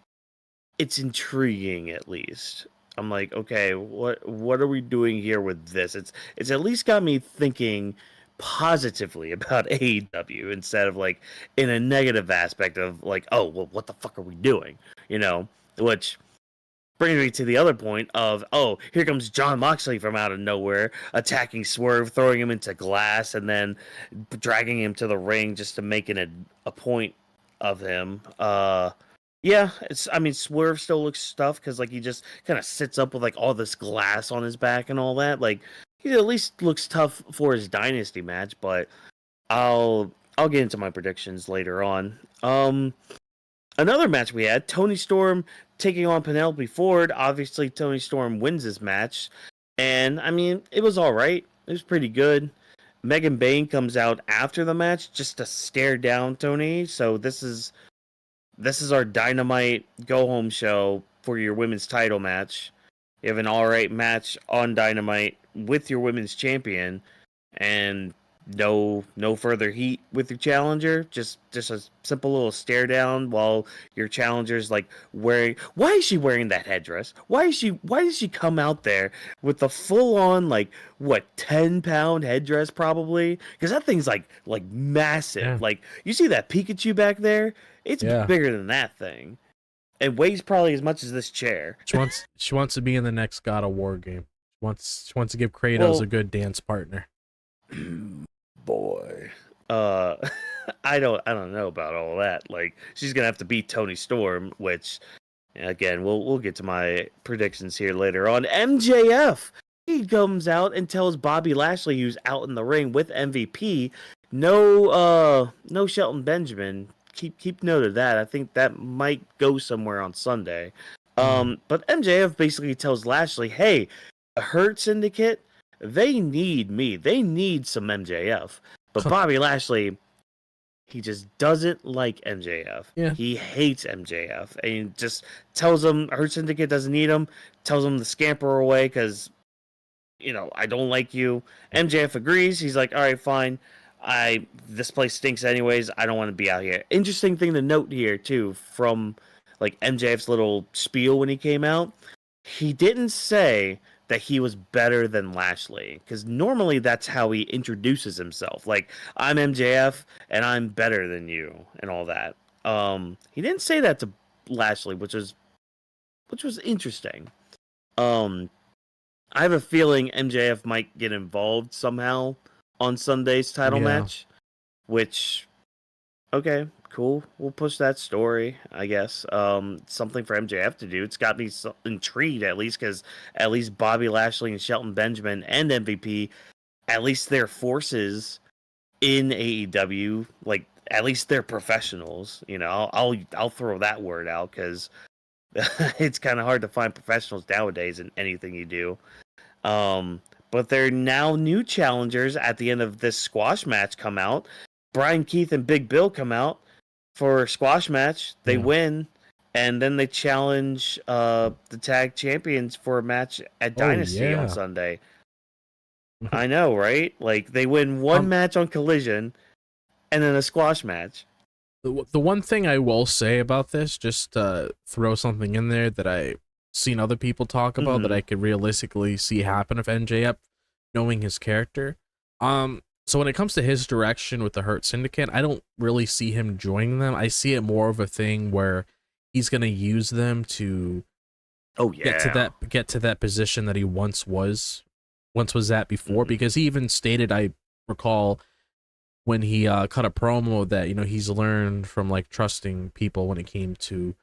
intriguing at least. I'm like, okay, what are we doing here with this? It's at least got me thinking positively about AEW instead of like in a negative aspect of like, oh, well, what the fuck are we doing? You know, which brings me to the other point of, oh, here comes Jon Moxley from out of nowhere, attacking Swerve, throwing him into glass, and then dragging him to the ring just to make it a point of him. Yeah, I mean, Swerve still looks stuffed because like he just kind of sits up with like all this glass on his back and all that. Like he at least looks tough for his Dynasty match, but I'll get into my predictions later on. Another match we had, Toni Storm taking on Penelope Ford. Obviously, Toni Storm wins this match. And, I mean, it was all right. It was pretty good. Megan Bayne comes out after the match just to stare down Toni. So this is our Dynamite go-home show for your women's title match. You have an all right match on Dynamite with your women's champion. And no further heat with your challenger, just a simple little stare down while your challenger's like wearing, why is she wearing that headdress? Why does she come out there with the full on like what 10-pound headdress probably? Because that thing's like massive. Yeah. Like you see that Pikachu back there? It's bigger than that thing. It weighs probably as much as this chair. She wants to be in the next God of War game. She wants to give Kratos a good dance partner. Boy, I don't know about all that. Like she's gonna have to beat Toni Storm, which again we'll get to my predictions here later on. MJF, he comes out and tells Bobby Lashley, who's out in the ring with MVP, no Shelton Benjamin. Keep note of that. I think that might go somewhere on Sunday. But MJF basically tells Lashley, hey, the Hurt Syndicate, they need me. They need some MJF. But Bobby Lashley, he just doesn't like MJF. Yeah. He hates MJF. And he just tells him Hurt Syndicate doesn't need him. Tells him to scamper away because, I don't like you. MJF agrees. He's like, all right, fine. This place stinks anyways. I don't want to be out here. Interesting thing to note here, too, from like MJF's little spiel when he came out. He didn't say that he was better than Lashley, because normally that's how he introduces himself. Like, I'm MJF and I'm better than you and all that. He didn't say that to Lashley, which was interesting. I have a feeling MJF might get involved somehow on Sunday's title match, which, okay, cool. We'll push that story, I guess. Something for MJF to do. It's got me intrigued, at least, because at least Bobby Lashley and Shelton Benjamin and MVP, at least their forces in AEW, like, at least they're professionals. I'll throw that word out, because it's kind of hard to find professionals nowadays in anything you do. But they're now new challengers at the end of this squash match come out. Brian Keith and Big Bill come out for a squash match. They win, and then they challenge the tag champions for a match at Dynasty on Sunday. I know, right? Like, they win one match on Collision, and then a squash match. The one thing I will say about this, just to throw something in there that I've seen other people talk about that I could realistically see happen of MJF, knowing his character. So when it comes to his direction with the Hurt Syndicate, I don't really see him joining them. I see it more of a thing where he's gonna use them to get to that position that he once was at before, because he even stated, I recall, when he cut a promo that, you know, he's learned from like trusting people when it came to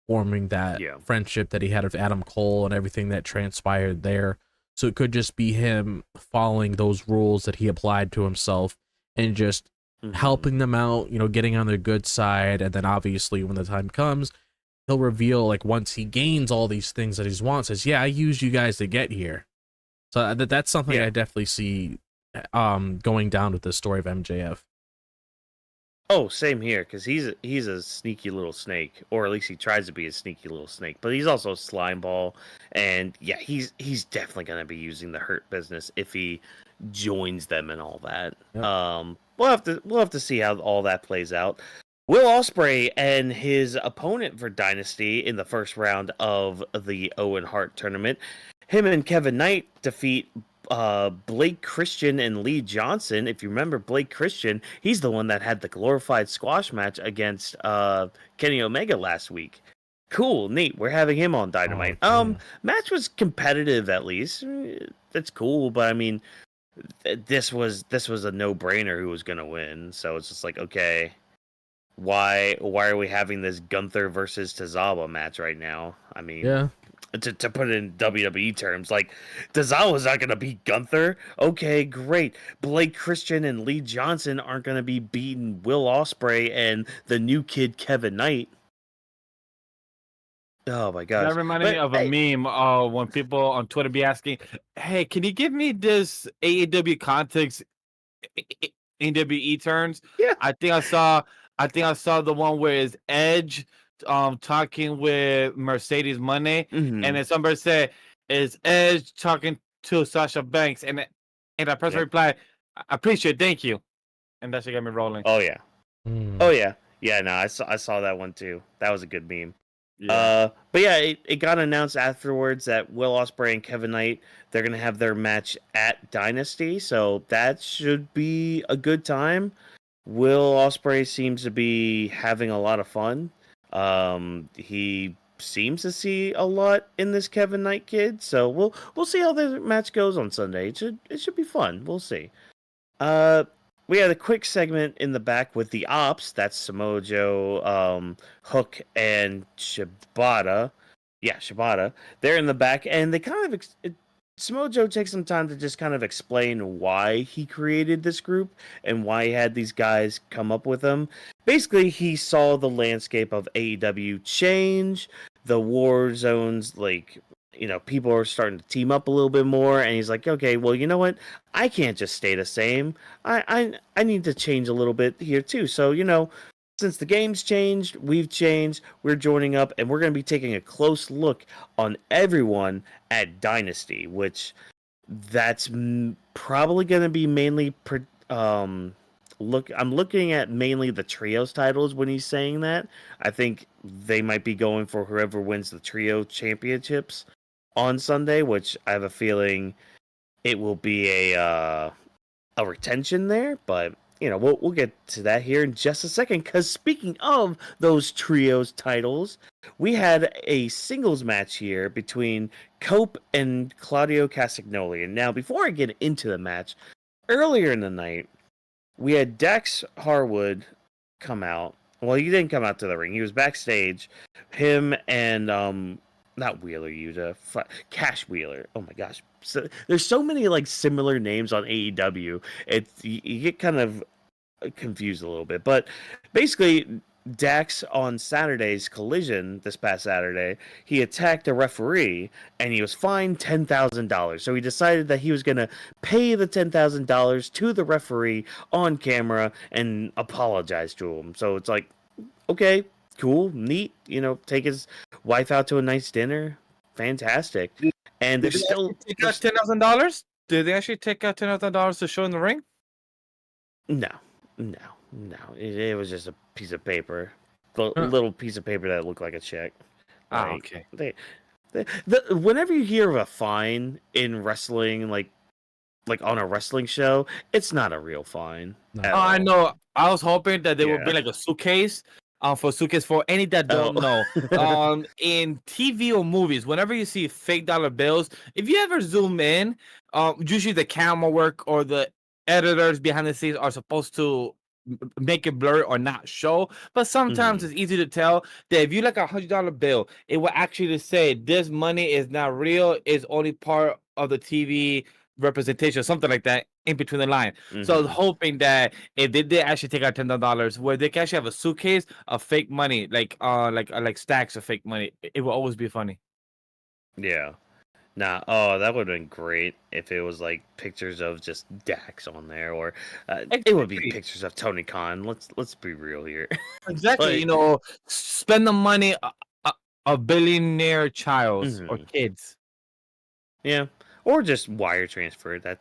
forming that friendship that he had with Adam Cole and everything that transpired there. So it could just be him following those rules that he applied to himself and just helping them out, you know, getting on their good side. And then obviously when the time comes, he'll reveal, like, once he gains all these things that he wants, says, yeah, I used you guys to get here. So that's something I definitely see going down with the story of MJF. Oh, same here, because he's a sneaky little snake, or at least he tries to be a sneaky little snake. But he's also a slime ball, and yeah, he's definitely gonna be using the Hurt Business if he joins them and all that. Yep. We'll have to see how all that plays out. Will Ospreay and his opponent for Dynasty in the first round of the Owen Hart tournament, him and Kevin Knight defeat Blake Christian and Lee Johnson. If you remember Blake Christian, he's the one that had the glorified squash match against Kenny Omega last week. Cool, neat. We're having him on Dynamite. Match was competitive, at least. That's cool, but I mean, this was a no-brainer who was gonna win. So it's just like, okay, why are we having this Gunther versus Tozawa match right now? I mean, to put it in WWE terms, like, Tozawa's not going to beat Gunther. Okay, great. Blake Christian and Lee Johnson aren't going to be beating Will Ospreay and the new kid Kevin Knight. Oh my gosh. That reminded me of a meme when people on Twitter be asking, hey, can you give me this AEW context AEW turns? Yeah. I think I saw the one where it's Edge talking with Mercedes Money, and then somebody said, "Is Edge talking to Sasha Banks?" And that person replied, "I appreciate it, thank you," and that should get me rolling. Oh yeah, oh yeah, yeah. No, I saw that one too. That was a good meme. Yeah. But yeah, it got announced afterwards that Will Ospreay and Kevin Knight, they're gonna have their match at Dynasty, so that should be a good time. Will Ospreay seems to be having a lot of fun. He seems to see a lot in this Kevin Knight kid, so we'll see how the match goes on Sunday. It should be fun. We'll see. We had a quick segment in the back with the Ops. That's Samoa Joe, Hook, and Shibata. Yeah, Shibata. They're in the back, and they kind of Samoa Joe takes some time to just kind of explain why he created this group and why he had these guys come up with them. Basically, he saw the landscape of AEW change, the war zones, like, you know, people are starting to team up a little bit more, and he's like, okay, well, you know what? I can't just stay the same. I need to change a little bit here too. So, you know, since the game's changed, we've changed, we're joining up, and we're going to be taking a close look on everyone at Dynasty, which that's probably going to be mainly I'm looking at mainly the trios titles when he's saying that. I think they might be going for whoever wins the trio championships on Sunday, which I have a feeling it will be a retention there, but you know, we'll get to that here in just a second, because speaking of those trios titles, we had a singles match here between Cope and Claudio Castagnoli. And now, before I get into the match, earlier in the night, we had Dax Harwood come out. Well, he didn't come out to the ring. He was backstage. Him and, not Wheeler Yuta, Cash Wheeler. Oh my gosh. So, there's so many like similar names on AEW. You get kind of confused a little bit, but basically Dax on Saturday's Collision this past Saturday, he attacked a referee and he was fined $10,000. So he decided that he was going to pay the $10,000 to the referee on camera and apologize to him. So it's like, okay, cool, neat, you know, take his wife out to a nice dinner. Fantastic. And there's still take out $10,000. Did they actually take out $10,000 to show in the ring? No. It was just a piece of paper, little piece of paper that looked like a check. Okay. Whenever you hear of a fine in wrestling, like on a wrestling show, it's not a real fine. No. I know. I was hoping that there would be like a suitcase. For any that don't know, in TV or movies, whenever you see fake dollar bills, if you ever zoom in, usually the camera work or the editors behind the scenes are supposed to make it blurry or not show. But sometimes it's easy to tell that if you like $100 bill, it will actually say this money is not real, it's only part of the TV representation, something like that in between the line. So I was hoping that if they did actually take out $10, where they can actually have a suitcase of fake money, like stacks of fake money, it will always be funny. Yeah. Nah, oh, that would have been great if it was like pictures of just Dax on there, or it would be Exactly. pictures of Tony Khan. Let's be real here. Exactly. Like, Spend the money of billionaire childs or mhm. kids. Yeah, or just wire transfer. That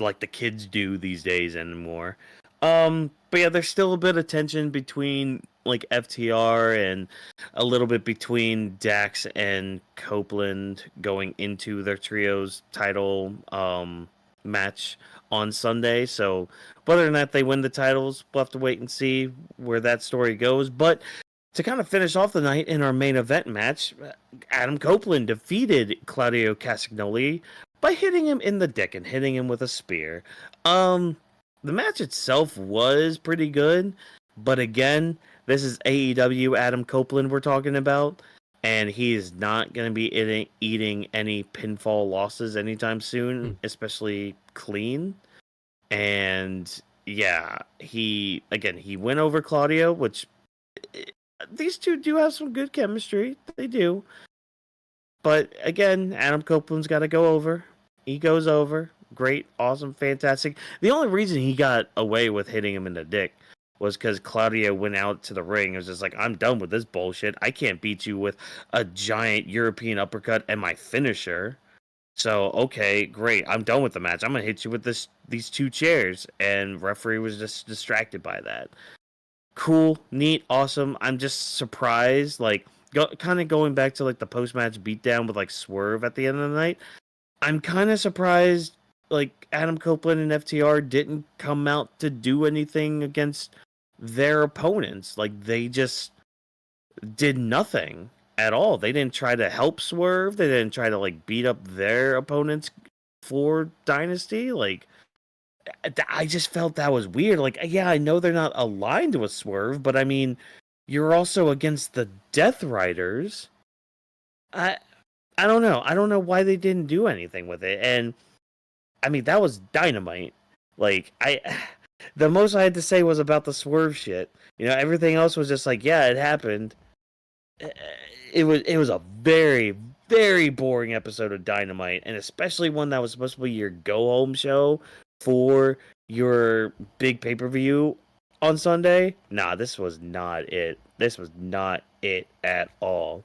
like the kids do these days anymore. But yeah, there's still a bit of tension between like FTR and a little bit between Dax and Copeland going into their trios title match on Sunday. So whether or not they win the titles, we'll have to wait and see where that story goes. But to kind of finish off the night in our main event match, Adam Copeland defeated Claudio Castagnoli by hitting him in the dick and hitting him with a spear. The match itself was pretty good, but again, this is AEW Adam Copeland we're talking about, and he is not going to be eating any pinfall losses anytime soon, especially clean. And yeah, he went over Claudio, which these two do have some good chemistry. They do. But again, Adam Copeland's got to go over. He goes over. Great, awesome, fantastic. The only reason he got away with hitting him in the dick was because Claudio went out to the ring and was just like, I'm done with this bullshit. I can't beat you with a giant European uppercut and my finisher. So, okay, great. I'm done with the match. I'm going to hit you with these two chairs. And referee was just distracted by that. Cool, neat, awesome. I'm just surprised, like, kind of going back to like the post-match beatdown with like Swerve at the end of the night. I'm kind of surprised like Adam Copeland and FTR didn't come out to do anything against their opponents. Like they just did nothing at all. They didn't try to help Swerve. They didn't try to like beat up their opponents for Dynasty. Like I just felt that was weird. Like, yeah, I know they're not aligned with Swerve, but I mean, you're also against the Death Riders. I don't know. I don't know why they didn't do anything with it. And I mean, that was Dynamite. Like the most I had to say was about the Swerve shit. Everything else was just like, yeah, it happened. It was a very, very boring episode of Dynamite, and especially one that was supposed to be your go home show for your big pay-per-view on Sunday. Nah, this was not it. This was not it at all.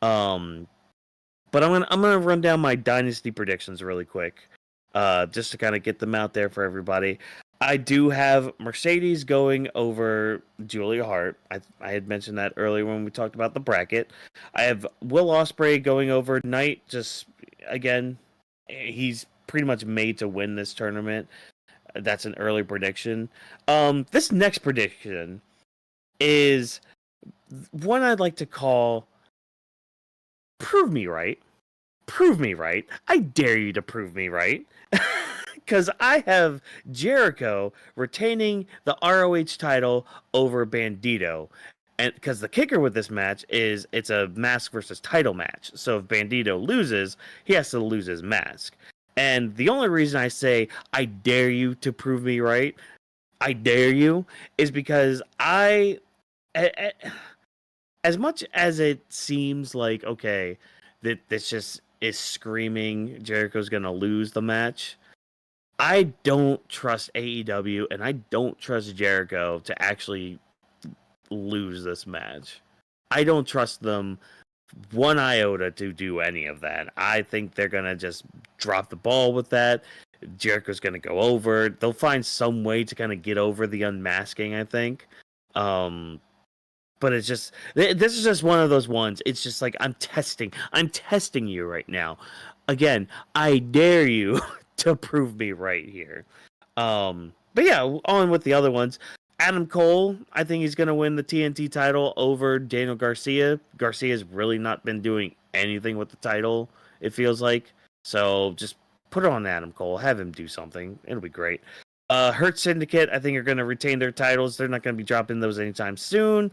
But I'm gonna run down my Dynasty predictions really quick, just to kind of get them out there for everybody. I do have Mercedes going over Julia Hart. I had mentioned that earlier when we talked about the bracket. I have Will Ospreay going over Knight. Just again, he's pretty much made to win this tournament. That's an early prediction. This next prediction is one I'd like to call "Prove Me Right." Prove me right. I dare you to prove me right. Because I have Jericho retaining the ROH title over Bandito. And because the kicker with this match is it's a mask versus title match. So if Bandito loses, he has to lose his mask. And the only reason I say I dare you to prove me right, I dare you, is because as much as it seems like, okay, that this just is screaming Jericho's going to lose the match, I don't trust AEW and I don't trust Jericho to actually lose this match. I don't trust them one iota to do any of that. I think they're going to just drop the ball with that. Jericho's going to go over. They'll find some way to kind of get over the unmasking, I think. But it's just, this is just one of those ones. It's just like, I'm testing you right now. Again, I dare you to prove me right here. But yeah, on with the other ones. Adam Cole, I think he's going to win the TNT title over Daniel Garcia. Garcia's really not been doing anything with the title, it feels like. So just put it on Adam Cole. Have him do something. It'll be great. Hurt Syndicate, I think, are going to retain their titles. They're not going to be dropping those anytime soon.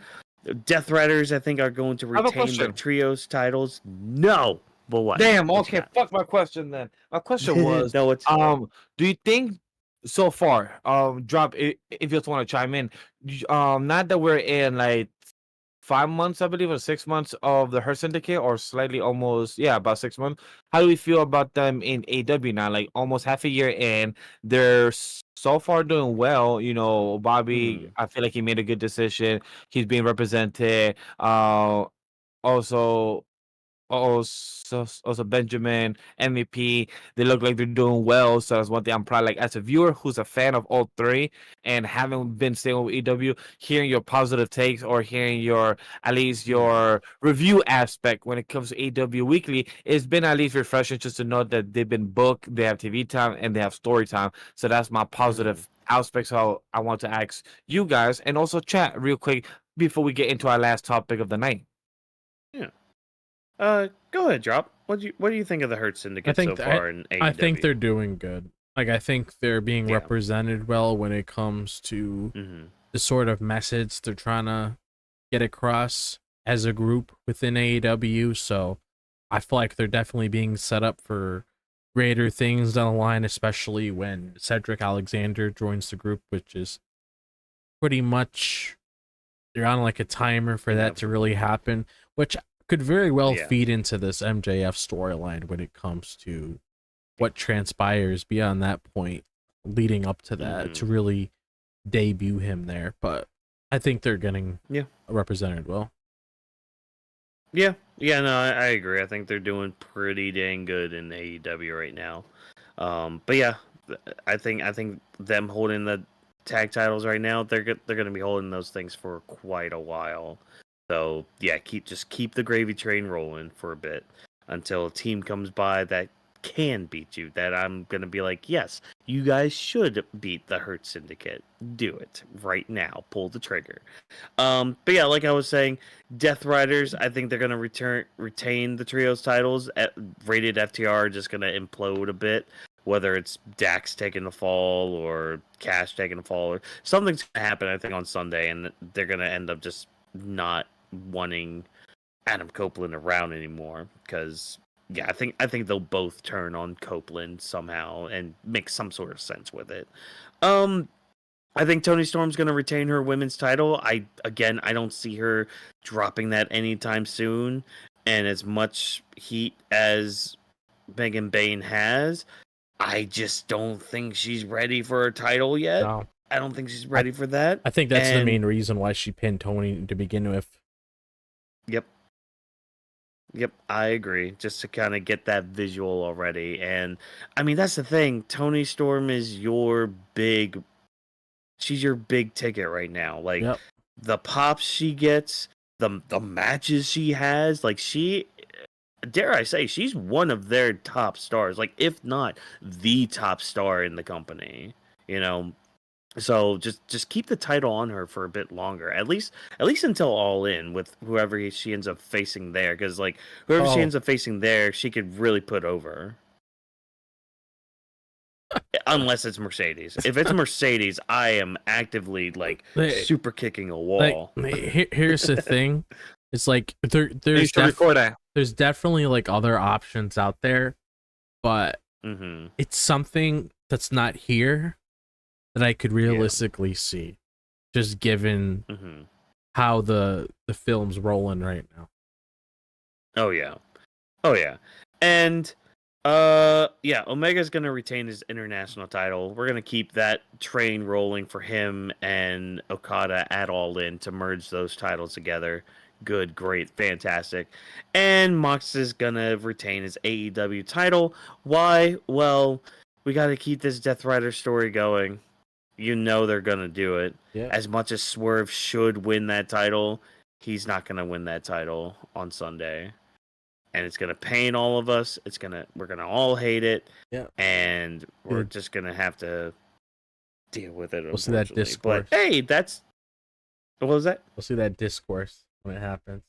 Death Riders, I think, are going to I have a retain their question. trios titles. No, but what? Damn. What you Okay. Fuck my question then. My question got? was, No, it's do you think so far, drop if you just want to chime in, not that we're in like 5 months, I believe, or 6 months of the Her Syndicate, or slightly almost, yeah, about 6 months. How do we feel about them in AW now? Like almost half a year in, they're so far doing well. Bobby, I feel like he made a good decision. He's being represented. Also, also Benjamin, MVP, they look like they're doing well. So that's one thing I'm proud. Like as a viewer who's a fan of all three and having been staying with EW, hearing your positive takes or hearing your at least your review aspect when it comes to AW Weekly, it's been at least refreshing just to know that they've been booked, they have TV time, and they have story time. So that's my positive aspect. So I want to ask you guys and also chat real quick before we get into our last topic of the night. Yeah. Go ahead, Drop. What do you think of the Hurt Syndicate so far in AEW? I think they're doing good. Like I think they're being Yeah. represented well when it comes to the sort of message they're trying to get across as a group within AEW. So I feel like they're definitely being set up for greater things down the line, especially when Cedric Alexander joins the group, which is pretty much they're on like a timer for that to really happen, which could very well feed into this MJF storyline when it comes to what transpires beyond that point leading up to that to really debut him there. But I think they're getting represented well. Yeah, no, I agree. I think they're doing pretty dang good in AEW right now. But yeah, I think them holding the tag titles right now, they're going to be holding those things for quite a while. So yeah, keep the gravy train rolling for a bit until a team comes by that can beat you. That I'm gonna be like, yes, you guys should beat the Hurt Syndicate. Do it right now. Pull the trigger. But yeah, like I was saying, Death Riders, I think they're gonna retain the trios titles. Rated FTR are just gonna implode a bit. Whether it's Dax taking the fall or Cash taking the fall, or something's gonna happen, I think, on Sunday, and they're gonna end up just not wanting Adam Copeland around anymore because I think they'll both turn on Copeland somehow and make some sort of sense with it. I think Toni Storm's going to retain her women's title. I don't see her dropping that anytime soon, and as much heat as Megan Bayne has, I just don't think she's ready for a title yet. No. I don't think she's ready for that. I think that's the main reason why she pinned Toni to begin with. Yep, I agree. Just to kind of get that visual already. And I mean, that's the thing. Toni Storm is she's your big ticket right now. Like the pops she gets, the matches she has, like dare I say, she's one of their top stars. Like if not the top star in the company, So just keep the title on her for a bit longer, at least until All In with whoever she ends up facing there, because like whoever she ends up facing there, she could really put over. Unless it's Mercedes. If it's Mercedes, I am actively like super kicking a wall. Here's the thing: it's like there's definitely like other options out there, but it's something that's not here that I could realistically see, just given how the film's rolling right now. Oh yeah, and Omega's gonna retain his international title. We're gonna keep that train rolling for him and Okada at All In to merge those titles together. Good, great, fantastic. And Mox is gonna retain his AEW title. Why? Well, we got to keep this Death Rider story going. They're going to do it. Yeah. As much as Swerve should win that title, he's not going to win that title on Sunday. And it's going to pain all of us. We're going to all hate it. Yeah. And we're just going to have to deal with it. We'll see that discourse. But hey, what was that? We'll see that discourse when it happens.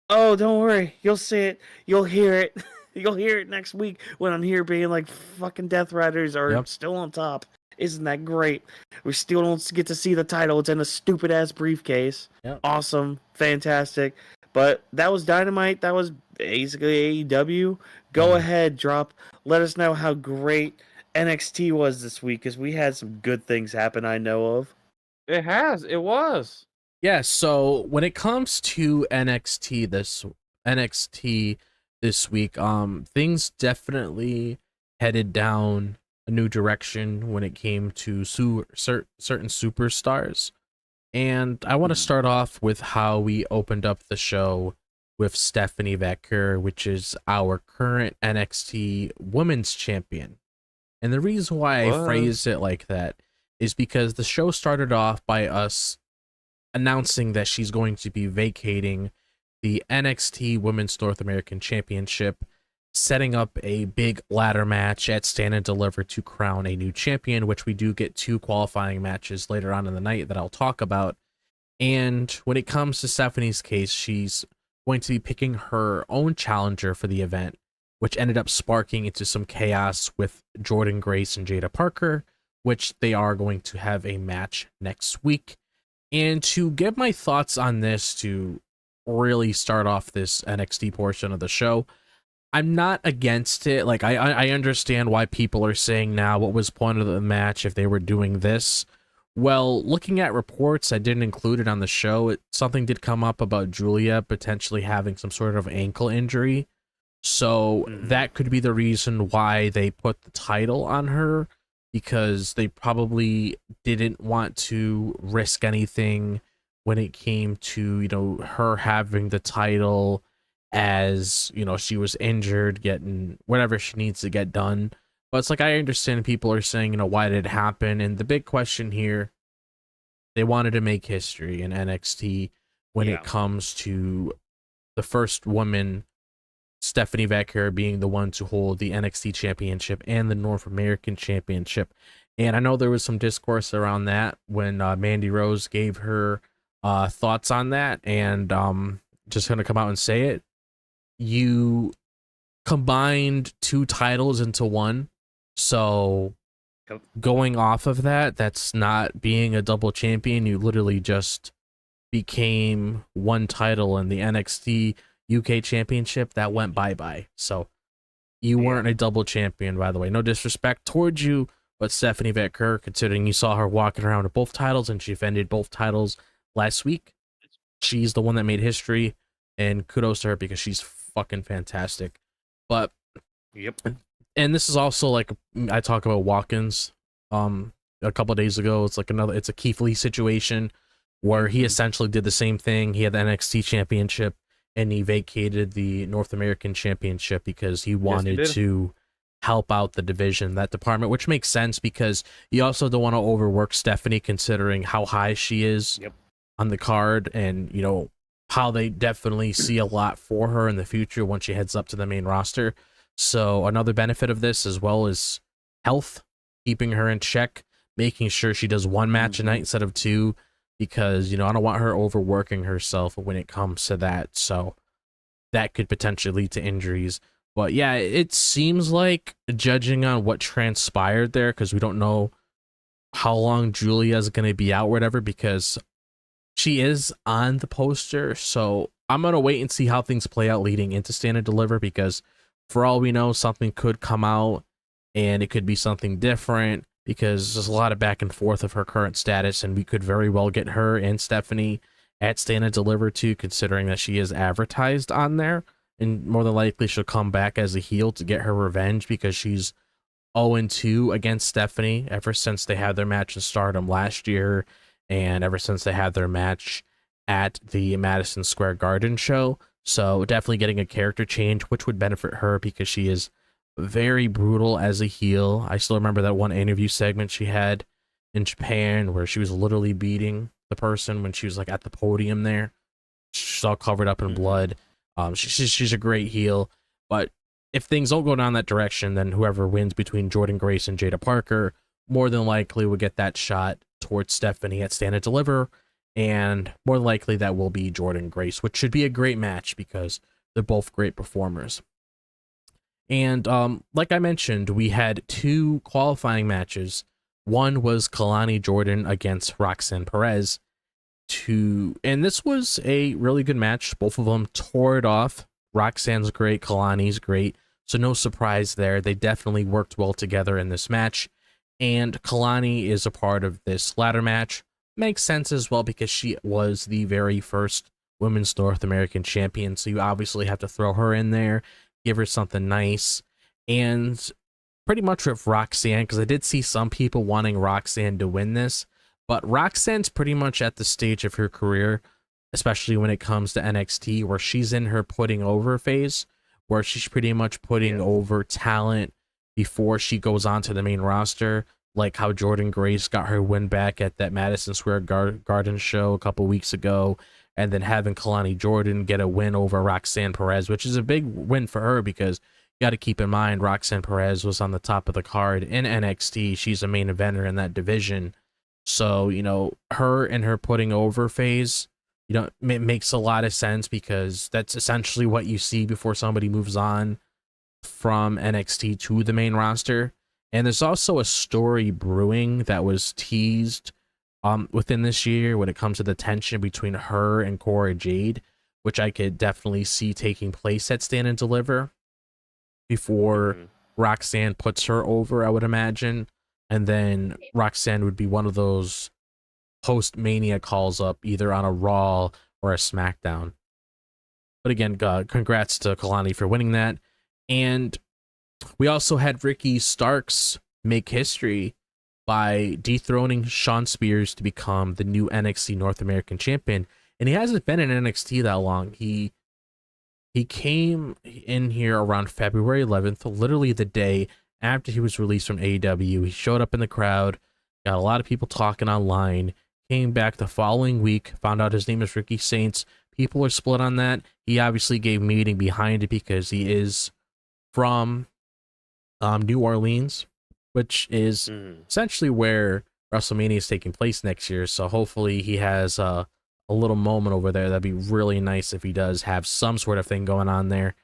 Oh, don't worry. You'll see it. You'll hear it. You'll hear it next week when I'm here being like, fucking Death Riders are still on top. Isn't that great? We still don't get to see the title. It's in a stupid ass briefcase. Yep. Awesome, fantastic. But that was Dynamite. That was basically AEW. Go ahead, drop. Let us know how great NXT was this week, because we had some good things happen. I know of. It has. It was. Yeah, so when it comes to NXT this week, things definitely headed down a new direction when it came to certain superstars. And I want to start off with how we opened up the show with Stephanie Vaquer, which is our current NXT Women's Champion. And the reason why I phrased it like that is because the show started off by us announcing that she's going to be vacating the NXT Women's North American Championship, setting up a big ladder match at Stand and Deliver to crown a new champion, which we do get 2 qualifying matches later on in the night that I'll talk about. And when it comes to Stephanie's case, she's going to be picking her own challenger for the event, which ended up sparking into some chaos with Jordynne Grace and Jada Parker, which they are going to have a match next week. And to give my thoughts on this, to really start off this NXT portion of the show, I'm not against it. Like, I understand why people are saying now, what was the point of the match if they were doing this? Well, looking at reports, I didn't include it on the show. Something did come up about Julia potentially having some sort of ankle injury. So that could be the reason why they put the title on her, because they probably didn't want to risk anything when it came to, you know, her having the title, as, you know, she was injured, getting whatever she needs to get done. But it's like, I understand people are saying, you know, why did it happen? And the big question here, they wanted to make history in NXT when it comes to the first woman, Stephanie Vaquer, being the one to hold the NXT Championship and the North American Championship. And I know there was some discourse around that when Mandy Rose gave her thoughts on that. And just going to come out and say it. You combined 2 titles into one. So going off of that, that's not being a double champion. You literally just became one title in the NXT UK Championship that went bye-bye. So you weren't a double champion, by the way. No disrespect towards you, but Stephanie Vaquer, considering you saw her walking around with both titles and she defended both titles last week, she's the one that made history, and kudos to her because she's fucking fantastic. But and this is also like, I talk about walk-ins a couple of days ago. It's like it's a Keith Lee situation where he essentially did the same thing. He had the NXT Championship and he vacated the North American Championship because he wanted to help out the division, that department, which makes sense because you also don't want to overwork Stephanie, considering how high she is on the card, and, you know, how they definitely see a lot for her in the future once she heads up to the main roster. So another benefit of this, as well as health, keeping her in check, making sure she does 1 match a night instead of 2, because, you know, I don't want her overworking herself when it comes to that. So that could potentially lead to injuries. But yeah, it seems like, judging on what transpired there, because we don't know how long Julia's going to be out or whatever, because she is on the poster. So I'm going to wait and see how things play out leading into Stand and Deliver, because for all we know, something could come out and it could be something different, because there's a lot of back and forth of her current status, and we could very well get her and Stephanie at Stand and Deliver too, considering that she is advertised on there, and more than likely she'll come back as a heel to get her revenge, because she's 0-2 against Stephanie ever since they had their match in Stardom last year, and ever since they had their match at the Madison Square Garden show. So definitely getting a character change, which would benefit her because she is very brutal as a heel. I still remember that one interview segment she had in Japan where she was literally beating the person when she was like at the podium there. She's all covered up in blood. She's a great heel, but if things don't go down that direction, then whoever wins between Jordynne Grace and Jada Parker more than likely would get that shot towards Stephanie at Stand and Deliver, and more than likely that will be Jordynne Grace, which should be a great match because they're both great performers. And like I mentioned, we had 2 qualifying matches One was Kalani Jordan against Roxanne Perez. And this was a really good match. Both of them tore it off. Roxanne's great, Kalani's great. So no surprise there. They definitely worked well together in this match. And Kalani is a part of this ladder match. Makes sense as well because she was the very first Women's North American champion. So you obviously have to throw her in there, give her something nice. And pretty much with Roxanne, because I did see some people wanting Roxanne to win this, but Roxanne's pretty much at the stage of her career, especially when it comes to NXT, where she's in her putting over phase, where she's pretty much putting over talent before she goes on to the main roster, like how Jordan Grace got her win back at that Madison Square Garden show a couple weeks ago, and then having Kalani Jordan get a win over Roxanne Perez, which is a big win for her because you got to keep in mind Roxanne Perez was on the top of the card in NXT. She's a main eventer in that division. So, you know, her and her putting over phase, you know, it makes a lot of sense because that's essentially what you see before somebody moves on from NXT to the main roster. And there's also a story brewing that was teased within this year when it comes to the tension between her and Cora Jade, which I could definitely see taking place at Stand and Deliver before Roxanne puts her over, I would imagine. And then Roxanne would be one of those post-Mania calls up either on a Raw or a SmackDown. But again, congrats to Kalani for winning that. And we also had Ricky Starks make history by dethroning Shawn Spears to become the new NXT North American champion. And he hasn't been in NXT that long. He came in here around February 11th, literally the day after he was released from AEW. He showed up in the crowd, got a lot of people talking online, came back the following week, found out his name is Ricky Saints. People are split on that. He obviously gave meaning behind it because he is from New Orleans, which is essentially where WrestleMania is taking place next year. So hopefully he has a little moment over there. That'd be really nice if he does have some sort of thing going on there.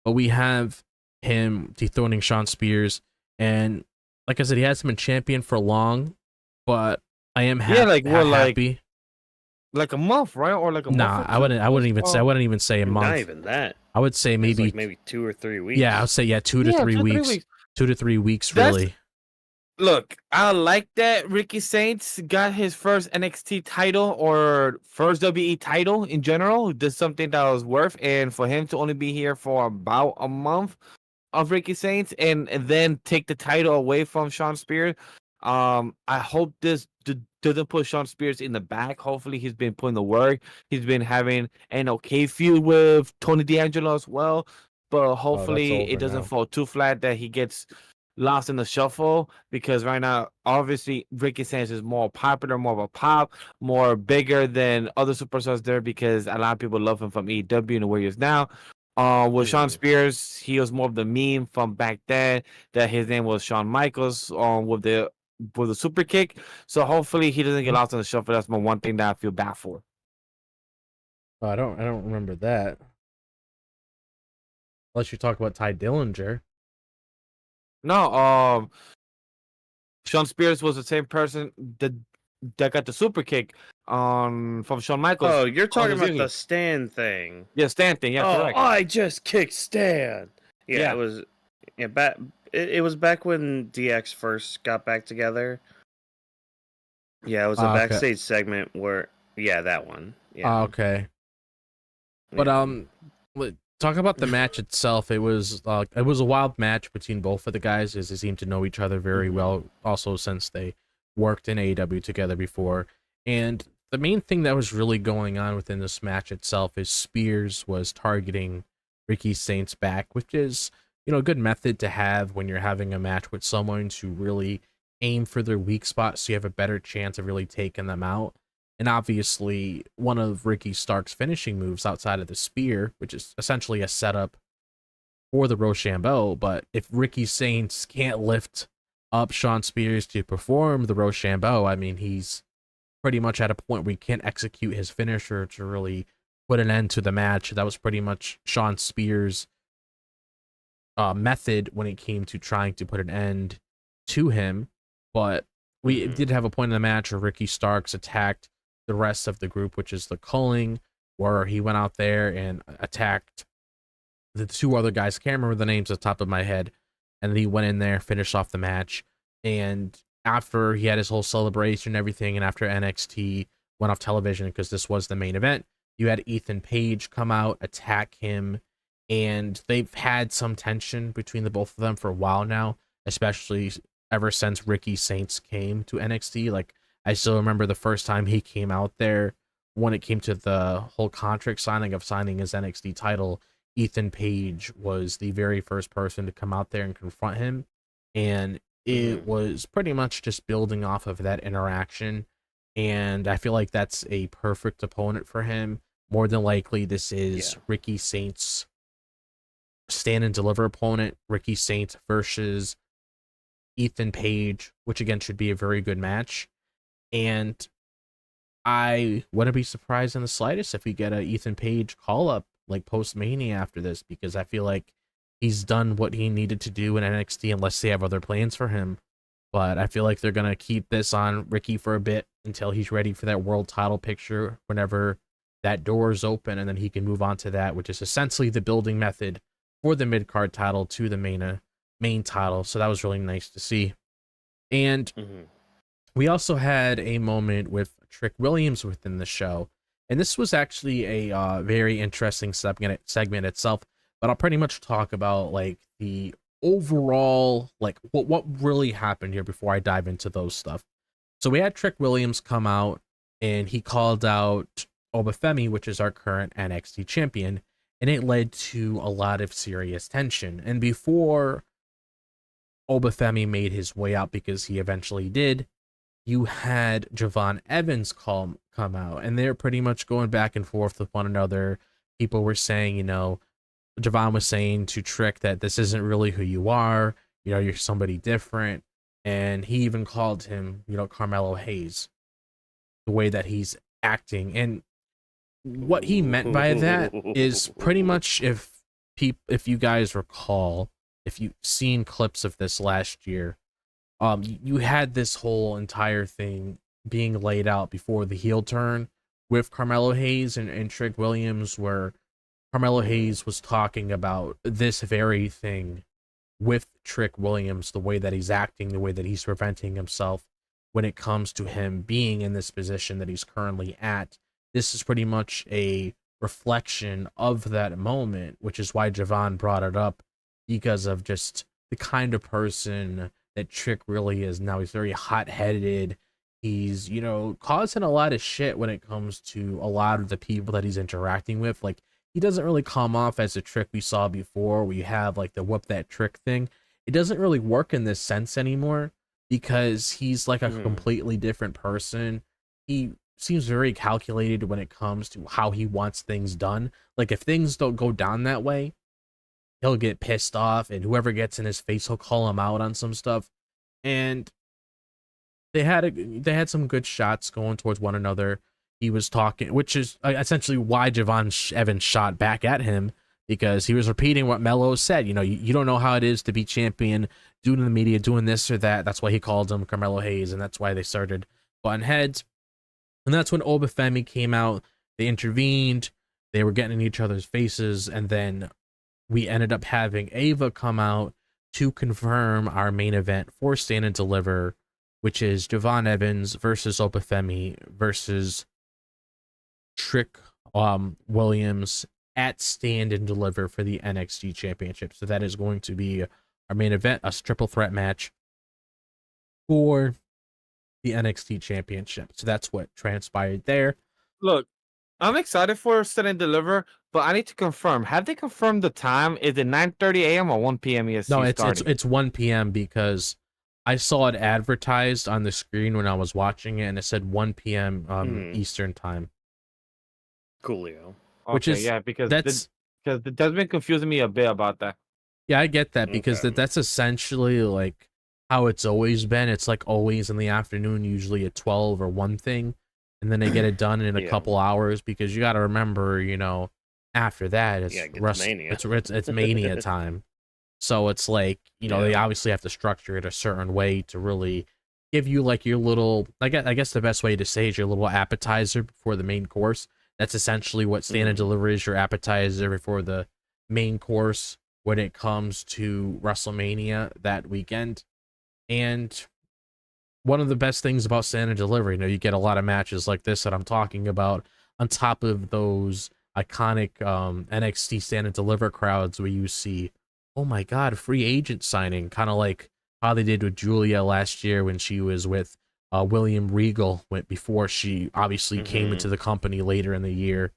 But we have him dethroning Shawn Spears, and like I said, he hasn't been champion for long, but I am happy. Like a month, right? Or like a month? Nah, I wouldn't even say a month. Not even that. I would say maybe 2 or 3 weeks. Yeah, I would say 2 to 3 weeks. 2 to 3 weeks, really. Look, I like that Ricky Saints got his first NXT title or first WWE title in general. That's something that was worth, and for him to only be here for about a month of Ricky Saints and then take the title away from Shawn Spears. I hope this doesn't put Shawn Spears in the back. Hopefully, he's been putting the work. He's been having an okay feud with Tony D'Angelo as well. But hopefully, it doesn't fall too flat that he gets lost in the shuffle, because right now, obviously, Ricky Saints is more popular, more of a pop, more bigger than other superstars there because a lot of people love him from AEW and where he is now. With Shawn Spears, he was more of the meme from back then that his name was Shawn Michaels with the super kick. So hopefully he doesn't get lost in the shuffle. That's my one thing that I feel bad for. Oh, I don't remember that. Unless you talk about Ty Dillinger. No, Shawn Spears was the same person that got the super kick from Shawn Michaels. Oh, you're talking about the Stan thing. Yeah, Stan thing. Yeah, correct. I just kicked Stan. Yeah, it was. Yeah, it was back when DX first got back together. Yeah, it was a backstage segment where. Yeah, that one. Yeah. Okay. But talk about the match itself. It was a wild match between both of the guys, as they seem to know each other very well. Also, since they worked in AEW together before. And the main thing that was really going on within this match itself is Spears was targeting Ricky Saints' back, which is, you know, a good method to have when you're having a match with someone to really aim for their weak spot so you have a better chance of really taking them out. And obviously, one of Ricky Stark's finishing moves outside of the spear, which is essentially a setup for the Rochambeau, but if Ricky Saints can't lift up Shawn Spears to perform the Rochambeau, I mean, he's pretty much at a point where he can't execute his finisher to really put an end to the match. That was pretty much Shawn Spears' method when it came to trying to put an end to him. But we did have a point in the match where Ricky Starks attacked the rest of the group, which is the culling, where he went out there and attacked the two other guys. I can't remember the names off the top of my head. And then he went in there, finished off the match. And after he had his whole celebration and everything, and after NXT went off television, because this was the main event, you had Ethan Page come out, attack him, and they've had some tension between the both of them for a while now, especially ever since Ricky Saints came to NXT. Like, I still remember the first time he came out there when it came to the whole contract signing of signing his NXT title. Ethan Page was the very first person to come out there and confront him, and it was pretty much just building off of that interaction. And I feel like that's a perfect opponent for him. More than likely, this is Ricky Saints' stand and deliver opponent. Ricky Saints versus Ethan Page, which again should be a very good match. And I wouldn't be surprised in the slightest if we get a Ethan Page call up like post Mania after this, because I feel like he's done what he needed to do in NXT unless they have other plans for him. But I feel like they're gonna keep this on Ricky for a bit until he's ready for that world title picture whenever that door is open, and then he can move on to that, which is essentially the building method for the mid-card title to the main title. So that was really nice to see. And we also had a moment with Trick Williams within the show. And this was actually a very interesting segment itself, but I'll pretty much talk about like the overall, like what really happened here before I dive into those stuff. So we had Trick Williams come out and he called out Obafemi, which is our current NXT champion, and it led to a lot of serious tension. And before Obafemi made his way out, because he eventually did, you had Javon Evans come out, and they're pretty much going back and forth with one another. People were saying, you know, Javon was saying to Trick that this isn't really who you are, you know, you're somebody different. And he even called him, you know, Carmelo Hayes, the way that he's acting. And what he meant by that is pretty much, if you guys recall, if you've seen clips of this last year, you had this whole entire thing being laid out before the heel turn with Carmelo Hayes and Trick Williams, where Carmelo Hayes was talking about this very thing with Trick Williams, the way that he's acting, the way that he's preventing himself when it comes to him being in this position that he's currently at. This is pretty much a reflection of that moment, which is why Javon brought it up, because of just the kind of person that Trick really is now. He's very hot-headed. He's, you know, causing a lot of shit when it comes to a lot of the people that he's interacting with. Like, he doesn't really come off as a Trick we saw before, where you have like the whoop that Trick thing. It doesn't really work in this sense anymore, because he's like a completely different person. He seems very calculated when it comes to how he wants things done. Like, if things don't go down that way, he'll get pissed off, and whoever gets in his face, he'll call him out on some stuff. And they had some good shots going towards one another. He was talking, which is essentially why Javon Evans shot back at him, because he was repeating what Melo said. You know, you don't know how it is to be champion, doing the media, doing this or that. That's why he called him Carmelo Hayes, and that's why they started butting heads. And that's when Obafemi came out. They intervened. They were getting in each other's faces, and then we ended up having Ava come out to confirm our main event for Stand and Deliver, which is Javon Evans versus Obafemi versus Trick Williams at Stand and Deliver for the NXT Championship. So that is going to be our main event, a triple threat match for the NXT Championship. So that's what transpired there. Look, I'm excited for Stand and Deliver, but I need to confirm. Have they confirmed the time? Is it 9:30 a.m. or 1 p.m. EST? No, it's 1 p.m. because I saw it advertised on the screen when I was watching it, and it said 1 p.m. Eastern time. Coolio. Which is, yeah, because that's been confusing me a bit about that. Yeah, I get that, because that's essentially like how it's always been. It's like always in the afternoon, usually at 12 or 1 thing, and then they get it done in a couple hours, because you got to remember, you know, after that it's Mania. It's Mania time. So it's like, you know, they obviously have to structure it a certain way to really give you like your little, I guess the best way to say is your little appetizer before the main course. That's essentially what stand and deliver is, your appetizer before the main course when it comes to WrestleMania that weekend. And one of the best things about stand and deliver, you get a lot of matches like this that I'm talking about on top of those iconic NXT stand and deliver crowds where you see, oh my god, free agent signing, kind of like how they did with Julia last year when she was with William Regal before she obviously came into the company later in the year.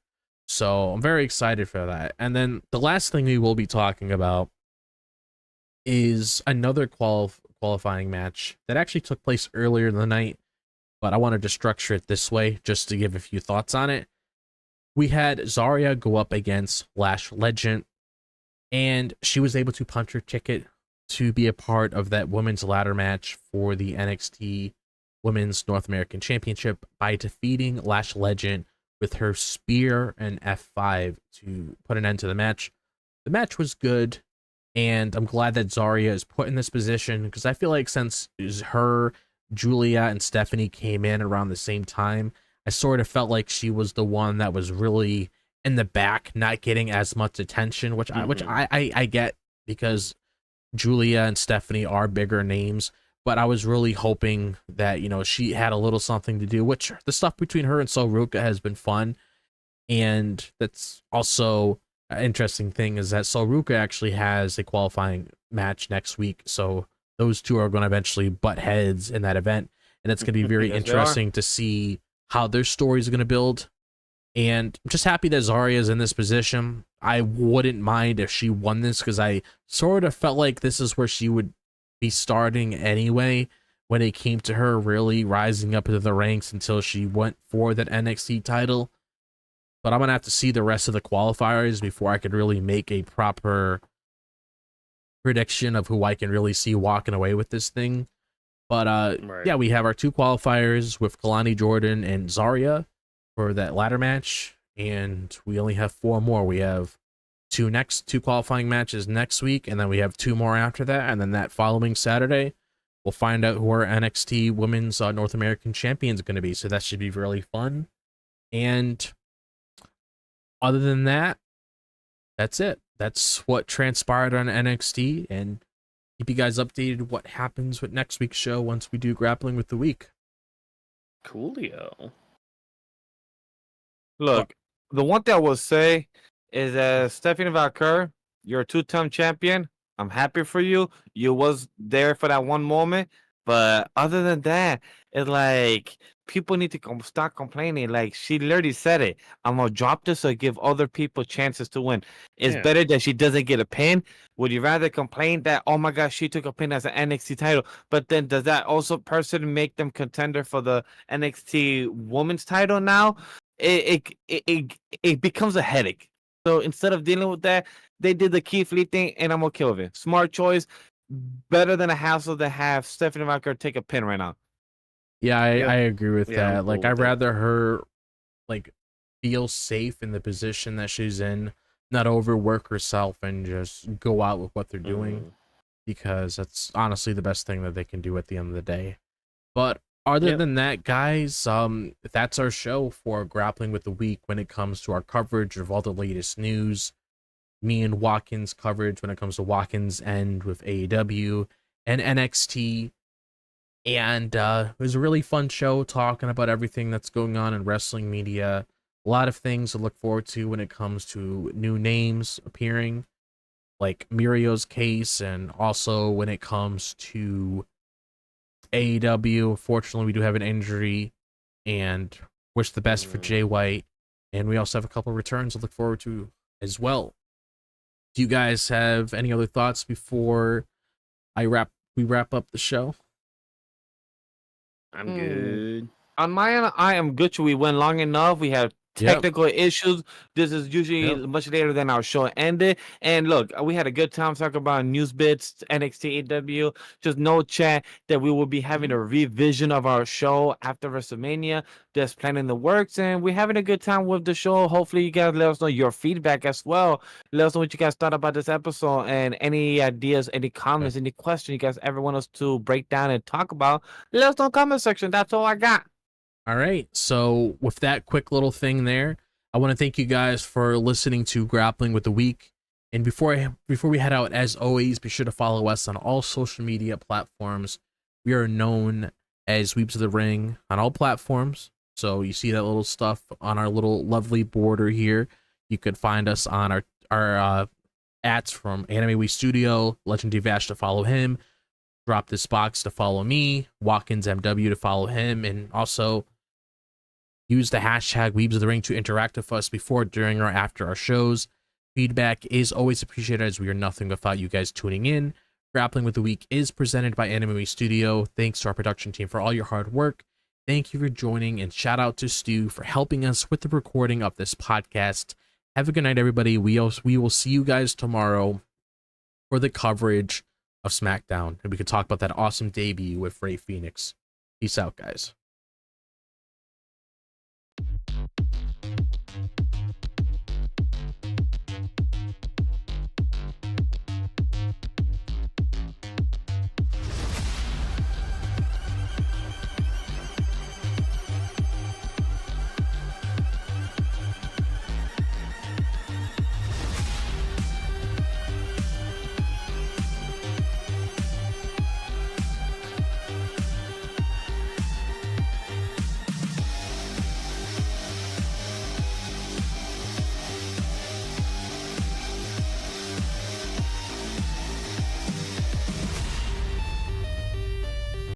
So I'm very excited for that. And then the last thing we will be talking about is another qualifying match that actually took place earlier in the night, but I wanted to structure it this way just to give a few thoughts on it. We had Zarya go up against Lash Legend, and she was able to punch her ticket to be a part of that women's ladder match for the NXT Women's North American Championship by defeating Lash Legend with her spear and F5 to put an end to the match. The match was good, and I'm glad that Zarya is put in this position because I feel like since her, Julia, and Stephanie came in around the same time, I sort of felt like she was the one that was really in the back, not getting as much attention, which I get because Julia and Stephanie are bigger names, but I was really hoping that, she had a little something to do, which the stuff between her and Soruka has been fun. And that's also an interesting thing is that Soruka actually has a qualifying match next week. So those two are going to eventually butt heads in that event. And it's going to be very Yes, interesting to see how their stories are going to build. And I'm just happy that Zarya is in this position. I wouldn't mind if she won this because I sort of felt like this is where she would be starting anyway when it came to her really rising up into the ranks until she went for that NXT title. But I'm going to have to see the rest of the qualifiers before I could really make a proper prediction of who I can really see walking away with this thing. But yeah, we have our two qualifiers with Kalani Jordan and Zarya for that ladder match, and we only have 4 more. We have two qualifying matches next week, and then we have 2 more after that, and then that following Saturday we'll find out who our NXT Women's North American Champions are going to be, so that should be really fun. And other than that, that's it. That's what transpired on NXT, and keep you guys updated what happens with next week's show once we do Grappling with the Week. Coolio. Look, the one thing I will say is that Stephanie Valkyr, you're a 2-time champion. I'm happy for you. You was there for that one moment. But other than that, it's like people need to stop complaining. Like she literally said it. I'm going to drop this or give other people chances to win. It's better that she doesn't get a pin. Would you rather complain that, oh my gosh, she took a pin as an NXT title? But then does that also person make them contender for the NXT women's title now? It becomes a headache. So instead of dealing with that, they did the Keith Lee thing, and I'm okay with it. Smart choice, better than a hassle to have Stephanie Valkyr take a pin right now. Yeah, I agree with that. I'm Like, cool I'd with that. rather her feel safe in the position that she's in, not overwork herself, and just go out with what they're doing, because that's honestly the best thing that they can do at the end of the day. But other than that, guys, that's our show for Grappling with the Week when it comes to our coverage of all the latest news. Me and Watkins coverage when it comes to Watkins End with AEW and NXT. And it was a really fun show talking about everything that's going on in wrestling media. A lot of things to look forward to when it comes to new names appearing, like Mirio's case, and also when it comes to AEW. Fortunately, we do have an injury, and wish the best for Jay White. And we also have a couple returns to look forward to as well. Do you guys have any other thoughts before we wrap up the show? I'm good. On my end, I am good. We went long enough. We have technical issues. This is usually Yep. much later than our show ended. And look, we had a good time talking about news bits, NXT AEW. Just no chat that we will be having a revision of our show after WrestleMania. Just planning the works, and we're having a good time with the show. Hopefully, you guys let us know your feedback as well. Let us know what you guys thought about this episode and any ideas, any comments, any questions you guys ever want us to break down and talk about. Let us know in the comment section. That's all I got. All right. So with that quick little thing there, I want to thank you guys for listening to Grappling with the Week. And before we head out, as always, be sure to follow us on all social media platforms. We are known as Weebs of the Ring on all platforms. So you see that little stuff on our little lovely border here. You could find us on our ats from AniMa W3 Studio, Legendary Vash to follow him, Drop This Box to follow me, Watkins MW to follow him, and also use the hashtag Weebs of the Ring to interact with us before, during, or after our shows. Feedback is always appreciated, as we are nothing without you guys tuning in. Grappling with the Week is presented by AniMa W3 Studio. Thanks to our production team for all your hard work. Thank you for joining, and shout out to Stu for helping us with the recording of this podcast. Have a good night, everybody. We will see you guys tomorrow for the coverage of SmackDown, and we can talk about that awesome debut with Rey Fenix. Peace out, guys.